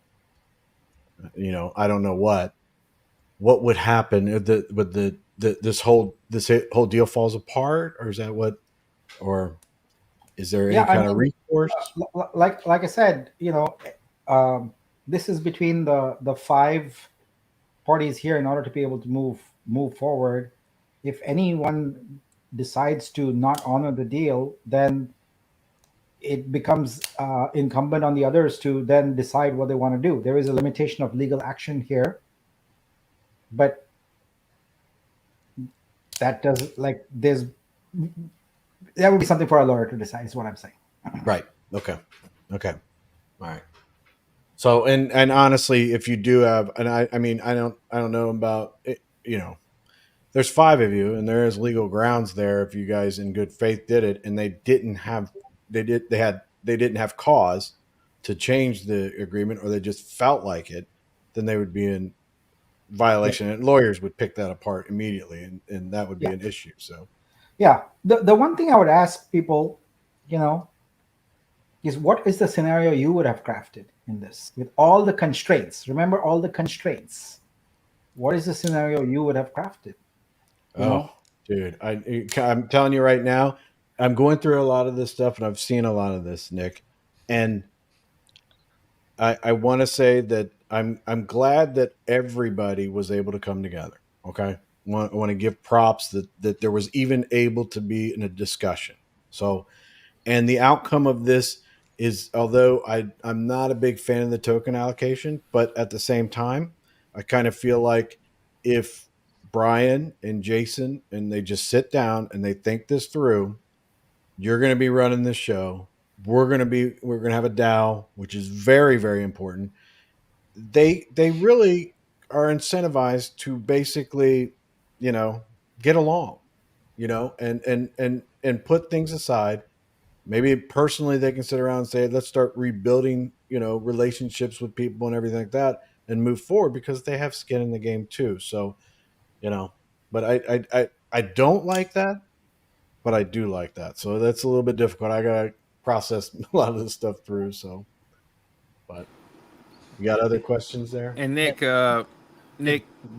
Speaker 4: I don't know what would happen if this whole deal falls apart, or is that what, or is there
Speaker 7: Yeah,
Speaker 4: any
Speaker 7: I
Speaker 4: kind of
Speaker 7: mean,
Speaker 4: recourse?
Speaker 7: like I said, this is between the five parties here in order to be able to move forward. If anyone decides to not honor the deal, then it becomes incumbent on the others to then decide what they want to do. There is a limitation of legal action here, but that does like there's that would be something for a lawyer to decide. Is what I'm saying.
Speaker 4: Right. Okay. Okay. All right. So and honestly, if you do have, and I mean, I don't know about it, there's five of you, and there is legal grounds there if you guys in good faith did it, and they didn't have cause to change the agreement, or they just felt like it, then they would be in
Speaker 7: Yeah,
Speaker 4: violation, and lawyers would pick that apart immediately, and that would be
Speaker 7: yeah,
Speaker 4: an issue. So
Speaker 7: yeah. The one thing I would ask people, you know, is what is the scenario you would have crafted in this with all the constraints? Remember all the constraints. What is the scenario you would have crafted? You
Speaker 4: oh,
Speaker 7: know,
Speaker 4: dude, I'm telling you right now, I'm going through a lot of this stuff, and I've seen a lot of this, Nick, and I want to say that I'm glad that everybody was able to come together. Okay, I want to give props that there was even able to be in a discussion. So, and the outcome of this is, although I'm not a big fan of the token allocation, but at the same time, I kind of feel like if Brian and Jason and they just sit down and they think this through, you're going to be running this show. We're going to have a DAO, which is very, very important. They really are incentivized to basically get along, and put things aside. Maybe personally they can sit around and say, let's start rebuilding, relationships with people and everything like that, and move forward because they have skin in the game too. So, but I don't like that, but I do like that. So that's a little bit difficult. I gotta process a lot of this stuff through. So, but you got other questions there?
Speaker 6: And Nick,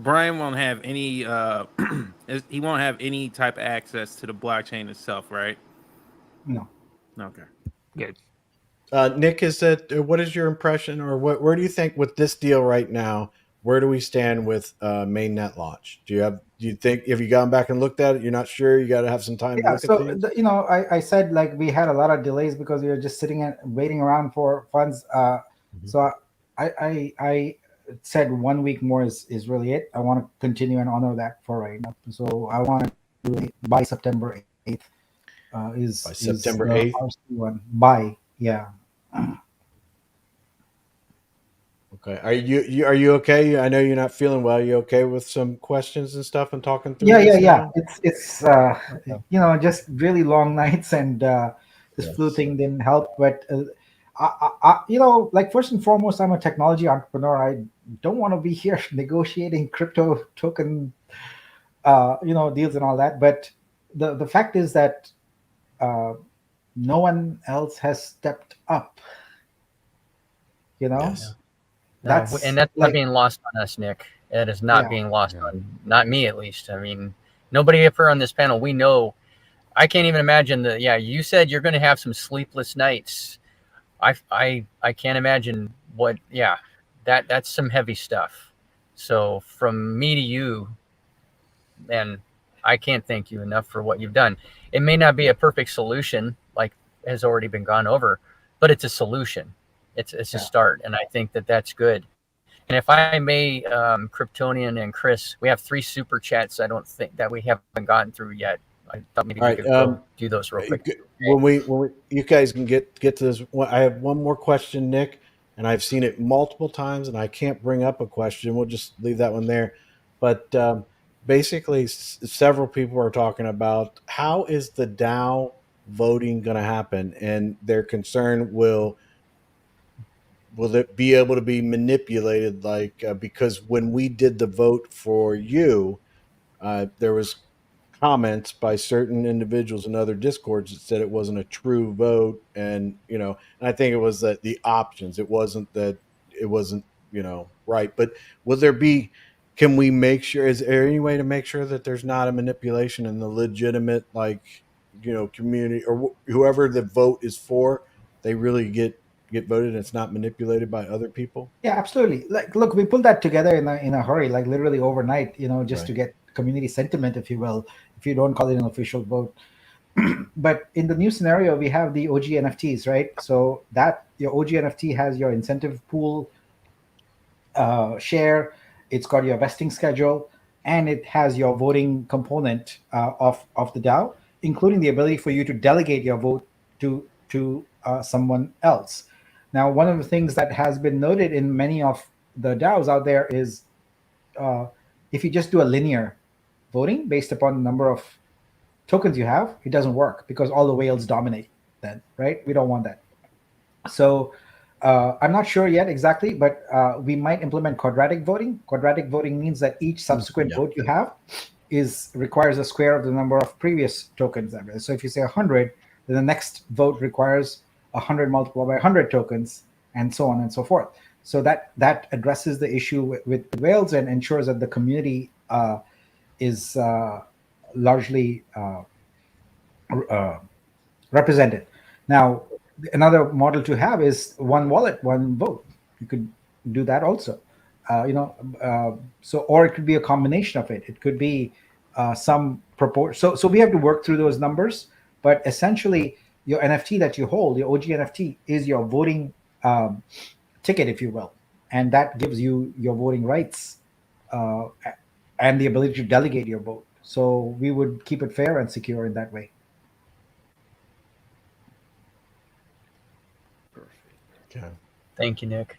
Speaker 6: Brian won't have any. He won't have any type of access to the blockchain itself, right?
Speaker 7: No.
Speaker 6: Okay.
Speaker 5: Good.
Speaker 4: Nick, what is your impression, or where do you think with this deal right now? Where do we stand with mainnet launch? Do you think, if you gone back and looked at it, you're not sure, you got to have some time to
Speaker 7: Yeah,
Speaker 4: look at
Speaker 7: so
Speaker 4: things?
Speaker 7: I said like we had a lot of delays because we were just sitting and waiting around for funds. So I said 1 week more is really it. I want to continue and honor that for right now. So I want to do it by September 8th.
Speaker 4: By September
Speaker 7: the
Speaker 4: 8th?
Speaker 7: RC one by
Speaker 4: Okay. Are you okay? I know you're not feeling well. You okay with some questions and stuff and talking through
Speaker 7: yeah
Speaker 4: this
Speaker 7: yeah
Speaker 4: now?
Speaker 7: it's just really long nights, and this flu thing didn't help. But like first and foremost, I'm a technology entrepreneur. I don't want to be here negotiating crypto token deals and all that. But the fact is that no one else has stepped up.
Speaker 4: Yes.
Speaker 3: No,
Speaker 7: That's
Speaker 3: and that's not
Speaker 7: like,
Speaker 3: being lost on us, Nick. It is not
Speaker 7: yeah.
Speaker 3: being lost on not me at least. I mean, nobody up here on this panel. We know. I can't even imagine the. Yeah, you said you're going to have some sleepless nights. I can't imagine what. Yeah, that's some heavy stuff. So from me to you, and I can't thank you enough for what you've done. It may not be a perfect solution, like has already been gone over, but it's a solution. It's a start, and I think that's good. And if I may, Kryptonian and Chris, we have 3 super chats. I don't think that we haven't gotten through yet. I thought maybe we could go do those real quick.
Speaker 4: When you guys can get to this, I have one more question, Nick, and I've seen it multiple times, and I can't bring up a question. We'll just leave that one there. But basically, several people are talking about how is the DAO voting going to happen, and their concern will it be able to be manipulated? Like because when we did the vote for you, there was comments by certain individuals in other discords that said it wasn't a true vote, and and I think it was that the options, it wasn't right. But will there be, can we make sure, is there any way to make sure that there's not a manipulation and the legitimate, like, community or whoever the vote is for, they really get voted and it's not manipulated by other people?
Speaker 7: Yeah, absolutely. Like, look, we pulled that together in a hurry, like literally overnight, just
Speaker 4: Right.
Speaker 7: to get community sentiment, if you will, if you don't call it an official vote. But in the new scenario, we have the OG NFTs, right? So that your OG NFT has your incentive pool share, it's got your vesting schedule, and it has your voting component of the DAO, including the ability for you to delegate your vote to someone else. Now, one of the things that has been noted in many of the DAOs out there is if you just do a linear voting based upon the number of tokens you have, it doesn't work because all the whales dominate then, right? We don't want that. So I'm not sure yet exactly, but we might implement quadratic voting. Quadratic voting means that each subsequent vote you have requires a square of the number of previous tokens. So if you say 100, then the next vote requires 100 multiplied by 100 tokens, and so on and so forth. So that addresses the issue with whales and ensures that the community is largely represented. Now, another model to have is one wallet, one vote. You could do that also. So, or it could be a combination of it. It could be some proportion. So we have to work through those numbers. But essentially, your NFT that you hold, your OG NFT, is your voting ticket, if you will, and that gives you your voting rights and the ability to delegate your vote. So we would keep it fair and secure in that way.
Speaker 4: Okay.
Speaker 3: Thank you, Nick.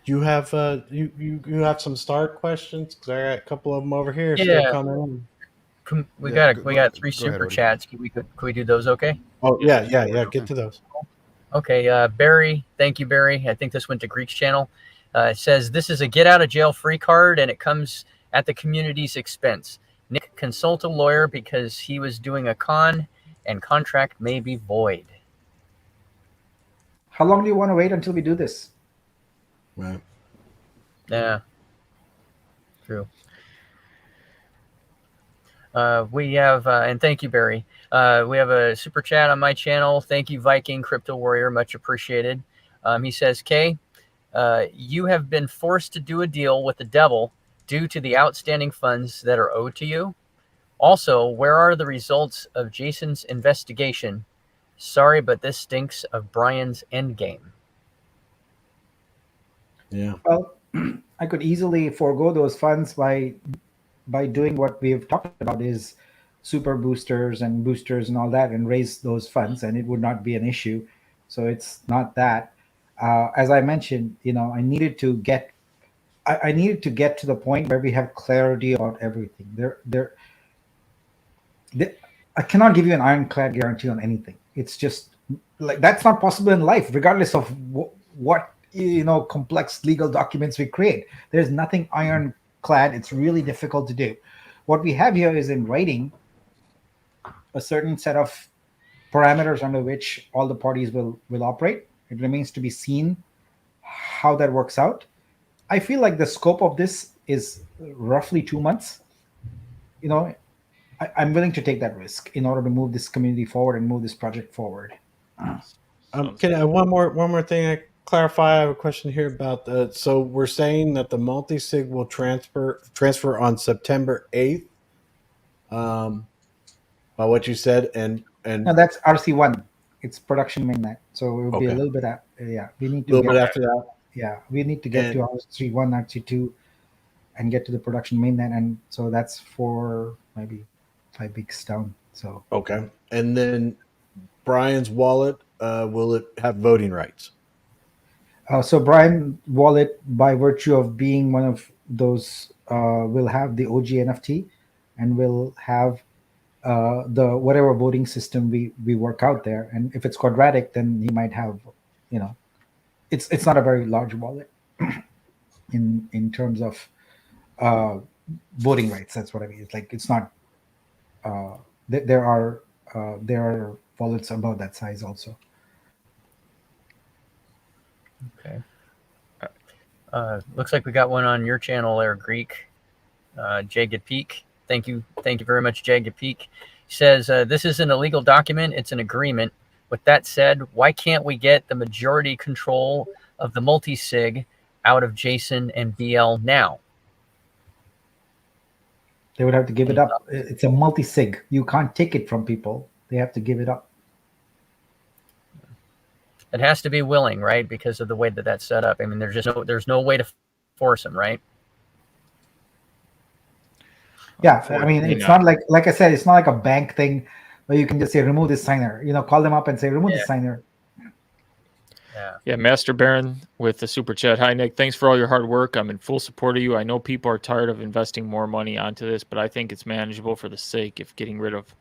Speaker 4: you have you have some start questions? Because I got a couple of them over here still
Speaker 3: Yeah.
Speaker 4: coming in.
Speaker 3: We
Speaker 2: Yeah,
Speaker 3: got three
Speaker 2: go ahead,
Speaker 3: super
Speaker 2: Odie.
Speaker 3: chats. Can we do those? Okay.
Speaker 4: Oh yeah. Get to those.
Speaker 3: Okay. Barry, thank you, Barry. I think this went to Greek's channel. It says this is a get out of jail free card, and it comes at the community's expense. Nick, consult a lawyer because he was doing a con, and contract may be void.
Speaker 7: How long do you want to wait until we do this?
Speaker 4: Right.
Speaker 3: Yeah. True. We have, and thank you, Barry. We have a super chat on my channel. Thank you, Viking Crypto Warrior. Much appreciated. He says, Kay, you have been forced to do a deal with the devil due to the outstanding funds that are owed to you. Also, where are the results of Jason's investigation? Sorry, but this stinks of Brian's endgame.
Speaker 4: Yeah.
Speaker 7: Well, I could easily forego those funds by doing what we've talked about, is super boosters and all that, and raise those funds, and it would not be an issue. So it's not that. As I mentioned, I needed to get to the point where we have clarity about everything. I cannot give you an ironclad guarantee on anything. It's just like that's not possible in life, regardless of what complex legal documents we create. There's nothing ironclad. It's really difficult to do. What we have here is in writing a certain set of parameters under which all the parties will operate. It remains to be seen how that works out. I feel like the scope of this is roughly 2 months. I'm willing to take that risk in order to move this community forward and move this project forward.
Speaker 4: Can I one more thing I clarify? I have a question here about so we're saying that the multi-sig will transfer on September 8th. By what you said, and
Speaker 7: No, that's RC1. It's production mainnet, so it will be a
Speaker 4: Okay.
Speaker 7: little bit. We need
Speaker 4: a
Speaker 7: to
Speaker 4: little
Speaker 7: get
Speaker 4: bit after that.
Speaker 7: Yeah, we need to get to RC1, RC2, and get to the production mainnet, and so that's for maybe 5 weeks down. So
Speaker 4: Okay. And then Brian's wallet, will it have voting rights?
Speaker 7: so Brian wallet, by virtue of being one of those, will have the OG NFT, and will have the whatever voting system we work out there. And if it's quadratic, then he might have, it's not a very large wallet in terms of voting rights. That's what I mean. It's like it's not. There are wallets about that size also.
Speaker 3: Okay. Looks like we got one on your channel there, Greek. Jagged Peak. Thank you very much, Jagged Peak. He says, this is an illegal document. It's an agreement. With that said, why can't we get the majority control of the multi-sig out of Jason and BL now?
Speaker 7: They would have to give it up. It's a multi-sig. You can't take it from people. They have to give it up.
Speaker 3: It has to be willing, right? Because of the way that that's set up. I mean, there's no way to force them, right?
Speaker 7: Yeah, I mean, it's not like I said, it's not like a bank thing where you can just say remove this signer. Call them up and say remove the signer.
Speaker 5: Yeah, Master Baron with the super chat. Hi, Nick. Thanks for all your hard work. I'm in full support of you. I know people are tired of investing more money onto this, but I think it's manageable for the sake of getting rid of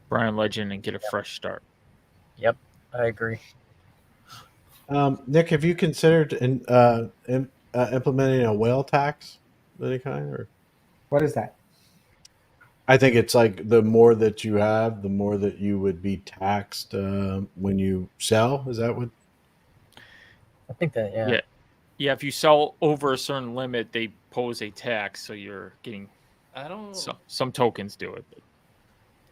Speaker 5: Brian Legend and get a fresh start.
Speaker 3: Yep, I agree.
Speaker 4: Nick, have you considered implementing a whale tax of any kind? Or
Speaker 7: What is that?
Speaker 4: I think it's like the more that you have, the more that you would be taxed when you sell. Is that what?
Speaker 3: I think that,
Speaker 5: yeah. If you sell over a certain limit, they pose a tax, so you're getting.
Speaker 9: I don't.
Speaker 5: Some tokens do it. But...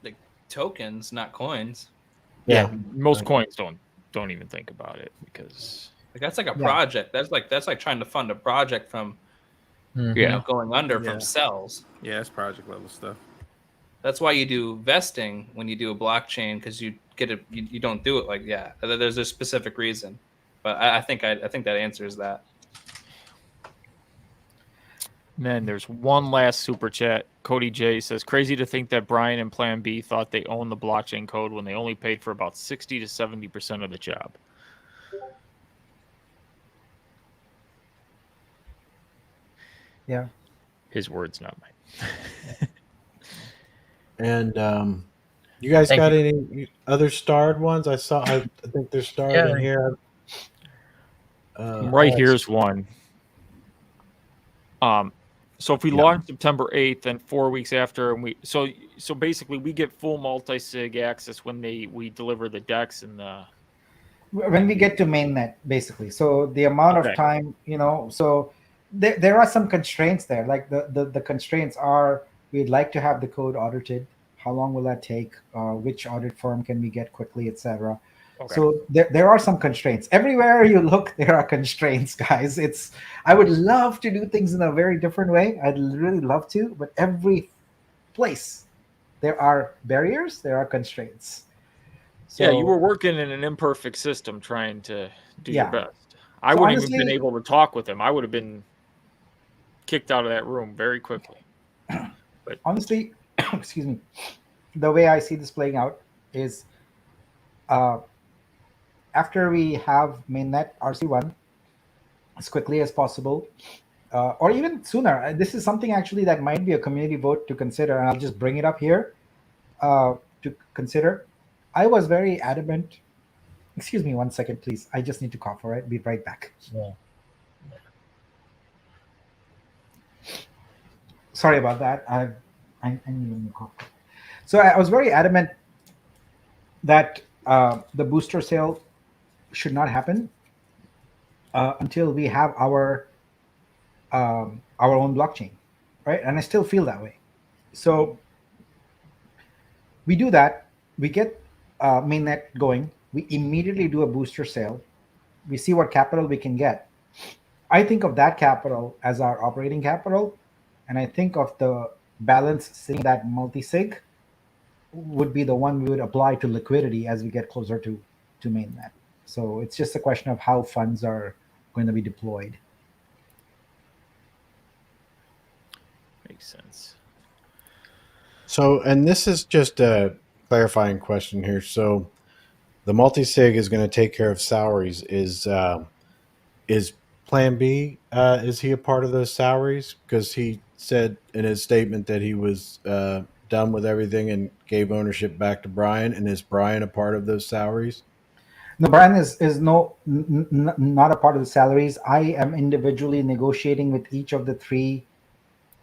Speaker 9: Like tokens, not coins.
Speaker 5: Yeah, most coins don't even think about it because
Speaker 9: that's like a project. That's like trying to fund a project from going under from cells.
Speaker 6: Yeah, it's project level stuff.
Speaker 9: That's why you do vesting when you do a blockchain, because you get it. You don't do it like There's a specific reason, but I think that answers that.
Speaker 5: And then there's one last super chat. Cody J says, crazy to think that Brian and Plan B thought they owned the blockchain code when they only paid for about 60 to 70% of the job.
Speaker 7: Yeah.
Speaker 5: His words, not mine.
Speaker 4: And you guys
Speaker 3: Thank
Speaker 4: got
Speaker 3: you.
Speaker 4: any other starred ones? I think they're starred in
Speaker 3: Yeah.
Speaker 4: here.
Speaker 5: Right here's one. So if we
Speaker 4: Yeah.
Speaker 5: launch September 8th and 4 weeks after, and so basically we get full multi-sig access when we deliver the decks and the.
Speaker 7: When we get to mainnet, basically. So the amount of
Speaker 5: Okay.
Speaker 7: time, so there are some constraints there. Like the constraints are, we'd like to have the code audited. How long will that take? Which audit firm can we get quickly, etc.
Speaker 5: Okay.
Speaker 7: So there are some constraints. Everywhere you look, there are constraints, guys. I would love to do things in a very different way. I'd really love to, but every place there are barriers, there are constraints. So,
Speaker 5: Yeah, you were working in an imperfect system trying to do your
Speaker 7: Yeah.
Speaker 5: best. I
Speaker 7: So
Speaker 5: wouldn't even been
Speaker 7: honestly-
Speaker 5: able to talk with him. I would have been kicked out of that room very quickly.
Speaker 7: honestly, excuse me, the way I see this playing out is after we have mainnet RC1 as quickly as possible, or even sooner. This is something actually that might be a community vote to consider, and I'll just bring it up here to consider. I was very adamant. Excuse me 1 second, please. I just need to cough. All right, be right back.
Speaker 3: Yeah.
Speaker 7: Sorry about that. I need to cough. So I was very adamant that the booster sale should not happen until we have our own blockchain, right? And I still feel that way. So we do that. We get mainnet going. We immediately do a booster sale. We see what capital we can get. I think of that capital as our operating capital, and I think of the balance sitting that multi-sig would be the one we would apply to liquidity as we get closer to mainnet. So it's just a question of how funds are going to be deployed.
Speaker 5: Makes sense.
Speaker 4: So, and this is just a clarifying question here. So, the multi-sig is going to take care of salaries. Is Plan B? Is he a part of those salaries? Because he said in his statement that he was done with everything and gave ownership back to Brian. And is Brian a part of those salaries?
Speaker 7: No, Brian is not a part of the salaries. I am individually negotiating with each of the three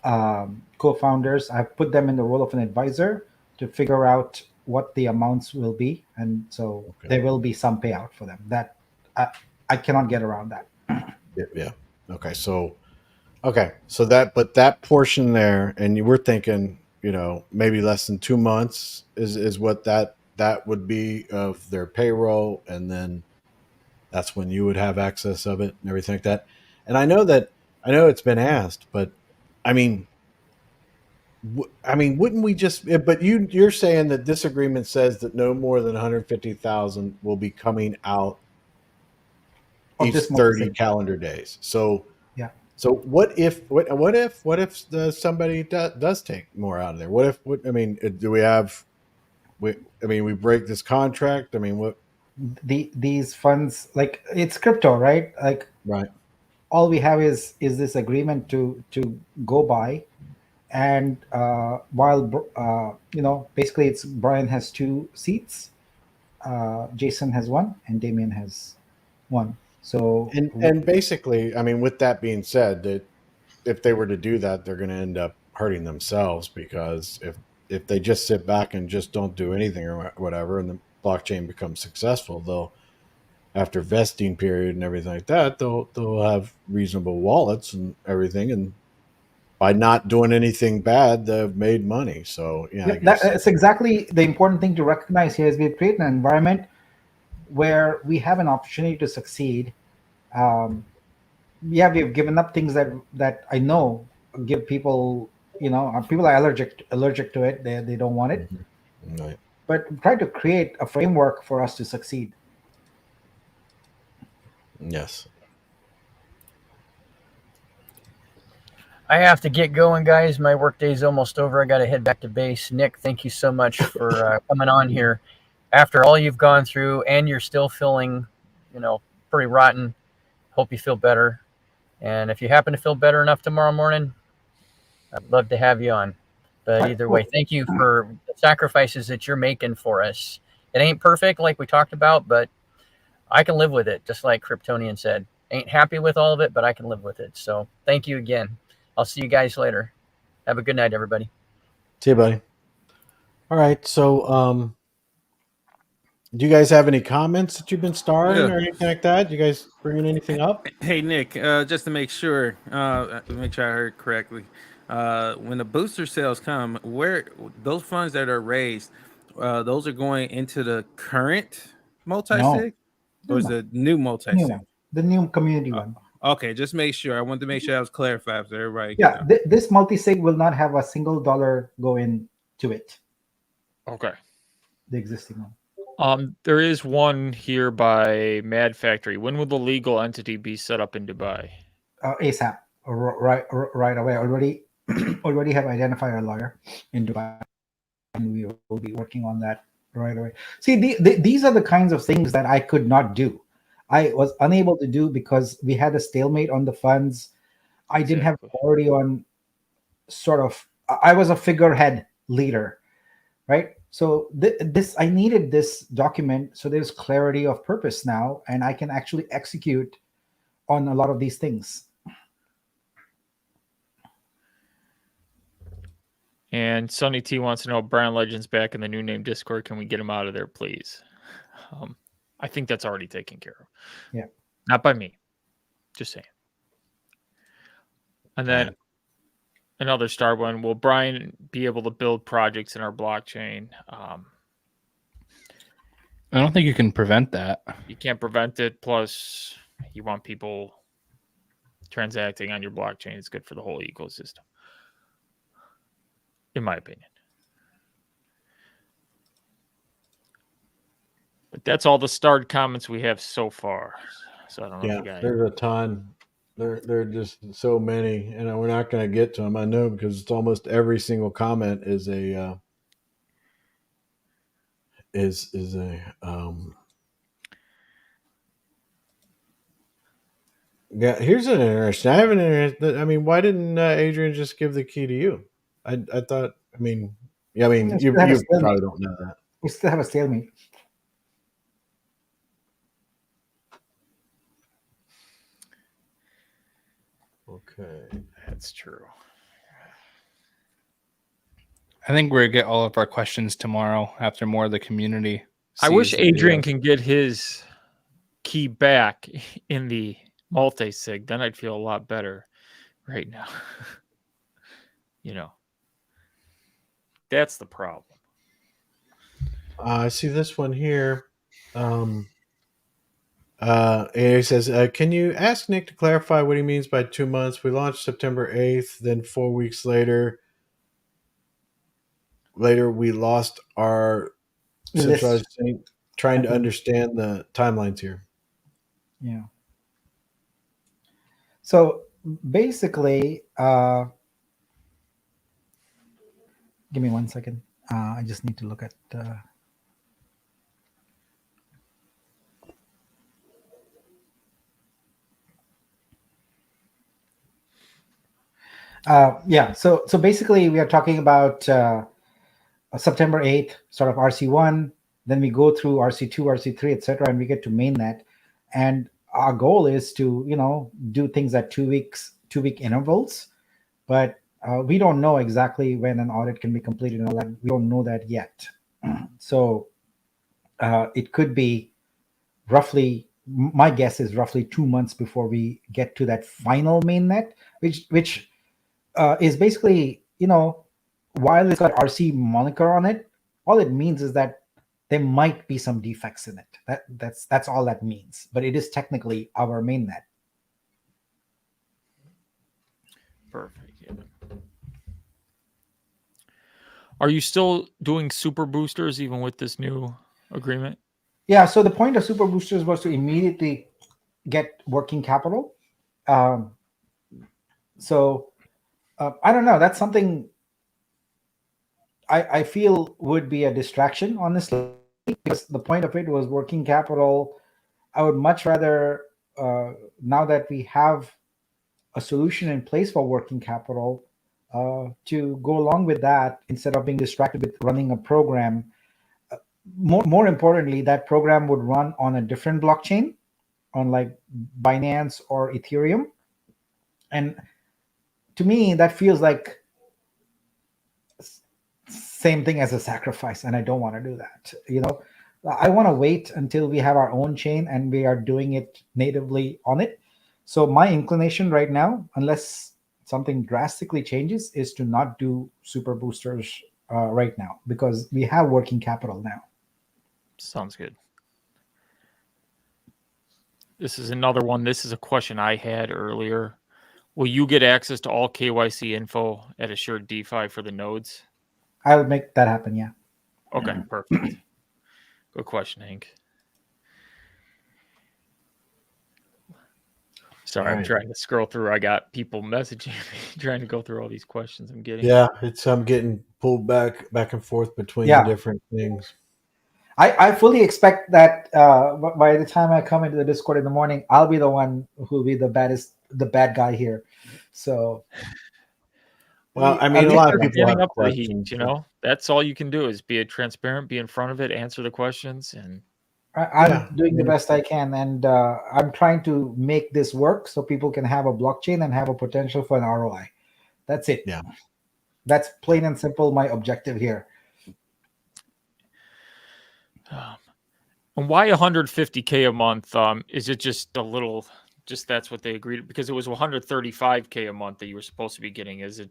Speaker 7: co-founders. I've put them in the role of an advisor to figure out what the amounts will be, and so there will be some payout for them. That I cannot get around that.
Speaker 4: Yeah. Okay. So that portion there, and you were thinking, maybe less than 2 months is what that would be of their payroll, and then that's when you would have access of it and everything like that. And I know it's been asked, but I mean, wouldn't we just? But you're saying that this agreement says that no more than 150,000 will be coming out
Speaker 7: Of
Speaker 4: each
Speaker 7: this
Speaker 4: 30
Speaker 7: multi-sig.
Speaker 4: calendar days. So
Speaker 7: Yeah.
Speaker 4: So what if somebody does take more out of there? Do we have? We break this contract. I mean, what?
Speaker 7: These funds, like, it's crypto, right? Like,
Speaker 4: Right.
Speaker 7: all we have is this agreement to go by, and while basically it's Brian has 2 seats, Jason has 1, and Damien has 1. So
Speaker 4: And basically, with that being said, that if they were to do that, they're going to end up hurting themselves, because if they just sit back and just don't do anything or whatever, and the blockchain becomes successful, they'll, after vesting period and everything like that, they'll have reasonable wallets and everything, and by not doing anything bad, they've made money. So yeah, I guess.
Speaker 7: that's exactly the important thing to recognize here. Is we've created an environment where we have an opportunity to succeed. We've given up things that I know give people, people are allergic to it. They don't want it.
Speaker 4: Right.
Speaker 7: But try to create a framework for us to succeed.
Speaker 4: Yes.
Speaker 3: I have to get going, guys. My workday's almost over. I got to head back to base. Nick, thank you so much for coming on here. After all you've gone through, and you're still feeling, pretty rotten, hope you feel better. And if you happen to feel better enough tomorrow morning, I'd love to have you on. But
Speaker 7: Right,
Speaker 3: either way,
Speaker 7: cool.
Speaker 3: thank you for the sacrifices that you're making for us. It ain't perfect like we talked about, but I can live with it, just like Kryptonian said. Ain't happy with all of it, but I can live with it. So thank you again. I'll see you guys later. Have a good night, everybody.
Speaker 4: See you, buddy. All right. So, do you guys have any comments that you've been starring
Speaker 6: Yeah.
Speaker 4: or anything like that? You guys bringing anything up?
Speaker 6: Hey Nick, just to make sure I heard correctly. When the booster sales come, where those funds that are raised, those are going into the current
Speaker 7: No,
Speaker 6: multi-sig, or is
Speaker 7: no,
Speaker 6: the new
Speaker 7: new
Speaker 6: multi-sig?
Speaker 7: one, the new community one.
Speaker 6: Okay, just make sure. I wanted to make sure that was clarified so everybody can
Speaker 7: Yeah,
Speaker 6: know.
Speaker 7: this multi-sig will not have a single dollar go into it.
Speaker 5: Okay.
Speaker 7: The existing one.
Speaker 5: There is one here by Mad Factory. When will the legal entity be set up in Dubai?
Speaker 7: ASAP, right away. Already have identified a lawyer in Dubai, and we will be working on that right away. See, these are the kinds of things that I could not do. I was unable to do because we had a stalemate on the funds. I didn't have
Speaker 5: Exactly.
Speaker 7: clarity on sort of. I was a figurehead leader, right? So this I needed this document so there's clarity of purpose now, and I can actually execute on a lot of these things.
Speaker 5: And Sonny T wants to know Brian Legend's back in the new name Discord. Can we get him out of there, please? I think that's already taken care of.
Speaker 7: Yeah.
Speaker 5: Not by me. Just saying. And then another star one. Will Brian be able to build projects in our blockchain?
Speaker 8: I don't think you can prevent that.
Speaker 5: You can't prevent it. Plus, you want people transacting on your blockchain. It's good for the whole ecosystem, in my opinion. But that's all the starred comments we have so far. So I don't know if you guys.
Speaker 4: There's a ton. There are just so many, and we're not going to get to them. I know because it's almost every single comment is a yeah. Here's an interesting. I have an interesting. I mean, why didn't Adrian just give the key to you? I thought. I mean, yeah. I mean, you probably don't know that.
Speaker 7: We still have a stalemate.
Speaker 4: Okay,
Speaker 5: That's true.
Speaker 8: I think we're gonna get all of our questions tomorrow after more of the community.
Speaker 5: I wish
Speaker 8: sees
Speaker 5: Adrian
Speaker 8: the-
Speaker 5: can get his key back in the multi-sig. Then I'd feel a lot better right now. You know, that's the problem.
Speaker 4: I see this one here. He says, can you ask Nick to clarify what he means by 2 months? We launched September 8th, then 4 weeks later we lost our centralized sync. Trying to understand the timelines here.
Speaker 7: Yeah. So basically, give me 1 second. I just need to look at. Yeah. So basically, we are talking about September 8th, sort of RC1. Then we go through RC2, RC3, etc., and we get to mainnet. And our goal is to do things at 2-week intervals, but we don't know exactly when an audit can be completed and all that. We don't know that yet. So it could be roughly, my guess is roughly 2 months before we get to that final mainnet, which is basically, while it's got RC moniker on it, all it means is that there might be some defects in it. That's all that means. But it is technically our mainnet.
Speaker 5: Perfect. Yeah. Are you still doing super boosters even with this new agreement?
Speaker 7: Yeah. So the point of super boosters was to immediately get working capital. So I don't know. That's something I feel would be a distraction, honestly, because the point of it was working capital. I would much rather, now that we have a solution in place for working capital, to go along with that, instead of being distracted with running a program, more importantly, that program would run on a different blockchain, on like Binance or Ethereum. And to me, that feels like same thing as a sacrifice, and I don't want to do that. I want to wait until we have our own chain and we are doing it natively on it. So my inclination right now, unless something drastically changes, is to not do super boosters right now, because we have working capital now.
Speaker 5: Sounds good. This is another one. This is a question I had earlier. Will you get access to all KYC info at Assured DeFi for the nodes?
Speaker 7: I would make that happen, yeah.
Speaker 5: Okay, perfect. Good question, Hank. Sorry, I'm trying to scroll through. I got people messaging me, trying to go through all these questions I'm getting.
Speaker 4: Yeah, I'm getting pulled back and forth between
Speaker 7: Yeah.
Speaker 4: the different things.
Speaker 7: I fully expect that by the time I come into the Discord in the morning, I'll be the one who'll be the bad guy here. So,
Speaker 4: well, I mean, a lot of people
Speaker 5: Getting
Speaker 4: have
Speaker 5: up to the heat,
Speaker 4: questions.
Speaker 5: that's all you can do is be transparent, be in front of it, answer the questions, and
Speaker 7: I'm doing the best I can, and I'm trying to make this work so people can have a blockchain and have a potential for an ROI. That's it.
Speaker 4: Yeah,
Speaker 7: that's plain and simple my objective here.
Speaker 5: And why 150K a month? Is it just a little? Just that's what they agreed, because it was 135K a month that you were supposed to be getting. Is it?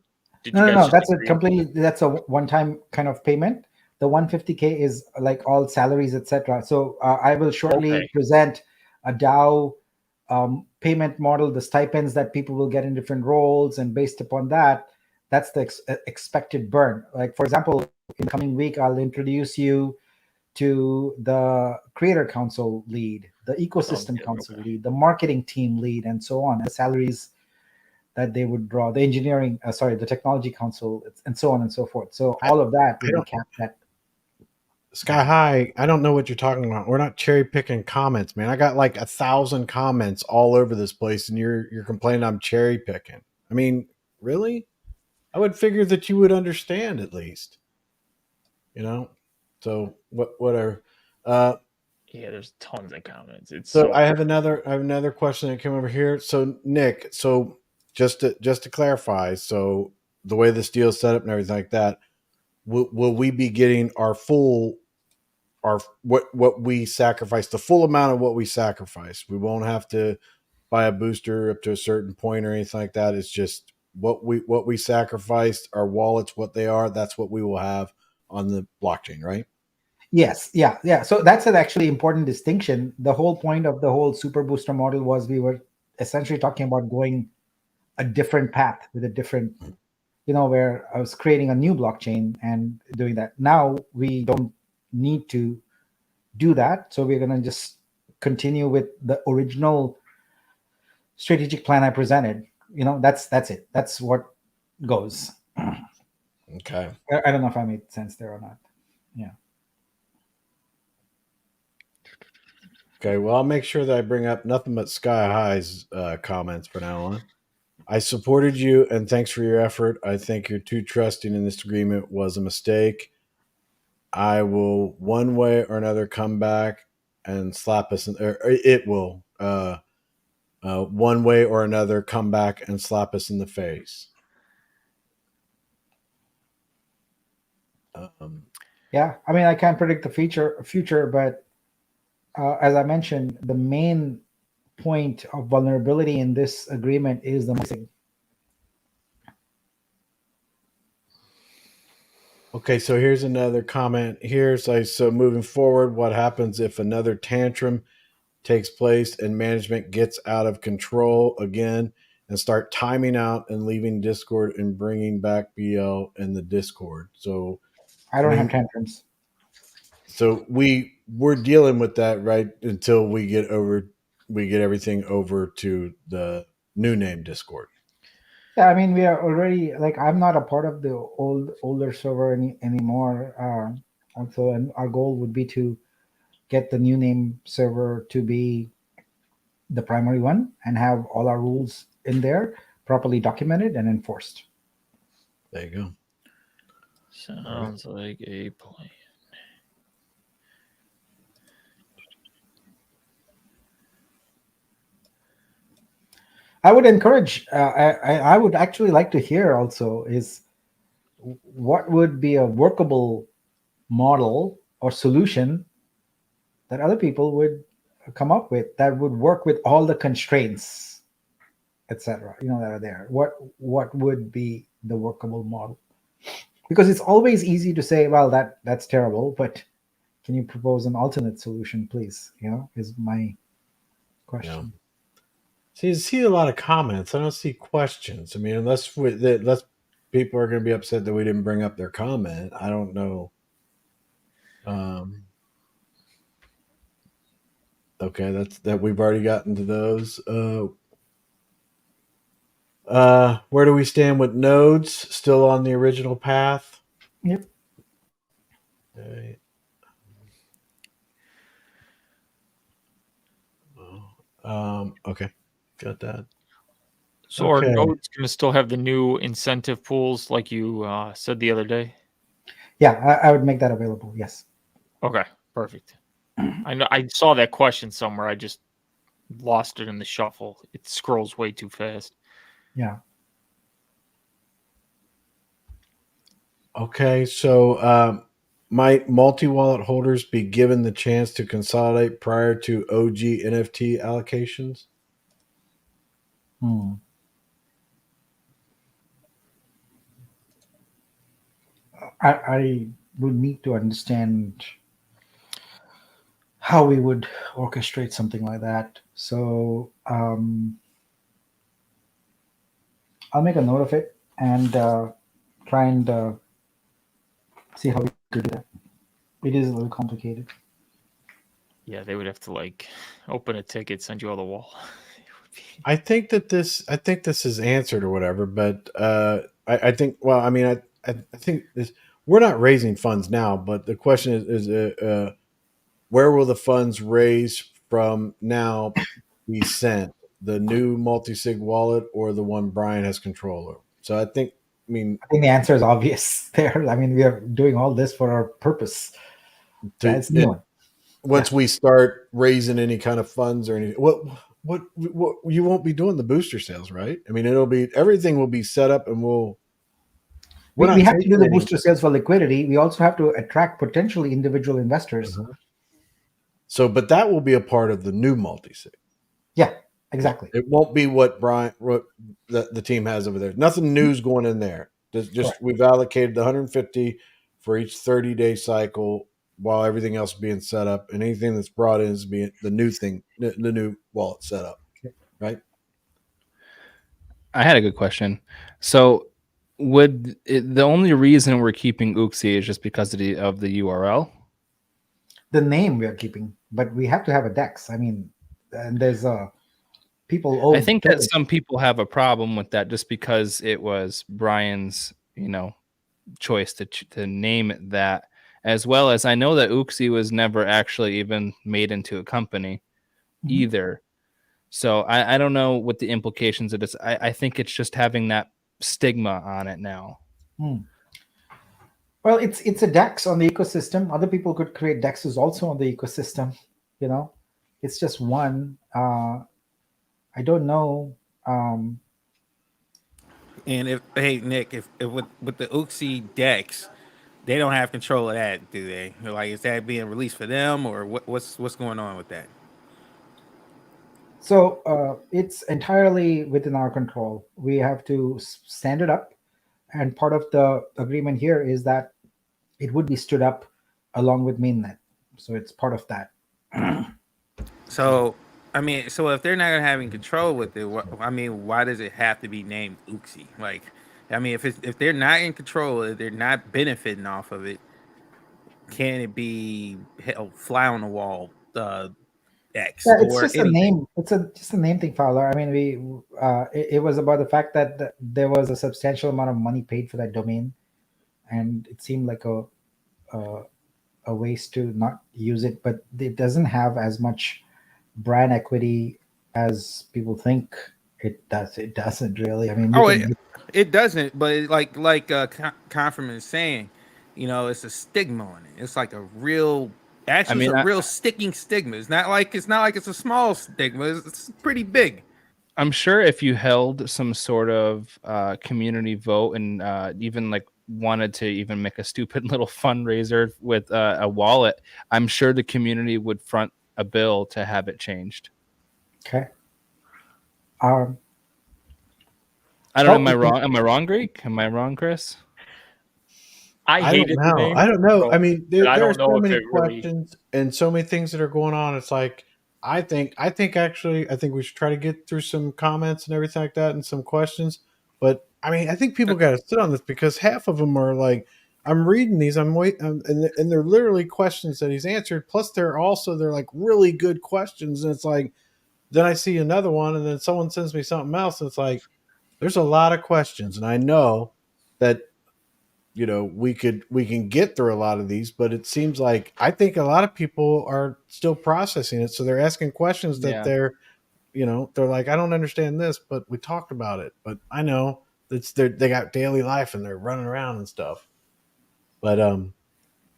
Speaker 7: No. That's a completely. That's a one-time kind of payment. The 150K is like all salaries, etc. So I will shortly present a DAO payment model, the stipends that people will get in different roles, and based upon that, that's the expected burn. Like, for example, in the coming week, I'll introduce you to the creator council lead, the ecosystem council lead, the marketing team lead, and so on. The salaries that they would draw, the engineering, the technology council, and so on and so forth. So all of that will be capped at.
Speaker 4: Sky High, I don't know what you're talking about. We're not cherry picking comments, man. I got like 1,000 comments all over this place, and you're complaining I'm cherry picking. I mean, really? I would figure that you would understand at least. So whatever.
Speaker 5: Yeah, there's tons of comments.
Speaker 4: So I have another question that came over here. So Nick, just to clarify, so the way this deal is set up and everything like that, will we be getting what we sacrifice, the full amount of what we sacrifice? We won't have to buy a booster up to a certain point or anything like that. It's just what we sacrificed, our wallets, what they are. That's what we will have on the blockchain, right?
Speaker 7: Yes, yeah. So that's an actually important distinction. The whole point of the whole super booster model was we were essentially talking about going a different path with a different, where I was creating a new blockchain and doing that. Now we don't need to do that. So we're going to just continue with the original strategic plan I presented. That's it. That's what goes.
Speaker 4: Okay.
Speaker 7: I don't know if I made sense there or not. Yeah.
Speaker 4: Okay, well, I'll make sure that I bring up nothing but Sky High's comments from now on. I supported you, and thanks for your effort. I think you're too trusting in this agreement was a mistake. I will, one way or another, come back and slap us, or it will, one way or another, come back and slap us in the face.
Speaker 7: Yeah, I mean, I can't predict the future, but as I mentioned, the main point of vulnerability in this agreement is the missing.
Speaker 4: Okay, so here's another comment here. So moving forward, what happens if another tantrum takes place and management gets out of control again and start timing out and leaving Discord and bringing back BL in the Discord? So
Speaker 7: I don't have tantrums.
Speaker 4: So we're dealing with that right until we get everything over to the new name Discord.
Speaker 7: Yeah, I mean, we are already, like, I'm not a part of the older server anymore. Also, and our goal would be to get the new name server to be the primary one and have all our rules in there properly documented and enforced.
Speaker 4: There you go.
Speaker 5: Sounds like a plan.
Speaker 7: I would encourage. I would actually like to hear also is what would be a workable model or solution that other people would come up with that would work with all the constraints, etc. That are there. What would be the workable model? Because it's always easy to say, well, that's terrible, but can you propose an alternate solution, please? Is my question.
Speaker 4: See a lot of comments. I don't see questions. I mean, unless people are going to be upset that we didn't bring up their comment. I don't know. Okay, that we've already gotten to those. Where do we stand with nodes? Still on the original path?
Speaker 7: Yep.
Speaker 4: Okay. Okay, got that.
Speaker 5: So our nodes going to still have the new incentive pools like you said the other day?
Speaker 7: Yeah, I would make that available. Yes.
Speaker 5: Okay, perfect. I know I saw that question somewhere. I just lost it in the shuffle. It scrolls way too fast.
Speaker 7: Yeah.
Speaker 4: Okay, so might multi-wallet holders be given the chance to consolidate prior to OG NFT allocations?
Speaker 7: I would need to understand how we would orchestrate something like that. So I'll make a note of it and try and see how we could do that. It is a little complicated.
Speaker 5: Yeah, they would have to open a ticket, send you on the wall.
Speaker 4: I think this is answered or whatever, but I think. Well, I mean, I think we're not raising funds now, but the question is where will the funds raised from now be sent? The new multi-sig wallet or the one Brian has control over? So I think
Speaker 7: the answer is obvious there. I mean, we are doing all this for our purpose. That's new.
Speaker 4: Once we start raising any kind of funds or anything, what you won't be doing the booster sales, right? I mean, everything will be set up, and
Speaker 7: we have to do the booster sales for liquidity. We also have to attract potentially individual investors.
Speaker 4: So, but that will be a part of the new multi-sig.
Speaker 7: Yeah, exactly.
Speaker 4: It won't be what the team has over there. Nothing new's going in there. Just we've allocated the 150 for each 30-day cycle, while everything else is being set up, and anything that's brought in is being the new thing, the new wallet set up, right?
Speaker 8: I had a good question. So, the only reason we're keeping Uxie is just because of the URL?
Speaker 7: The name we are keeping, but we have to have a DEX. I mean, and there's people.
Speaker 8: I think that some people have a problem with that just because it was Brian's, choice to name it that. As well as I know that Uxie was never actually even made into a company either. So I don't know what the implications of this. I think it's just having that stigma on it now.
Speaker 7: Well, it's a DEX on the ecosystem. Other people could create DEXs also on the ecosystem. It's just one. I don't know.
Speaker 6: And Nick, if with the Uxie DEX, they don't have control of that, do they? Is that being released for them, or what's going on with that?
Speaker 7: So it's entirely within our control. We have to stand it up, and part of the agreement here is that it would be stood up along with mainnet. So it's part of that.
Speaker 6: So if they're not having control with it, why does it have to be named Uxie? If they're not in control, if they're not benefiting off of it, can it be fly on the wall X?
Speaker 7: Yeah, it's just anything? A name. It's just a name thing, Fowler. I mean, it was about the fact that there was a substantial amount of money paid for that domain, and it seemed like a waste to not use it. But it doesn't have as much brand equity as people think it does. It doesn't really. I mean,
Speaker 6: it doesn't. But Confirm is saying, it's a stigma on it. It's like a real, actually, it's a real sticking stigma. It's not like it's a small stigma. It's pretty big.
Speaker 8: I'm sure if you held some sort of community vote and even like wanted to even make a stupid little fundraiser with a wallet, I'm sure the community would front a bill to have it changed.
Speaker 7: Okay.
Speaker 8: I don't know. Am I wrong? Am I wrong, Greek? Am I wrong, Chris?
Speaker 4: I don't know. I don't know. I mean, there are so many questions and so many things that are going on. It's like, I think we should try to get through some comments and everything like that and some questions. But I mean, I think people got to sit on this because half of them are like, I'm reading these, I'm waiting, and they're literally questions that he's answered. Plus, they're like really good questions. And it's like, then I see another one, and then someone sends me something else, and it's like, there's a lot of questions, and I know that we can get through a lot of these, but it seems like I think a lot of people are still processing it, so they're asking questions that they're like, I don't understand this, but we talked about it, but I know they got daily life and they're running around and stuff. But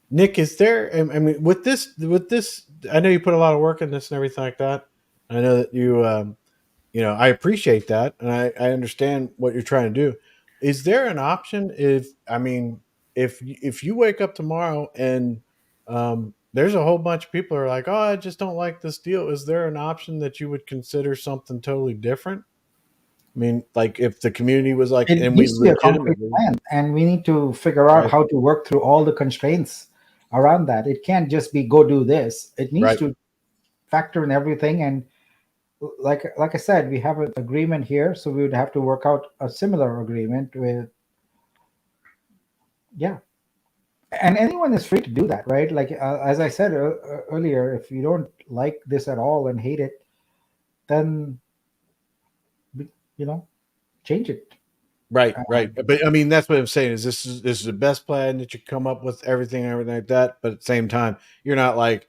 Speaker 4: Nick, is there? I mean, with this, I know you put a lot of work in this and everything like that. I know that you, I appreciate that, and I understand what you're trying to do. Is there an option if you wake up tomorrow and there's a whole bunch of people who are like, oh, I just don't like this deal. Is there an option that you would consider something totally different? I mean, like if the community was like,
Speaker 7: it needs to be a concrete plan, and we need to figure out how to work through all the constraints around that. It can't just be go do this. It needs to factor in everything. And like I said, we have an agreement here, so we would have to work out a similar agreement with, and anyone is free to do that, right? Like as I said earlier, if you don't like this at all and hate it, then change it.
Speaker 4: Right. But I mean, that's what I'm saying is this is the best plan that you come up with, everything like that. But at the same time, you're not like,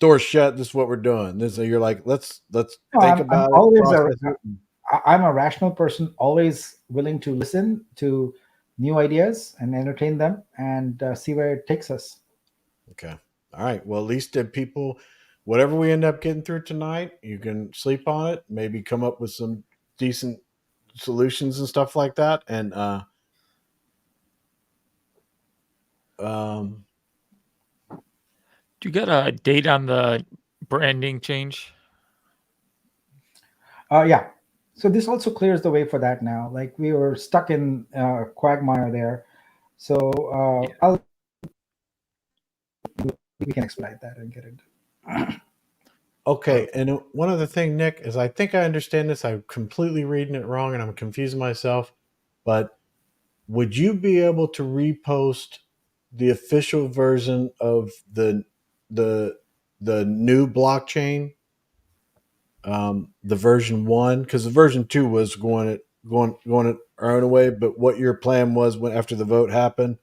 Speaker 4: doors shut, this is what we're doing. You're like, let's think about it.
Speaker 7: I'm a rational person, always willing to listen to new ideas and entertain them and see where it takes us.
Speaker 4: Okay. All right. Well, at least people, whatever we end up getting through tonight, you can sleep on it, maybe come up with some decent solutions and stuff like that. And
Speaker 5: do you got a date on the branding change?
Speaker 7: Yeah. So this also clears the way for that now. Like we were stuck in a quagmire there. So we can expedite that and get it.
Speaker 4: Okay. And one other thing, Nick, is I think I understand this. I'm completely reading it wrong and I'm confusing myself. But would you be able to repost the official version of the new blockchain? The version 1, because the version 2 was going it our own way, but what your plan was after the vote happened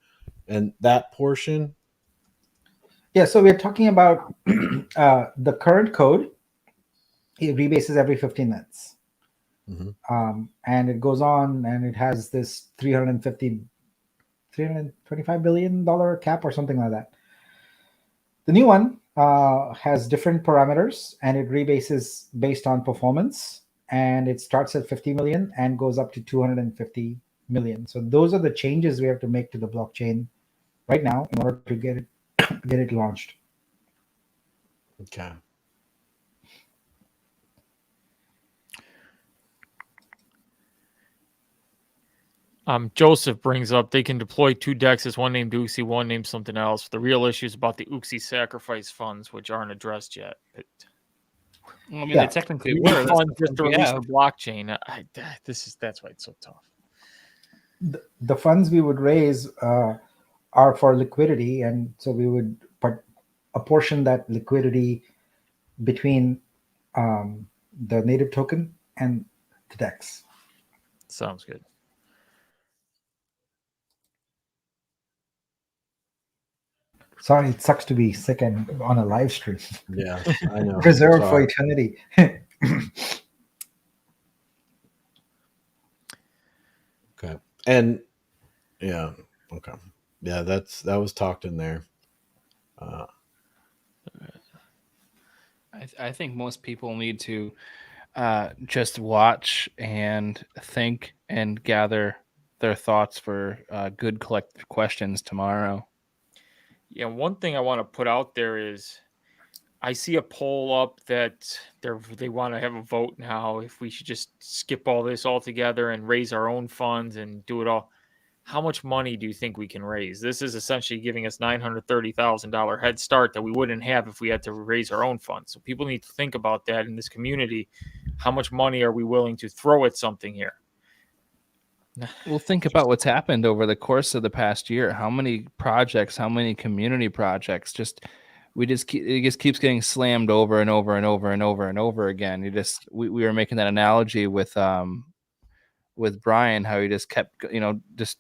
Speaker 4: and that portion.
Speaker 7: Yeah, so we're talking about the current code. It rebases every 15 minutes. Mm-hmm. And it goes on and it has this $325 billion cap or something like that. The new one has different parameters and it rebases based on performance, and it starts at 50 million and goes up to 250 million. So those are the changes we have to make to the blockchain right now in order to get it launched.
Speaker 4: Okay.
Speaker 5: Joseph brings up they can deploy 2 dexes, one named Uxie, one named something else. The real issue is about the Uxie sacrifice funds, which aren't addressed yet.
Speaker 9: Well, I mean, they technically were.
Speaker 5: Funds just to release the blockchain. That's why it's so tough.
Speaker 7: The funds we would raise are for liquidity, and so we would apportion that liquidity between the native token and the DEX.
Speaker 5: Sounds good.
Speaker 7: Sorry, it sucks to be sick and on a live stream.
Speaker 4: Yeah, I know.
Speaker 7: Reserved for eternity.
Speaker 4: And yeah, okay, yeah, that was talked in there.
Speaker 8: I think most people need to just watch and think and gather their thoughts for good collective questions tomorrow.
Speaker 5: Yeah, one thing I want to put out there is I see a poll up that they want to have a vote now if we should just skip all this altogether and raise our own funds and do it all. How much money do you think we can raise? This is essentially giving us $930,000 head start that we wouldn't have if we had to raise our own funds. So people need to think about that in this community. How much money are we willing to throw at something here?
Speaker 8: Well, think about what's happened over the course of the past year. How many projects, how many community projects it just keeps getting slammed over and over and over and over and over again. We were making that analogy with Brian, how he just kept, just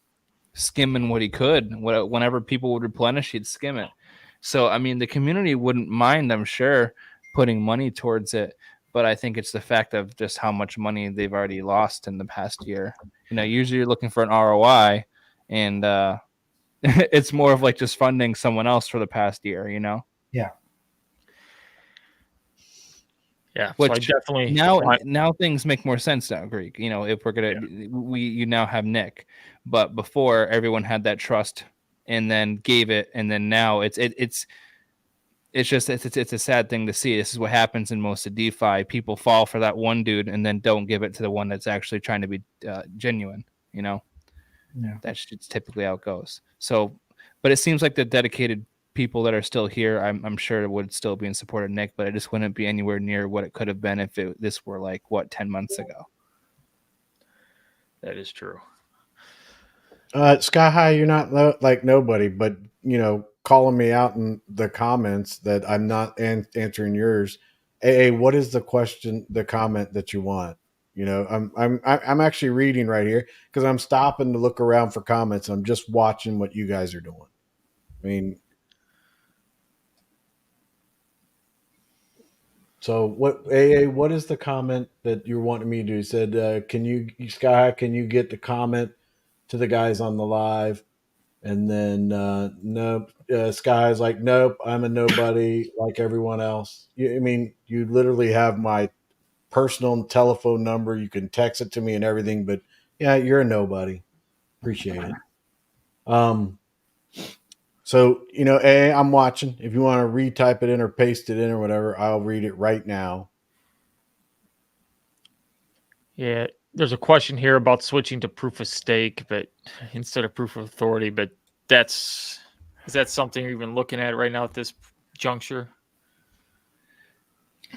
Speaker 8: skimming what he could. Whenever people would replenish, he'd skim it. So, I mean, the community wouldn't mind, I'm sure, putting money towards it. But I think it's the fact of just how much money they've already lost in the past year. Usually you're looking for an ROI, and it's more of like just funding someone else for the past year,
Speaker 7: Yeah.
Speaker 5: Yeah,
Speaker 8: Which
Speaker 5: so I definitely
Speaker 8: now things make more sense now, Greek. If we're gonna you now have Nick, but before everyone had that trust and then gave it, and then now it's just a sad thing to see. This is what happens in most of DeFi. People fall for that one dude and then don't give it to the one that's actually trying to be genuine.
Speaker 7: Yeah.
Speaker 8: That's typically how it goes. So, but it seems like the dedicated people that are still here, I'm sure would still be in support of Nick, but it just wouldn't be anywhere near what it could have been if this were 10 months ago.
Speaker 5: that is true.
Speaker 4: Sky High, you're not like nobody, but calling me out in the comments that I'm not answering yours. AA, what is the question, the comment that you want? I'm actually reading right here because I'm stopping to look around for comments. I'm just watching what you guys are doing. I mean, so what is the comment that you're wanting me to do? You said, Sky, can you get the comment to the guys on the live? And then nope, Sky's like, nope, I'm a nobody like everyone else. You literally have my personal telephone number. You can text it to me and everything, but yeah, you're a nobody. Appreciate it. So, I'm watching. If you want to retype it in or paste it in or whatever, I'll read it right now.
Speaker 5: Yeah, there's a question here about switching to proof of stake, but instead of proof of authority. But is that something you're even looking at right now at this juncture?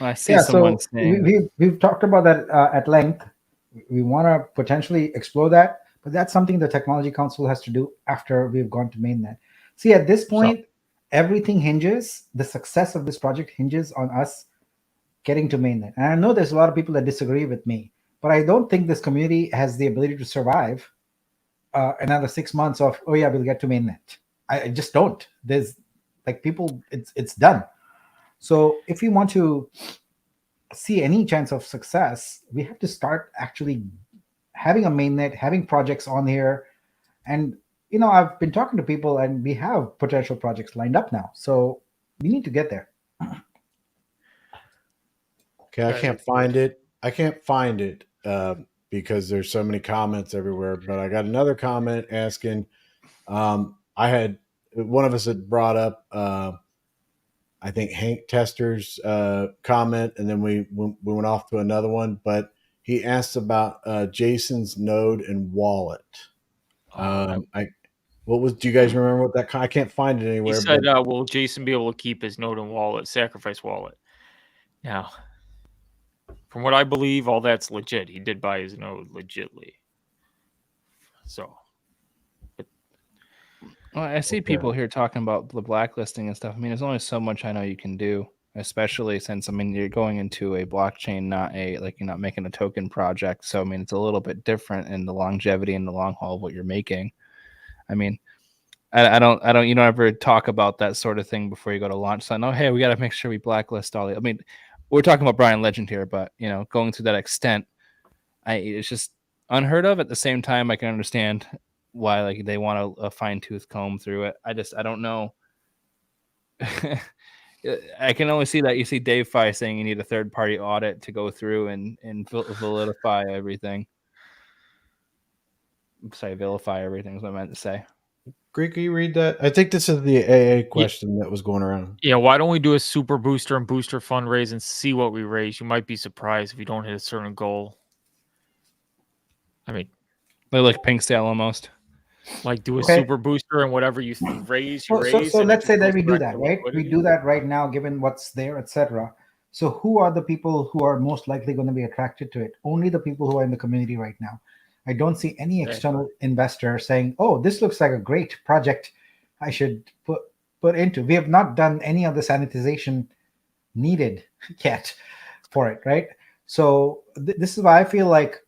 Speaker 8: Well, I see someone
Speaker 7: so
Speaker 8: saying
Speaker 7: we've talked about that at length. We want to potentially explore that, but that's something the Technology Council has to do after we've gone to mainnet. See, at this point, everything hinges, the success of this project hinges on us getting to mainnet. And I know there's a lot of people that disagree with me, but I don't think this community has the ability to survive another 6 months of, oh yeah, we'll get to mainnet. I just don't. There's people, it's done. So if we want to see any chance of success, we have to start actually having a mainnet, having projects on here. And I've been talking to people and we have potential projects lined up now. So we need to get there.
Speaker 4: Okay, I can't find it. Because there's so many comments everywhere. But I got another comment asking. One of us had brought up, I think Hank Tester's comment, and then we went off to another one. But he asked about Jason's node and wallet. Do you guys remember what that? I can't find it anywhere.
Speaker 5: He said, "Will Jason be able to keep his node and wallet, sacrifice wallet?" Now, from what I believe, all that's legit. He did buy his node legitly. So,
Speaker 8: well, I see people here talking about the blacklisting and stuff. I mean, there's only so much I know you can do, especially since you're going into a blockchain, not you're not making a token project. So it's a little bit different in the longevity and the long haul of what you're making. I don't ever talk about that sort of thing before you go to launch. So hey, we got to make sure we blacklist all the. We're talking about Brian Legend here, but going to that extent, it's just unheard of. At the same time, I can understand why like they want a fine tooth comb through it. I don't know. I can only see that. You see Defi saying you need a third party audit to go through and validify everything. Say vilify everything is what I meant to say.
Speaker 4: Greek, can you read that? I think this is the AA question that was going around.
Speaker 5: Yeah, why don't we do a super booster and booster fundraise and see what we raise? You might be surprised if you don't hit a certain goal. I mean,
Speaker 8: They're like pink sale almost.
Speaker 5: like do a
Speaker 7: Okay.
Speaker 5: super booster and whatever you raise, you
Speaker 7: So,
Speaker 5: raise.
Speaker 7: so
Speaker 5: and
Speaker 7: let's
Speaker 5: it
Speaker 7: say
Speaker 5: just
Speaker 7: that
Speaker 5: goes
Speaker 7: we do
Speaker 5: direct
Speaker 7: that,
Speaker 5: to
Speaker 7: right? We
Speaker 5: liquidity.
Speaker 7: do that right now, given what's there, etc. So who are the people who are most likely going to be attracted to it? Only the people who are in the community right now. I don't see any
Speaker 5: Okay.
Speaker 7: external investor saying, "Oh, this looks like a great project. I should put into." We have not done any of the sanitization needed yet for it, right? So this is why I feel like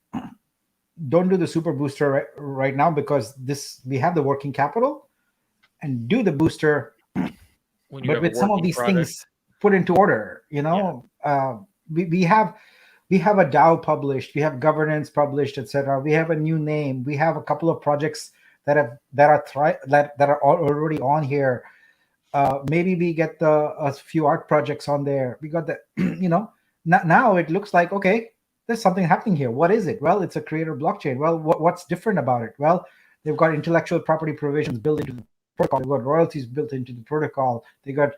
Speaker 7: don't do the super booster right now, because we have the working capital, and do the booster,
Speaker 5: When you
Speaker 7: but
Speaker 5: have a
Speaker 7: with some of
Speaker 5: working
Speaker 7: these
Speaker 5: product.
Speaker 7: things put into order. We have a DAO published, we have governance published, etc. We have a new name, we have a couple of projects that are already on here. Maybe we get a few art projects on there. We got the now it looks like, okay, there's something happening here. What is it? Well, it's a creator blockchain. Well, what's different about it? Well, they've got intellectual property provisions built into the protocol. They've got royalties built into the protocol. They got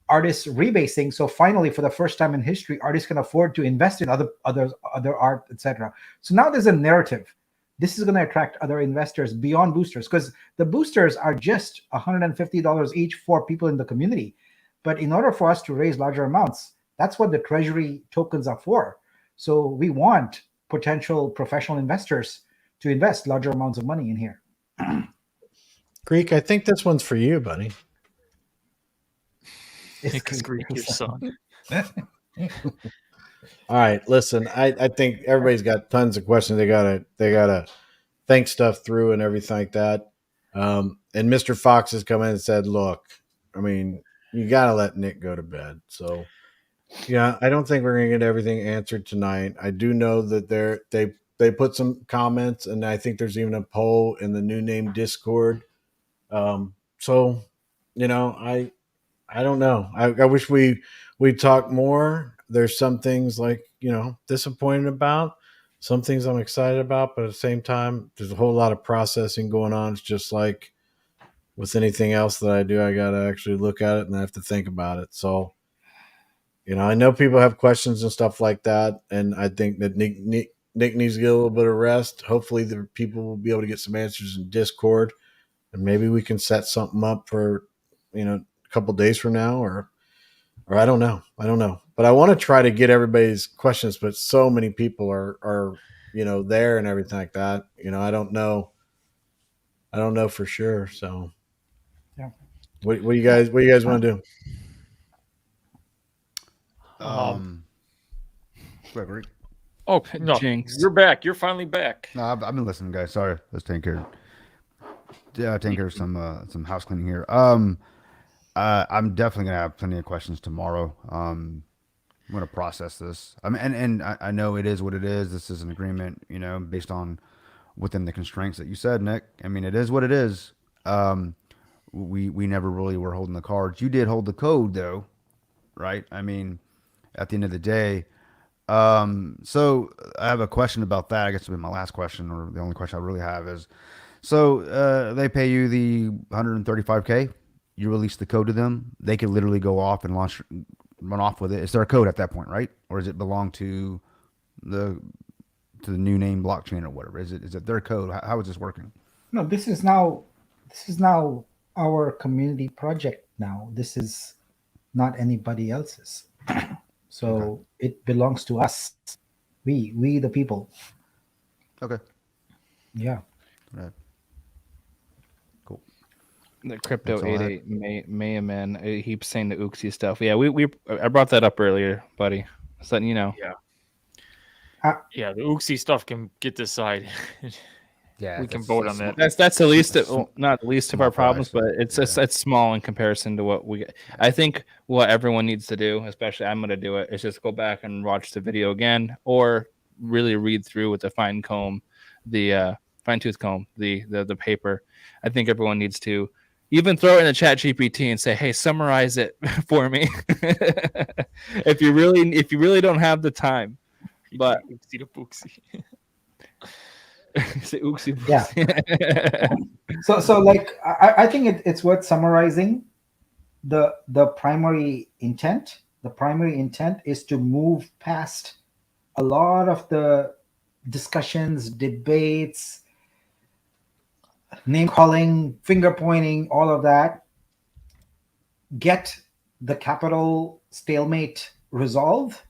Speaker 7: artists rebasing. So finally, for the first time in history, artists can afford to invest in other art, etc. So now there's a narrative. This is going to attract other investors beyond boosters, because the boosters are just $150 each for people in the community. But in order for us to raise larger amounts, that's what the treasury tokens are for. So we want potential professional investors to invest larger amounts of money in here.
Speaker 4: Greek, I think this one's for you, buddy.
Speaker 5: Because Greek, your son.
Speaker 4: All right, listen. I think everybody's got tons of questions. They gotta think stuff through and everything like that. And Mr. Fox has come in and said, "Look, I mean, you gotta let Nick go to bed." So, yeah, I don't think we're gonna get everything answered tonight. I do know that they put some comments, and I think there's even a poll in the New Name Discord. So, I don't know. I wish we'd talk more. There's some things like, disappointed about, some things I'm excited about, but at the same time, there's a whole lot of processing going on. It's just like with anything else that I do, I got to actually look at it and I have to think about it. So, I know people have questions and stuff like that. And I think that Nick needs to get a little bit of rest. Hopefully the people will be able to get some answers in Discord, and maybe we can set something up for, a couple days from now, or I don't know. But I want to try to get everybody's questions, but so many people are there and everything like that. I don't know for sure. So
Speaker 7: Yeah.
Speaker 4: What do you guys want to do?
Speaker 2: Gregory.
Speaker 5: Oh no,
Speaker 8: Jinx.
Speaker 5: you're back. You're finally back.
Speaker 2: No, I've been listening, guys. Sorry, let's take care. Yeah, taking care of some house cleaning here. I'm definitely gonna have plenty of questions tomorrow. I'm gonna process this. I mean, and I know it is what it is. This is an agreement, based on within the constraints that you said, Nick. I mean, it is what it is. We never really were holding the cards. You did hold the code, though, right? I mean, at the end of the day. So I have a question about that. I guess it'll be my last question, or the only question I really have is, so they pay you the 135K. You release the code to them. They could literally go off and run off with it. Is there a code at that point, right? Or does it belong to the new name blockchain or whatever? Is it their code? How is this working?
Speaker 7: No, this is now our community project. Now this is not anybody else's. So It belongs to us. We the people.
Speaker 2: Okay.
Speaker 7: Yeah.
Speaker 2: Right. Cool.
Speaker 8: The crypto
Speaker 2: That's all I
Speaker 8: 88 Mayaman, he keeps saying the Uxie stuff. Yeah, I brought that up earlier, buddy. Just letting you know.
Speaker 5: Yeah, the Uxie stuff can get decided.
Speaker 2: Yeah,
Speaker 5: we can vote on that.
Speaker 8: That's the least, not the least of our problems,
Speaker 2: fries.
Speaker 8: but it's small in comparison to what we. I think what everyone needs to do, especially I'm going to do it, is just go back and watch the video again, or really read through with a fine comb fine tooth comb, the paper. I think everyone needs to even throw it in the chat GPT and say, hey, summarize it for me. if you really don't have the time. But
Speaker 5: Oopsie to poopsie.
Speaker 8: say oopsie.
Speaker 7: Yeah. So like I think it's worth summarizing the primary intent. The primary intent is to move past a lot of the discussions, debates, name calling, finger pointing, all of that. Get the capital stalemate resolved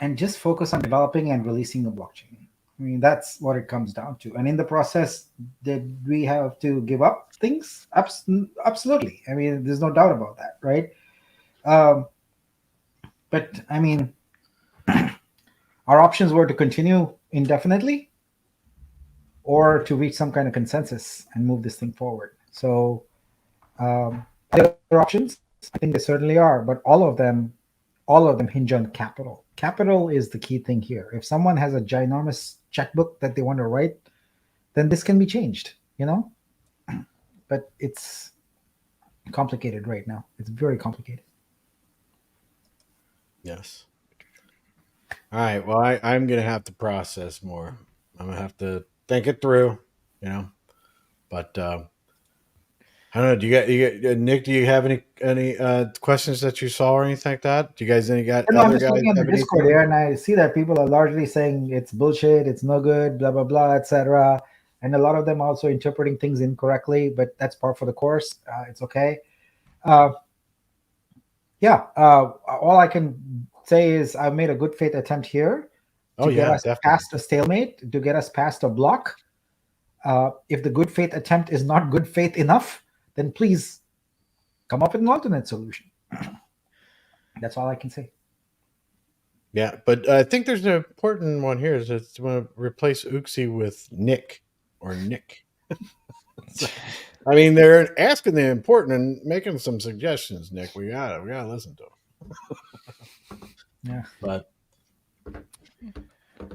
Speaker 7: and just focus on developing and releasing the blockchain. I mean, that's what it comes down to. And in the process, did we have to give up things? Absolutely. I mean, there's no doubt about that, right? But I mean, our options were to continue indefinitely or to reach some kind of consensus and move this thing forward. So other options, I think there certainly are, but all of them hinge on capital. Capital is the key thing here. If someone has a ginormous checkbook that they want to write, then this can be changed, but it's complicated right now. It's very complicated.
Speaker 4: Yes. All right. Well, I'm going to have to process more. I'm going to have to think it through, but I don't know. Do you got Nick? Do you have any questions that you saw or anything like that? Do you guys got
Speaker 7: I'm
Speaker 4: other
Speaker 7: just
Speaker 4: guys
Speaker 7: looking at the
Speaker 4: have
Speaker 7: Discord
Speaker 4: anything?
Speaker 7: here, and I see that people are largely saying it's bullshit, it's no good, blah blah blah, etc. And a lot of them also interpreting things incorrectly, but that's part for the course. It's okay. All I can say is I've made a good faith attempt here to get us
Speaker 4: Definitely.
Speaker 7: past a stalemate, to get us past a block. If the good faith attempt is not good faith enough, then please come up with an alternate solution. That's all I can say.
Speaker 4: Yeah, but I think there's an important one here. Is to want to replace Uxie with Nick or Nick. I mean, they're asking the important and making some suggestions, Nick. We gotta listen to them.
Speaker 7: Yeah,
Speaker 4: but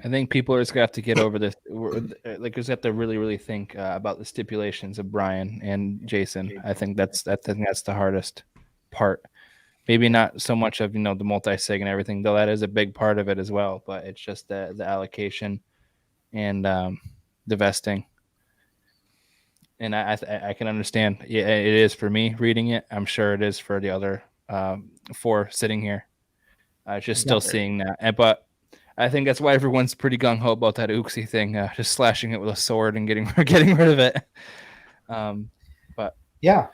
Speaker 8: I think people are just gonna have to get over this. Like, just have to really, really think about the stipulations of Brian and Jason. I think that's the hardest part. Maybe not so much of the multi-sig and everything, though that is a big part of it as well. But it's just the allocation and the vesting. And I can understand. Yeah, it is for me reading it. I'm sure it is for the other four sitting here. Just still seeing that, but I think that's why everyone's pretty gung ho about that Uxie thing, just slashing it with a sword and getting rid of it. But
Speaker 7: yeah,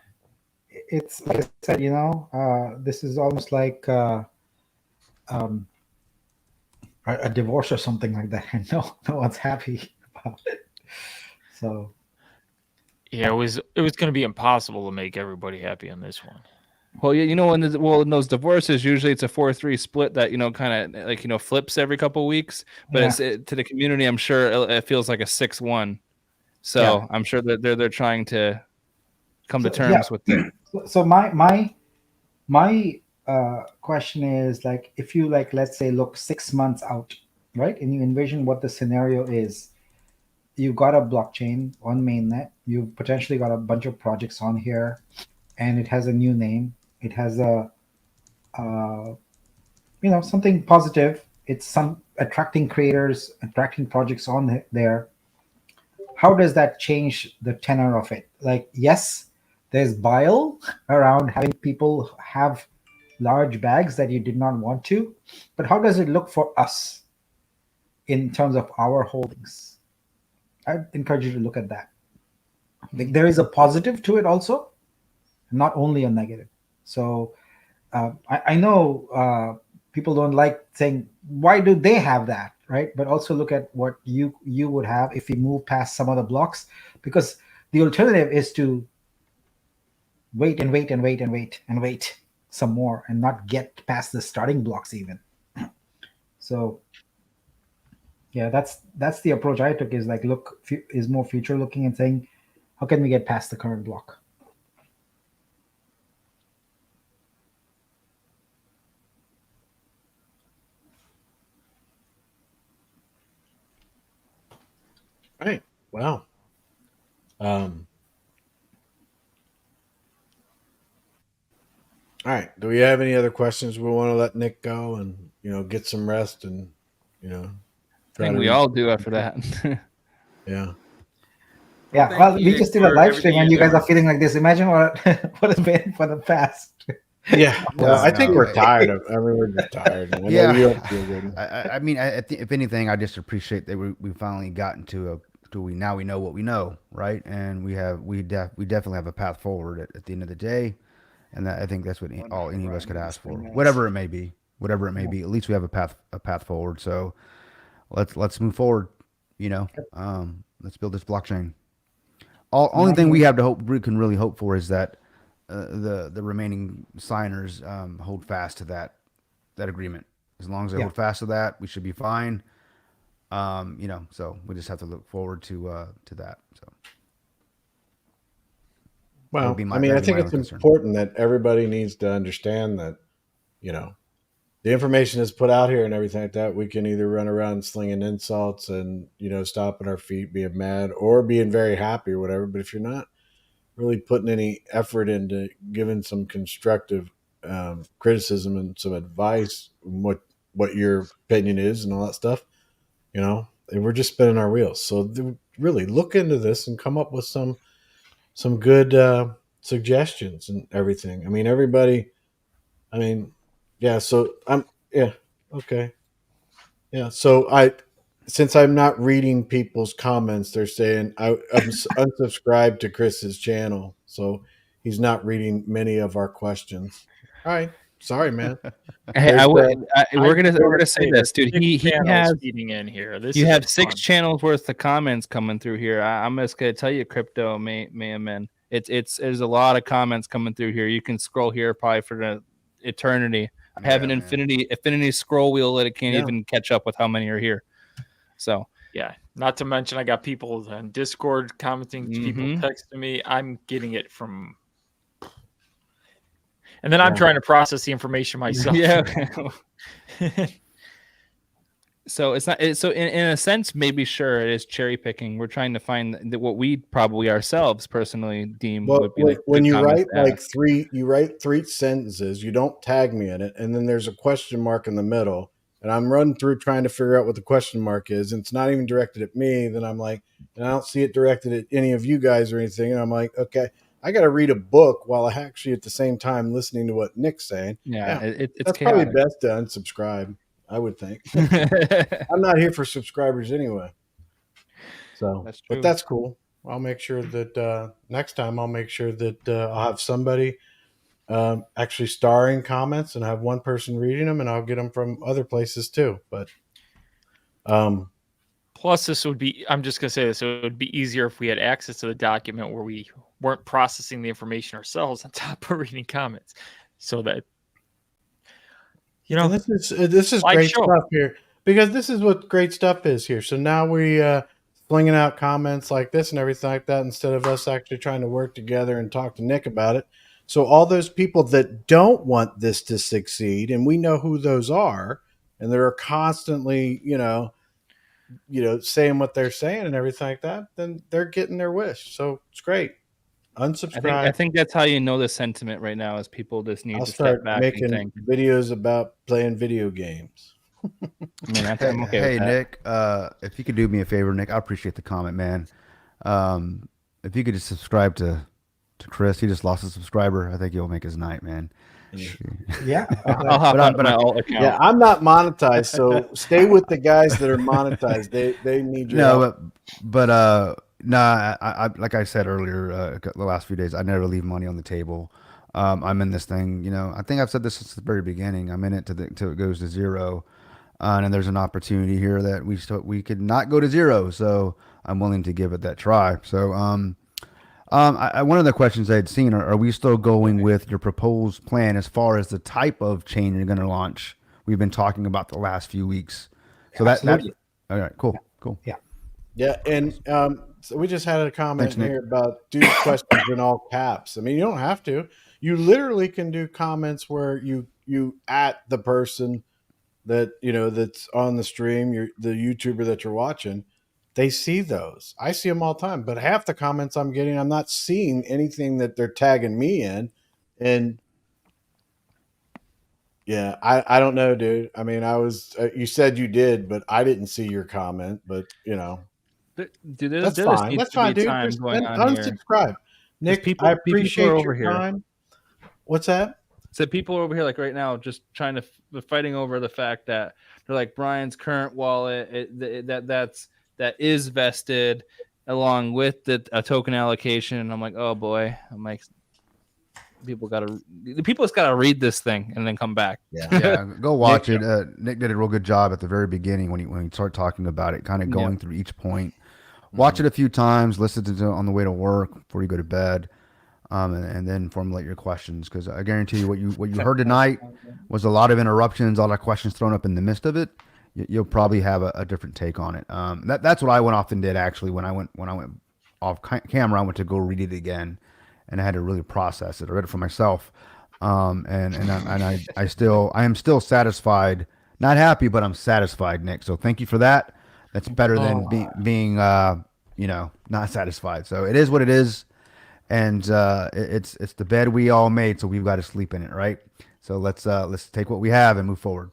Speaker 7: it's like I said, this is almost like a divorce or something like that, and no one's happy about it. So
Speaker 5: Yeah, it was going to be impossible to make everybody happy on this one.
Speaker 8: well, yeah, in those divorces, usually it's a 4-3 split that kind of like flips every couple of weeks. But to the community, I'm sure it feels like a 6-1. So I'm sure that they're trying to come to terms with it.
Speaker 7: So my question is, like, if you let's say look 6 months out, right, and you envision what the scenario is. You've got a blockchain on mainnet. You've potentially got a bunch of projects on here, and it has a new name. It has a something positive. It's some attracting creators, attracting projects on there. How does that change the tenor of it? Like, yes, there's bile around having people have large bags that you did not want to, but how does it look for us in terms of our holdings? I encourage you to look at that. Like, there is a positive to it also, not only a negative. So I know people don't like saying, why do they have that, right? But also look at what you would have if you move past some of the blocks, because the alternative is to wait and wait and wait and wait and wait some more and not get past the starting blocks even. So yeah, that's the approach I took, is like is more future looking and saying, how can we get past the current block?
Speaker 4: Right. Wow. All right. Do we have any other questions? We want to let Nick go and get some rest and you know
Speaker 8: I
Speaker 4: try
Speaker 8: think
Speaker 4: to
Speaker 8: we
Speaker 4: read.
Speaker 8: all do after that.
Speaker 4: Yeah.
Speaker 7: Yeah,
Speaker 6: Thank
Speaker 7: well,
Speaker 6: you,
Speaker 7: we
Speaker 6: Nick,
Speaker 7: just did a
Speaker 6: for
Speaker 7: live stream
Speaker 6: everything
Speaker 7: and you
Speaker 6: you're
Speaker 7: guys are
Speaker 6: doing.
Speaker 7: feeling like this. Imagine what what it's been for the past.
Speaker 4: Yeah. Well,
Speaker 2: No,
Speaker 4: I think
Speaker 2: no.
Speaker 4: we're tired of. I mean, we're just tired. I know you don't
Speaker 2: Yeah,
Speaker 4: feel good.
Speaker 2: I mean, if anything, I just appreciate that we finally gotten to we now we know what we know, right? And we definitely have a path forward at the end of the day, and that, I think that's what all any of us could ask for, whatever it may be, whatever it may be. At least we have a path forward. So let's move forward. Let's build this blockchain. Only thing we have to hope we can really hope for is that the remaining signers hold fast to that agreement. As long as they
Speaker 7: Yeah.
Speaker 2: hold fast to that, we should be fine. So we just have to look forward to that. So that would
Speaker 4: Well,
Speaker 2: be
Speaker 4: I
Speaker 2: my
Speaker 4: mean, I
Speaker 2: that'd be
Speaker 4: think
Speaker 2: my only
Speaker 4: it's
Speaker 2: concern.
Speaker 4: important that everybody needs to understand that you know the information is put out here and everything like that. We can either run around slinging insults and stomping our feet, being mad, or being very happy or whatever. But if you're not really putting any effort into giving some constructive criticism and some advice, on what your opinion is and all that stuff, and we're just spinning our wheels. So really look into this and come up with some good suggestions and everything. I mean, everybody. I mean, yeah. So yeah. Okay. Yeah. So since I'm not reading people's comments, they're saying I'm unsubscribed to Chris's channel, so he's not reading many of our questions. All right. Sorry, man.
Speaker 8: Hey,
Speaker 4: There's
Speaker 8: we're
Speaker 5: I
Speaker 8: gonna
Speaker 5: wanna
Speaker 8: say
Speaker 5: there's
Speaker 8: this, dude.
Speaker 5: 6
Speaker 8: He
Speaker 5: channels
Speaker 8: has
Speaker 5: feeding in here. This
Speaker 8: you have
Speaker 5: isn't
Speaker 8: 6
Speaker 5: fun.
Speaker 8: channels worth of comments coming through here. I'm just gonna tell you, crypto man. It's there's a lot of comments coming through here. You can scroll here probably for the eternity. I have
Speaker 2: Yeah,
Speaker 8: an
Speaker 2: man.
Speaker 8: infinity scroll wheel that it can't
Speaker 4: Yeah.
Speaker 8: even catch up with how many are here. So
Speaker 5: Yeah. Not to mention I got people on Discord commenting, people
Speaker 8: Mhm.
Speaker 5: texting me. I'm getting it from and then I'm
Speaker 4: Yeah.
Speaker 5: trying to process the information myself.
Speaker 8: yeah. So it's not so in a sense, maybe sure it is cherry picking. We're trying to find what we probably ourselves personally deem
Speaker 4: Well,
Speaker 8: would be like
Speaker 4: when
Speaker 8: good
Speaker 4: you
Speaker 8: comments
Speaker 4: write
Speaker 8: to
Speaker 4: like
Speaker 8: ask.
Speaker 4: you write 3 sentences, you don't tag me in it, and then there's a question mark in the middle, and I'm running through trying to figure out what the question mark is, and it's not even directed at me. Then I'm like, and I don't see it directed at any of you guys or anything, and I'm like, okay, I got to read a book while I actually at the same time listening to what Nick's saying.
Speaker 8: Yeah,
Speaker 4: Yeah,
Speaker 8: it's
Speaker 4: that's probably
Speaker 8: chaotic.
Speaker 4: best to unsubscribe. I would think. I'm not here for subscribers anyway. So,
Speaker 8: That's
Speaker 4: but
Speaker 8: true.
Speaker 4: that's cool. I'll make sure that next time I'll make sure that I'll have somebody actually starring comments and have one person reading them, and I'll get them from other places too. But
Speaker 5: Plus, this would be, I'm just going to say this, it would be easier if we had access to the document where we weren't processing the information ourselves on top of reading comments. So that,
Speaker 4: and this is
Speaker 5: live
Speaker 4: great
Speaker 5: show.
Speaker 4: stuff here, because this is what great stuff is here. So now we flinging out comments like this and everything like that instead of us actually trying to work together and talk to Nick about it. So all those people that don't want this to succeed, and we know who those are, and they're constantly, saying what they're saying and everything like that, then they're getting their wish. So it's great. Unsubscribe.
Speaker 8: I think that's how you know the sentiment right now is people just need
Speaker 4: I'll
Speaker 8: to
Speaker 4: start
Speaker 8: step back and
Speaker 4: making
Speaker 8: think.
Speaker 4: videos about playing video games.
Speaker 8: I mean,
Speaker 2: Hey,
Speaker 8: I'm okay with
Speaker 2: hey
Speaker 8: that.
Speaker 2: Nick, if you could do me a favor, Nick, I appreciate the comment, man. If you could just subscribe to Chris, he just lost a subscriber. I think you'll make his night, man.
Speaker 7: Yeah.
Speaker 8: I'll hop
Speaker 2: But
Speaker 8: onto my alt account.
Speaker 4: Yeah, I'm not monetized, so stay with the guys that are monetized. They need your
Speaker 2: No,
Speaker 4: help.
Speaker 2: but nah. I like I said earlier, the last few days, I never leave money on the table. I'm in this thing, I think I've said this since the very beginning. I'm in it till it goes to zero, and there's an opportunity here that we could not go to zero. So I'm willing to give it that try. So one of the questions I had seen are we still going with your proposed plan as far as the type of chain you're going to launch? We've been talking about the last few weeks. So that's
Speaker 7: Absolutely.
Speaker 2: all right. Cool.
Speaker 4: Yeah, and so we just had a comment
Speaker 2: Thanks, Nick.
Speaker 4: here about do questions in all caps. I mean, you don't have to. You literally can do comments where you at the person that that's on the stream, the YouTuber that you're watching. they see those. I see them all the time, but half the comments I'm getting, I'm not seeing anything that they're tagging me in. And yeah, I don't know, dude. I mean, you said you did, but I didn't see your comment, but
Speaker 8: Dude, there
Speaker 4: that's
Speaker 8: just
Speaker 4: fine.
Speaker 8: needs
Speaker 4: That's
Speaker 8: to be
Speaker 4: fine, dude.
Speaker 8: time
Speaker 4: Just
Speaker 8: going on here.
Speaker 4: unsubscribe. Nick, I
Speaker 8: People are
Speaker 4: appreciate
Speaker 8: over
Speaker 4: your
Speaker 8: here.
Speaker 4: time. What's that?
Speaker 8: So people are over here, like right now, just trying to fighting over the fact that they're like Brian's current wallet that is vested along with a token allocation. And I'm like, oh boy, I'm like, people just gotta read this thing and then come back.
Speaker 2: Yeah, go watch it. Nick did a real good job at the very beginning when he started talking about it, kind of going through each point. Watch it a few times, listen to it on the way to work before you go to bed. And then formulate your questions, because I guarantee you what you heard tonight was a lot of interruptions, a lot of questions thrown up in the midst of it. You'll probably have a different take on it. That's what I went off and did actually when I went off camera. I went to go read it again, and I had to really process it. I read it for myself, and I am still satisfied, not happy, but I'm satisfied, Nick. So thank you for that. That's better than being not satisfied. So it is what it is. And it's the bed we all made, so we've got to sleep in it, right? So let's take what we have and move forward.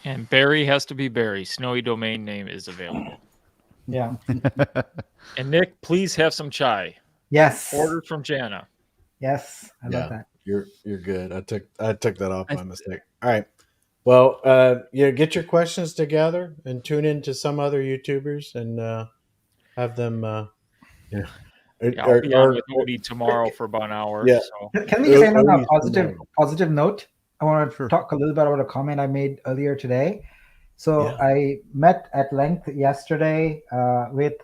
Speaker 5: And Barry has to be Barry. Snowy domain name is available.
Speaker 7: Yeah.
Speaker 5: And Nick, please have some chai.
Speaker 7: Yes.
Speaker 5: Ordered from Jana.
Speaker 7: Yes, I love that.
Speaker 4: You're good. I took that off by mistake. All right. Well, get your questions together and tune in to some other YouTubers and have them.
Speaker 5: I'll be on with Odie tomorrow for about an hour.
Speaker 4: Yeah.
Speaker 5: So.
Speaker 7: Can we say on a positive note? I want to talk a little bit about a comment I made earlier today. So I met at length yesterday with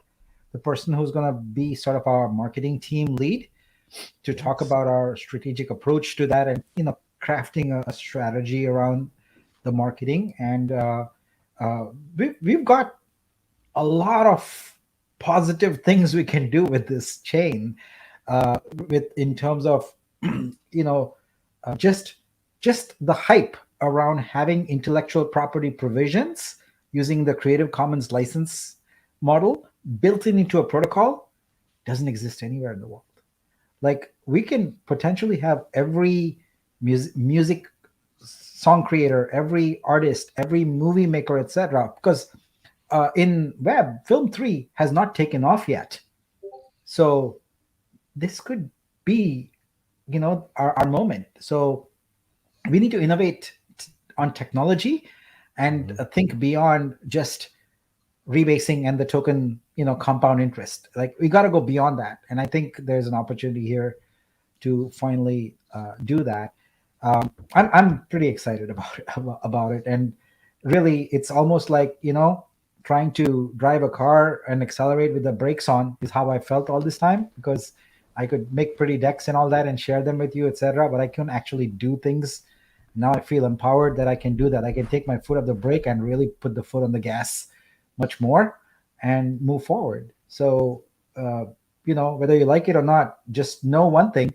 Speaker 7: the person who's going to be sort of our marketing team lead to talk about our strategic approach to that, and crafting a strategy around the marketing. And we've got a lot of positive things we can do with this chain, in terms of just the hype around having intellectual property provisions using the Creative Commons license model built into a protocol doesn't exist anywhere in the world. Like, we can potentially have every music song creator, every artist, every movie maker, etc. Because in web, Film 3 has not taken off yet. So this could be, our moment. So we need to innovate on technology and think beyond just rebasing and the token, compound interest. Like, we got to go beyond that. And I think there's an opportunity here to finally do that. I'm pretty excited about it. And really, it's almost like, trying to drive a car and accelerate with the brakes on is how I felt all this time, because I could make pretty decks and all that and share them with you, etc. But I couldn't actually do things. Now I feel empowered that I can do that. I can take my foot off the brake and really put the foot on the gas much more and move forward. So, whether you like it or not, just know one thing: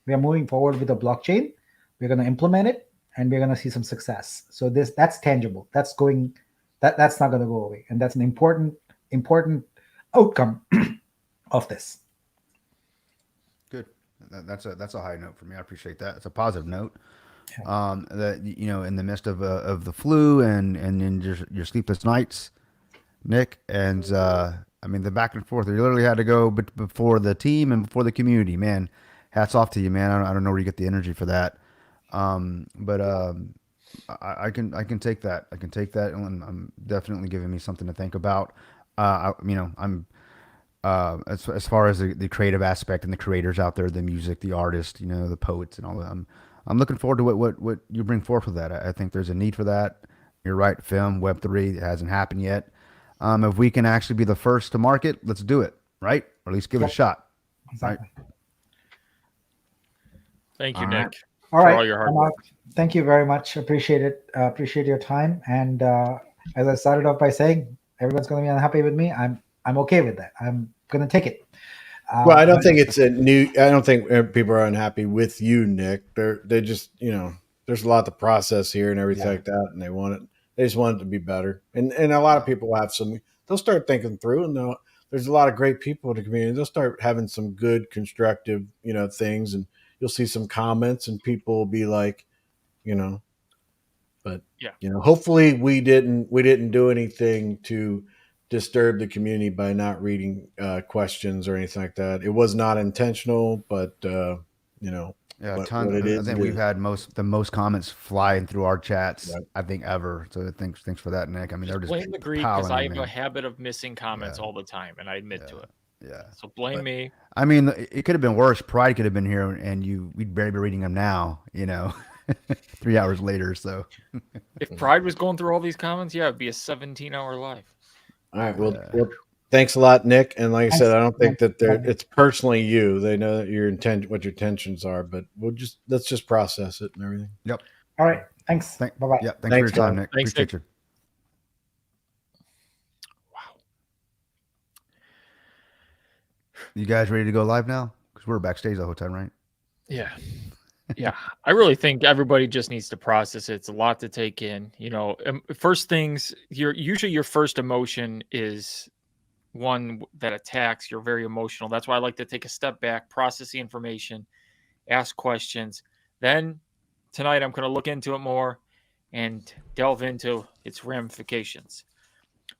Speaker 7: we are moving forward with the blockchain. We're going to implement it, and we're going to see some success. So that's tangible. That's not going to go away, and that's an important outcome of this.
Speaker 2: Good. That's a high note for me. I appreciate that. It's a positive note. That in the midst of the flu and in your sleepless nights, Nick, and the back and forth. You literally had to go before the team and before the community. Man, hats off to you, man. I don't know where you get the energy for that. But I can take that. I can take that, and I'm definitely giving me something to think about. I'm as far as the creative aspect and the creators out there, the music, the artists, the poets, and all that. I'm looking forward to what you bring forth with that. I think there's a need for that. You're right. Film Web3, it hasn't happened yet. If we can actually be the first to market, let's do it, right? Or at least give it a shot.
Speaker 7: Exactly.
Speaker 2: Right?
Speaker 5: Thank you, Nick.
Speaker 7: All right.
Speaker 5: For all your hard work.
Speaker 7: Thank you very much. Appreciate it. Appreciate your time. And as I started off by saying, everyone's going to be unhappy with me. I'm okay with that. I'm going to take it.
Speaker 4: Well, I don't think it's I don't think people are unhappy with you, Nick. They just, there's a lot to process here and everything like that, and they just want it to be better. And a lot of people have some they'll start thinking through, and there's a lot of great people in the community. They'll start having some good constructive, things, and you'll see some comments, and people will be like, but
Speaker 5: Yeah.
Speaker 4: hopefully we didn't do anything to disturb the community by not reading questions or anything like that. It was not intentional, but
Speaker 2: Yeah,
Speaker 4: what it
Speaker 2: I
Speaker 4: is,
Speaker 2: think
Speaker 4: it
Speaker 2: we've
Speaker 4: is.
Speaker 2: had the most comments flying through our chats,
Speaker 4: Right.
Speaker 2: I think, ever. So thanks for that, Nick. I mean, they're
Speaker 5: Just
Speaker 2: just
Speaker 5: blame the Greek because I
Speaker 2: piling
Speaker 5: have
Speaker 2: them
Speaker 5: a
Speaker 2: in.
Speaker 5: habit of missing comments
Speaker 2: Yeah.
Speaker 5: all the time, and I admit to it.
Speaker 2: Yeah.
Speaker 5: So blame
Speaker 4: But-
Speaker 5: me.
Speaker 2: I mean, it could have been worse. Pride could have been here, and we'd barely be reading them now. 3 hours later. So
Speaker 5: If Pride was going through all these comments, yeah, it'd be a 17-hour live.
Speaker 4: All right. Well, thanks a lot, Nick. And like I said, I don't think that it's personally you. They know that what your intentions are, but let's just process it and everything.
Speaker 2: Yep.
Speaker 7: All right. Thanks. Bye bye.
Speaker 2: Yeah. Thanks for
Speaker 4: Thanks,
Speaker 2: your time,
Speaker 4: guys.
Speaker 2: Nick.
Speaker 5: Thanks,
Speaker 2: Appreciate
Speaker 5: Nick.
Speaker 2: you. You guys ready to go live now? Because we're backstage the whole time, right?
Speaker 5: Yeah. Yeah. I really think everybody just needs to process it. It's a lot to take in. First things, usually your first emotion is one that attacks. You're very emotional. That's why I like to take a step back, process the information, ask questions. Then tonight I'm going to look into it more and delve into its ramifications.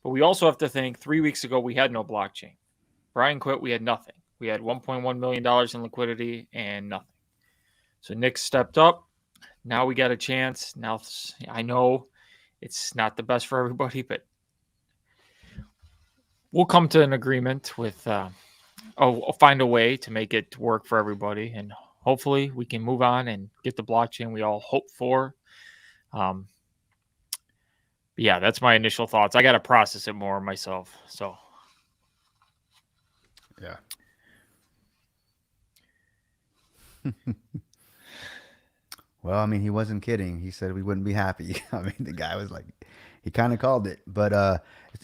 Speaker 5: But we also have to think 3 weeks ago we had no blockchain. Brian quit, we had nothing. We had $1.1 million in liquidity and nothing. So Nick stepped up. Now we got a chance. Now I know it's not the best for everybody, but we'll come to an agreement with I'll find a way to make it work for everybody, and hopefully we can move on and get the blockchain we all hope for. Yeah, that's my initial thoughts. I got to process it more myself. So
Speaker 2: Yeah. Well, I mean, he wasn't kidding. He said we wouldn't be happy. I mean, the guy was like, he kind of called it. But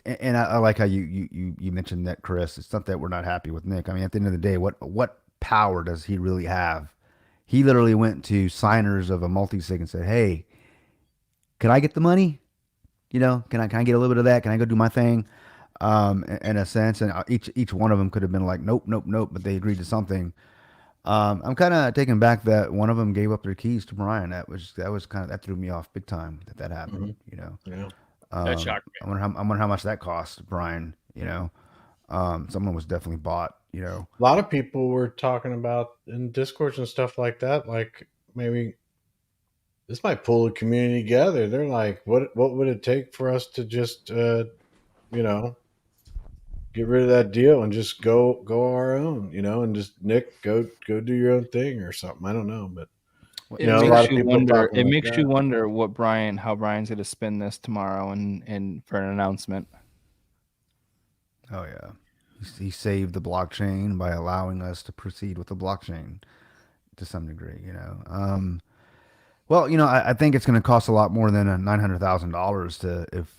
Speaker 2: and I like how you mentioned that, Chris. It's not that we're not happy with Nick. I mean, at the end of the day, what power does he really have? He literally went to signers of a multi-sig and said, "Hey, can I get the money? Can I get a little bit of that? Can I go do my thing?" In a sense, and each one of them could have been like, "Nope, nope, nope," but they agreed to something. I'm kind of taken back that one of them gave up their keys to Brian. That threw me off big time that happened.
Speaker 4: Yeah.
Speaker 5: that shocked me.
Speaker 2: I wonder how much that cost Brian. Someone was definitely bought.
Speaker 4: A lot of people were talking about in Discords and stuff like that. Like maybe this might pull the community together. They're like, what would it take for us to just get rid of that deal and just go our own, and just Nick go do your own thing or something. I don't know, but
Speaker 8: It
Speaker 4: a lot
Speaker 8: makes
Speaker 4: of
Speaker 8: you
Speaker 4: people
Speaker 8: wonder.
Speaker 4: talking
Speaker 8: It
Speaker 4: like
Speaker 8: makes
Speaker 4: that.
Speaker 8: you wonder how Brian's going to spin this tomorrow and for an announcement.
Speaker 2: Oh yeah, he saved the blockchain by allowing us to proceed with the blockchain to some degree. Well, I think it's going to cost a lot more than $900,000 to if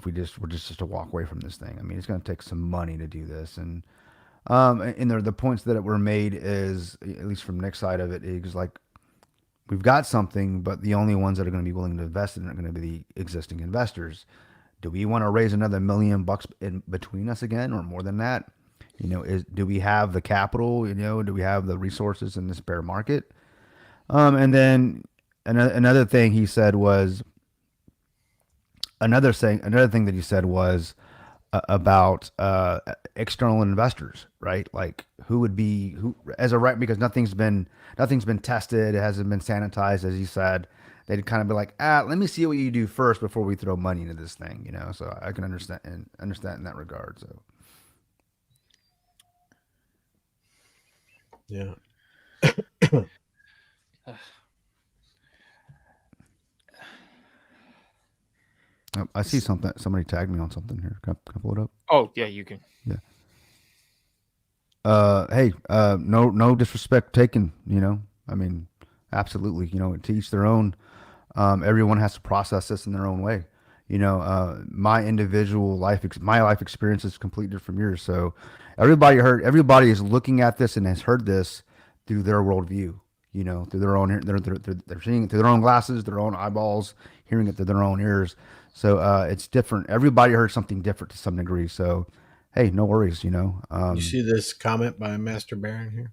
Speaker 2: we're just to walk away from this thing. I mean, it's going to take some money to do this, and the points that were made is, at least from Nick's side of it, is like we've got something, but the only ones that are going to be willing to invest in it are going to be the existing investors. Do we want to raise another $1 million in between us again, or more than that? Do we have the capital? Do we have the resources in this bear market? And then another thing he said was another thing that he said was about external investors, right? Like who as a right, because nothing's been tested, it hasn't been sanitized, as he said. They'd kind of be like, let me see what you do first before we throw money into this thing, So I can understand in that regard. So
Speaker 4: Yeah.
Speaker 2: I see something. Somebody tagged me on something here. Can I pull it up?
Speaker 5: Oh yeah, you can.
Speaker 2: Hey, no disrespect taken. I mean, absolutely. To each their own. Everyone has to process this in their own way. My individual life experience is completely different from yours. So everybody is looking at this and has heard this through their worldview. you know, through their own, they're seeing it through their own glasses, their own eyeballs, hearing it through their own ears. So it's different. Everybody heard something different to some degree. So, hey, no worries, you know.
Speaker 4: You see this comment by Master Baron here?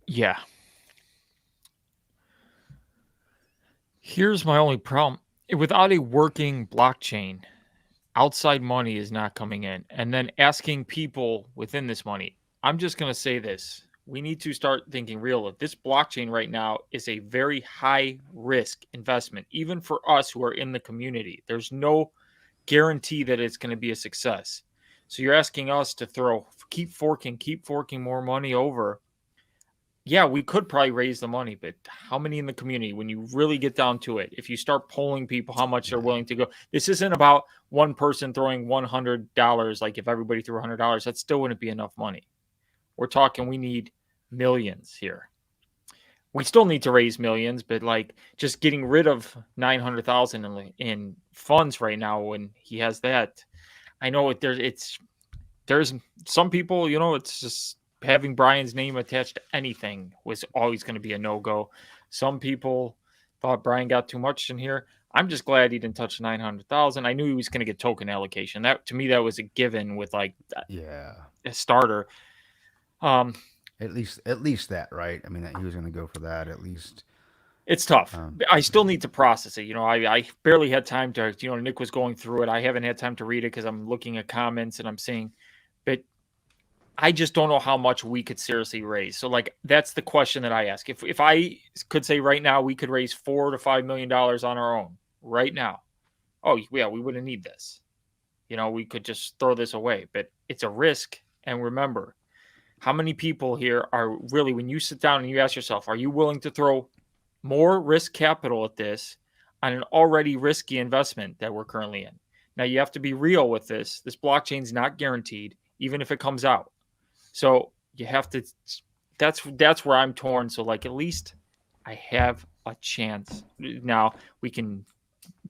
Speaker 5: Yeah. Here's my only problem. Without a working blockchain, outside money is not coming in. And then asking people within this money, I'm just going to say this. We need to start thinking real. This blockchain right now is a very high risk investment, even for us who are in the community. There's no guarantee that it's going to be a success. So you're asking us to keep forking more money over. Yeah, we could probably raise the money, but how many in the community, when you really get down to it, if you start polling people how much they're willing to go, this isn't about one person throwing $100. Like if everybody threw $100, that still wouldn't be enough money. We're talking, we need millions here. We still need to raise millions, but like just getting rid of 900,000 in funds right now when he has that, I know there's some people, you know, it's just having Brian's name attached to anything was always going to be a no-go. Some people thought Brian got too much in here. I'm just glad he didn't touch 900,000. I knew he was going to get token allocation. That to me, that was a given with like a starter.
Speaker 2: At least that, right? I mean, that he was going to go for that at least.
Speaker 5: It's tough. I still need to process it. You know, I barely had time to, you know, Nick was going through it. I haven't had time to read it because I'm looking at comments and I'm seeing, but I just don't know how much we could seriously raise. So like, that's the question that I ask. If I could say right now, we could raise $4 to $5 million on our own right now. Oh yeah, we wouldn't need this. You know, we could just throw this away, but it's a risk. And remember, how many people here are really, when you sit down and you ask yourself, are you willing to throw more risk capital at this on an already risky investment that we're currently in? Now you have to be real with this. This blockchain is not guaranteed, even if it comes out. So you have to, that's where I'm torn. So like, at least I have a chance. Now we can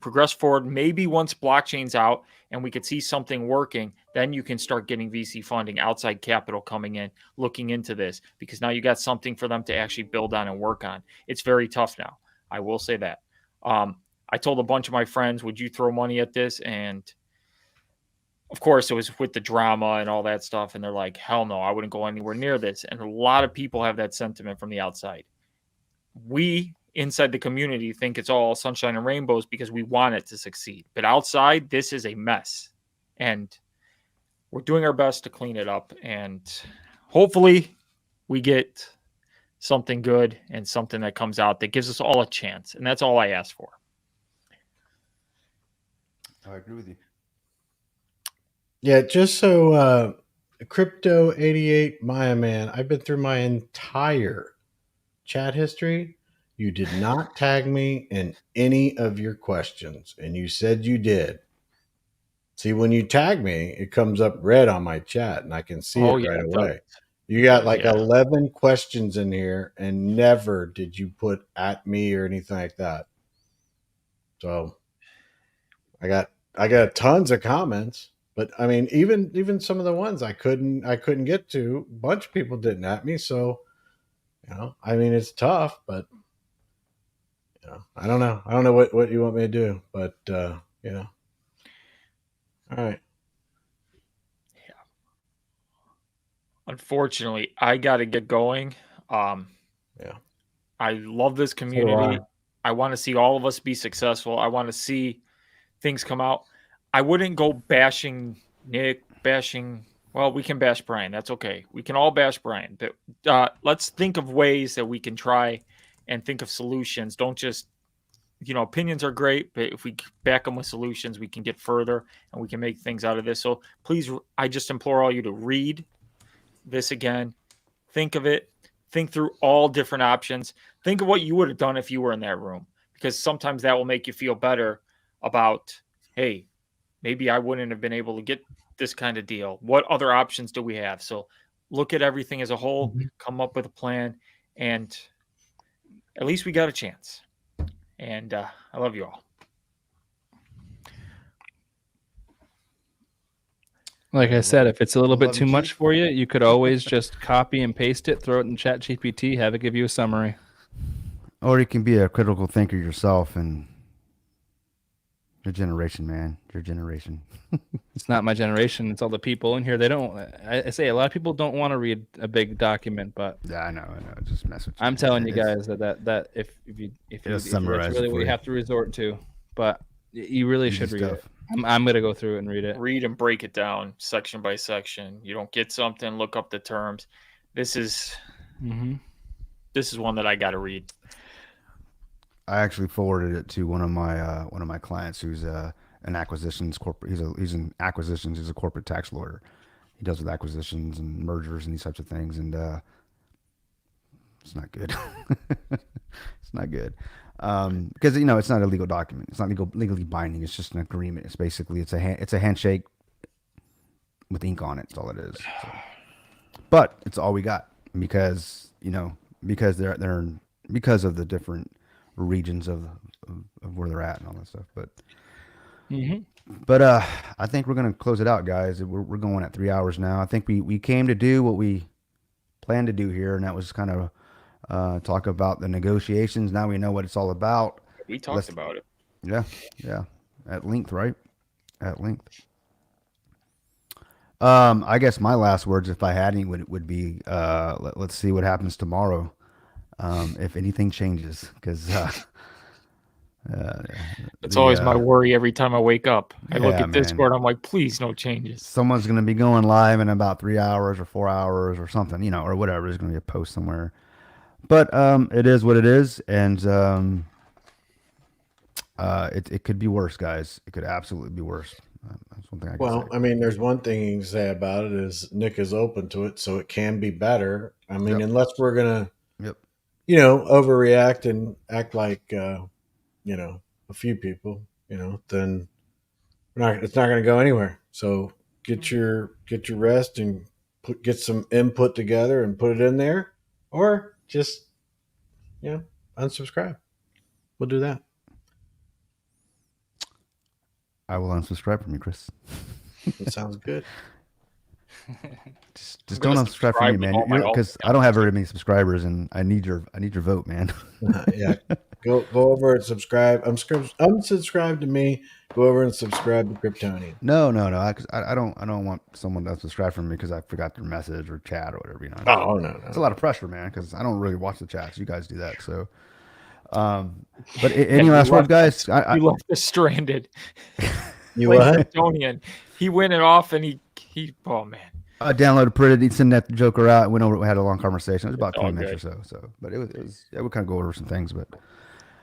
Speaker 5: progress forward. Maybe once blockchain's out and we could see something working, then you can start getting VC funding, outside capital coming in, looking into this, because now you got something for them to actually build on and work on. It's very tough now. I will say that. I told a bunch of my friends, would you throw money at this? And of course it was with the drama and all that stuff. And they're like, hell no, I wouldn't go anywhere near this. And a lot of people have that sentiment from the outside. We inside the community think it's all sunshine and rainbows because we want it to succeed. But outside, this is a mess. And we're doing our best to clean it up. And hopefully we get something good and something that comes out that gives us all a chance. And that's all I ask for.
Speaker 2: I agree with you.
Speaker 4: Yeah, just so Crypto 88 Maya Man, I've been through my entire chat history. You did not tag me in any of your questions, and you said you did. See, when you tag me, it comes up red on my chat, and I can see it right away. You got like 11 questions in here, and never did you put at me or anything like that. So I got tons of comments, but I mean, even some of the ones I couldn't get to. A bunch of people didn't at me, so you know, I mean, it's tough, but. I don't know. I don't know what you want me to do, but you know. All right.
Speaker 5: Yeah. Unfortunately, I got to get going. Yeah. I love this community. I want to see all of us be successful. I want to see things come out. I wouldn't go bashing Nick, well, we can bash Brian. That's okay. We can all bash Brian, but let's think of ways that we can try and think of solutions. Don't just, you know, opinions are great, but if we back them with solutions, we can get further and we can make things out of this. So please, I just implore all you to read this again. Think of it. Think through all different options. Think of what you would have done if you were in that room, because sometimes that will make you feel better about, hey, maybe I wouldn't have been able to get this kind of deal. What other options do we have? So look at everything as a whole, come up with a plan, and at least we got a chance. And I love you all.
Speaker 8: Like I said, if it's a little bit
Speaker 2: Love
Speaker 8: too
Speaker 2: you,
Speaker 8: much
Speaker 2: Chief.
Speaker 8: for you, you could always just copy and paste it, throw it in Chat GPT, have it give you a summary.
Speaker 2: Or you can be a critical thinker yourself, and your generation, man, your generation.
Speaker 8: It's not my generation. It's all the people in here. They don't. I say a lot of people don't want to read a big document, but
Speaker 2: Yeah, I know. Just mess with you.
Speaker 8: I'm
Speaker 2: man.
Speaker 8: telling you
Speaker 2: It's-
Speaker 8: guys that if
Speaker 2: It'll
Speaker 8: that's
Speaker 2: summarize it
Speaker 8: really
Speaker 2: for
Speaker 8: what you
Speaker 2: you.
Speaker 8: have to resort to, but you really
Speaker 2: Easy
Speaker 8: should read it.
Speaker 2: stuff.
Speaker 8: I'm gonna go through it and read it.
Speaker 5: Read and break it down section by section. You don't get something, look up the terms. This is one that I got to read.
Speaker 2: I actually forwarded it to one of my clients who's an acquisitions corporate. He's in acquisitions. He's a corporate tax lawyer. He does with acquisitions and mergers and these types of things, and it's not good. It's not good because it's not a legal document. It's not legally binding. It's just an agreement. It's basically it's a handshake with ink on it. That's all it is. So. But it's all we got because because of the different regions of where they're at and all that stuff. But I think we're gonna close it out, guys. We're going at 3 hours now. I think we came to do what we planned to do here, and that was kind of talk about the negotiations. Now we know what it's all about.
Speaker 5: We talked about it.
Speaker 2: Yeah, at length, right? At length. I guess my last words, if I had any, would be let's see what happens tomorrow, if anything changes, because
Speaker 5: It's always my worry every time I wake up. I look
Speaker 2: Yeah,
Speaker 5: at Discord, I'm like, please, no changes.
Speaker 2: someone's gonna be going live in about 3 hours or 4 hours or something, or whatever. There's gonna be a post somewhere. But it is what it is, and it could be worse, guys. It could absolutely be worse. That's one thing I can
Speaker 4: Well,
Speaker 2: say.
Speaker 4: I mean, there's one thing you can say about it is Nick is open to it, so it can be better. I mean,
Speaker 2: Yep.
Speaker 4: unless we're gonna,
Speaker 2: Yep.
Speaker 4: overreact and act like, a few people, then it's not going to go anywhere. So get your rest and get some input together and put it in there, or just, unsubscribe. We'll do that.
Speaker 2: I will unsubscribe from you, Chris.
Speaker 4: That sounds good.
Speaker 2: Just
Speaker 5: I'm
Speaker 2: don't
Speaker 5: gonna
Speaker 2: unsubscribe from
Speaker 5: subscribe
Speaker 2: me,
Speaker 5: with
Speaker 2: man.
Speaker 5: all my
Speaker 2: Because I don't have very many subscribers, and I need your vote, man.
Speaker 4: Yeah, go over and subscribe. Unsubscribe to me. Go over and subscribe to Kryptonian.
Speaker 2: No. I don't want someone to unsubscribe from me because I forgot their message or chat or whatever.
Speaker 4: Oh no.
Speaker 2: It's a lot of pressure, man. Because I don't really watch the chats. You guys do that, so. But any last words, guys?
Speaker 5: He left us stranded.
Speaker 4: You
Speaker 5: Like
Speaker 4: what?
Speaker 5: Kryptonian. He went it off and he oh man.
Speaker 2: I downloaded Pretty. He sent that Joker out. Went over. We had a long conversation. It was about
Speaker 5: It's all
Speaker 2: 20 minutes or so. But it was we kind of go over some things. But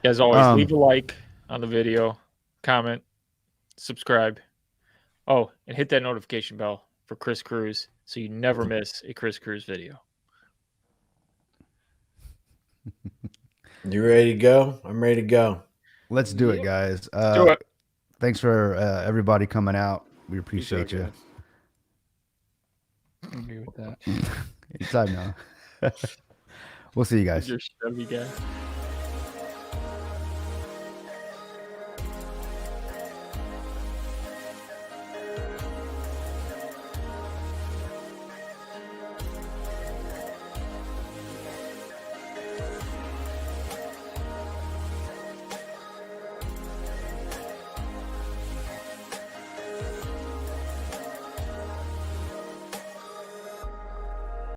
Speaker 5: As always, leave a like on the video, comment, subscribe. Oh, and hit that notification bell for Chris Cruz so you never miss a Chris Cruz video.
Speaker 4: You ready to go? I'm ready to go.
Speaker 2: let's do it, guys.
Speaker 5: Do it.
Speaker 2: Thanks for everybody coming out. We appreciate you.
Speaker 8: I agree with that.
Speaker 2: Anytime now. We'll see you guys.
Speaker 5: You're a chubby guy.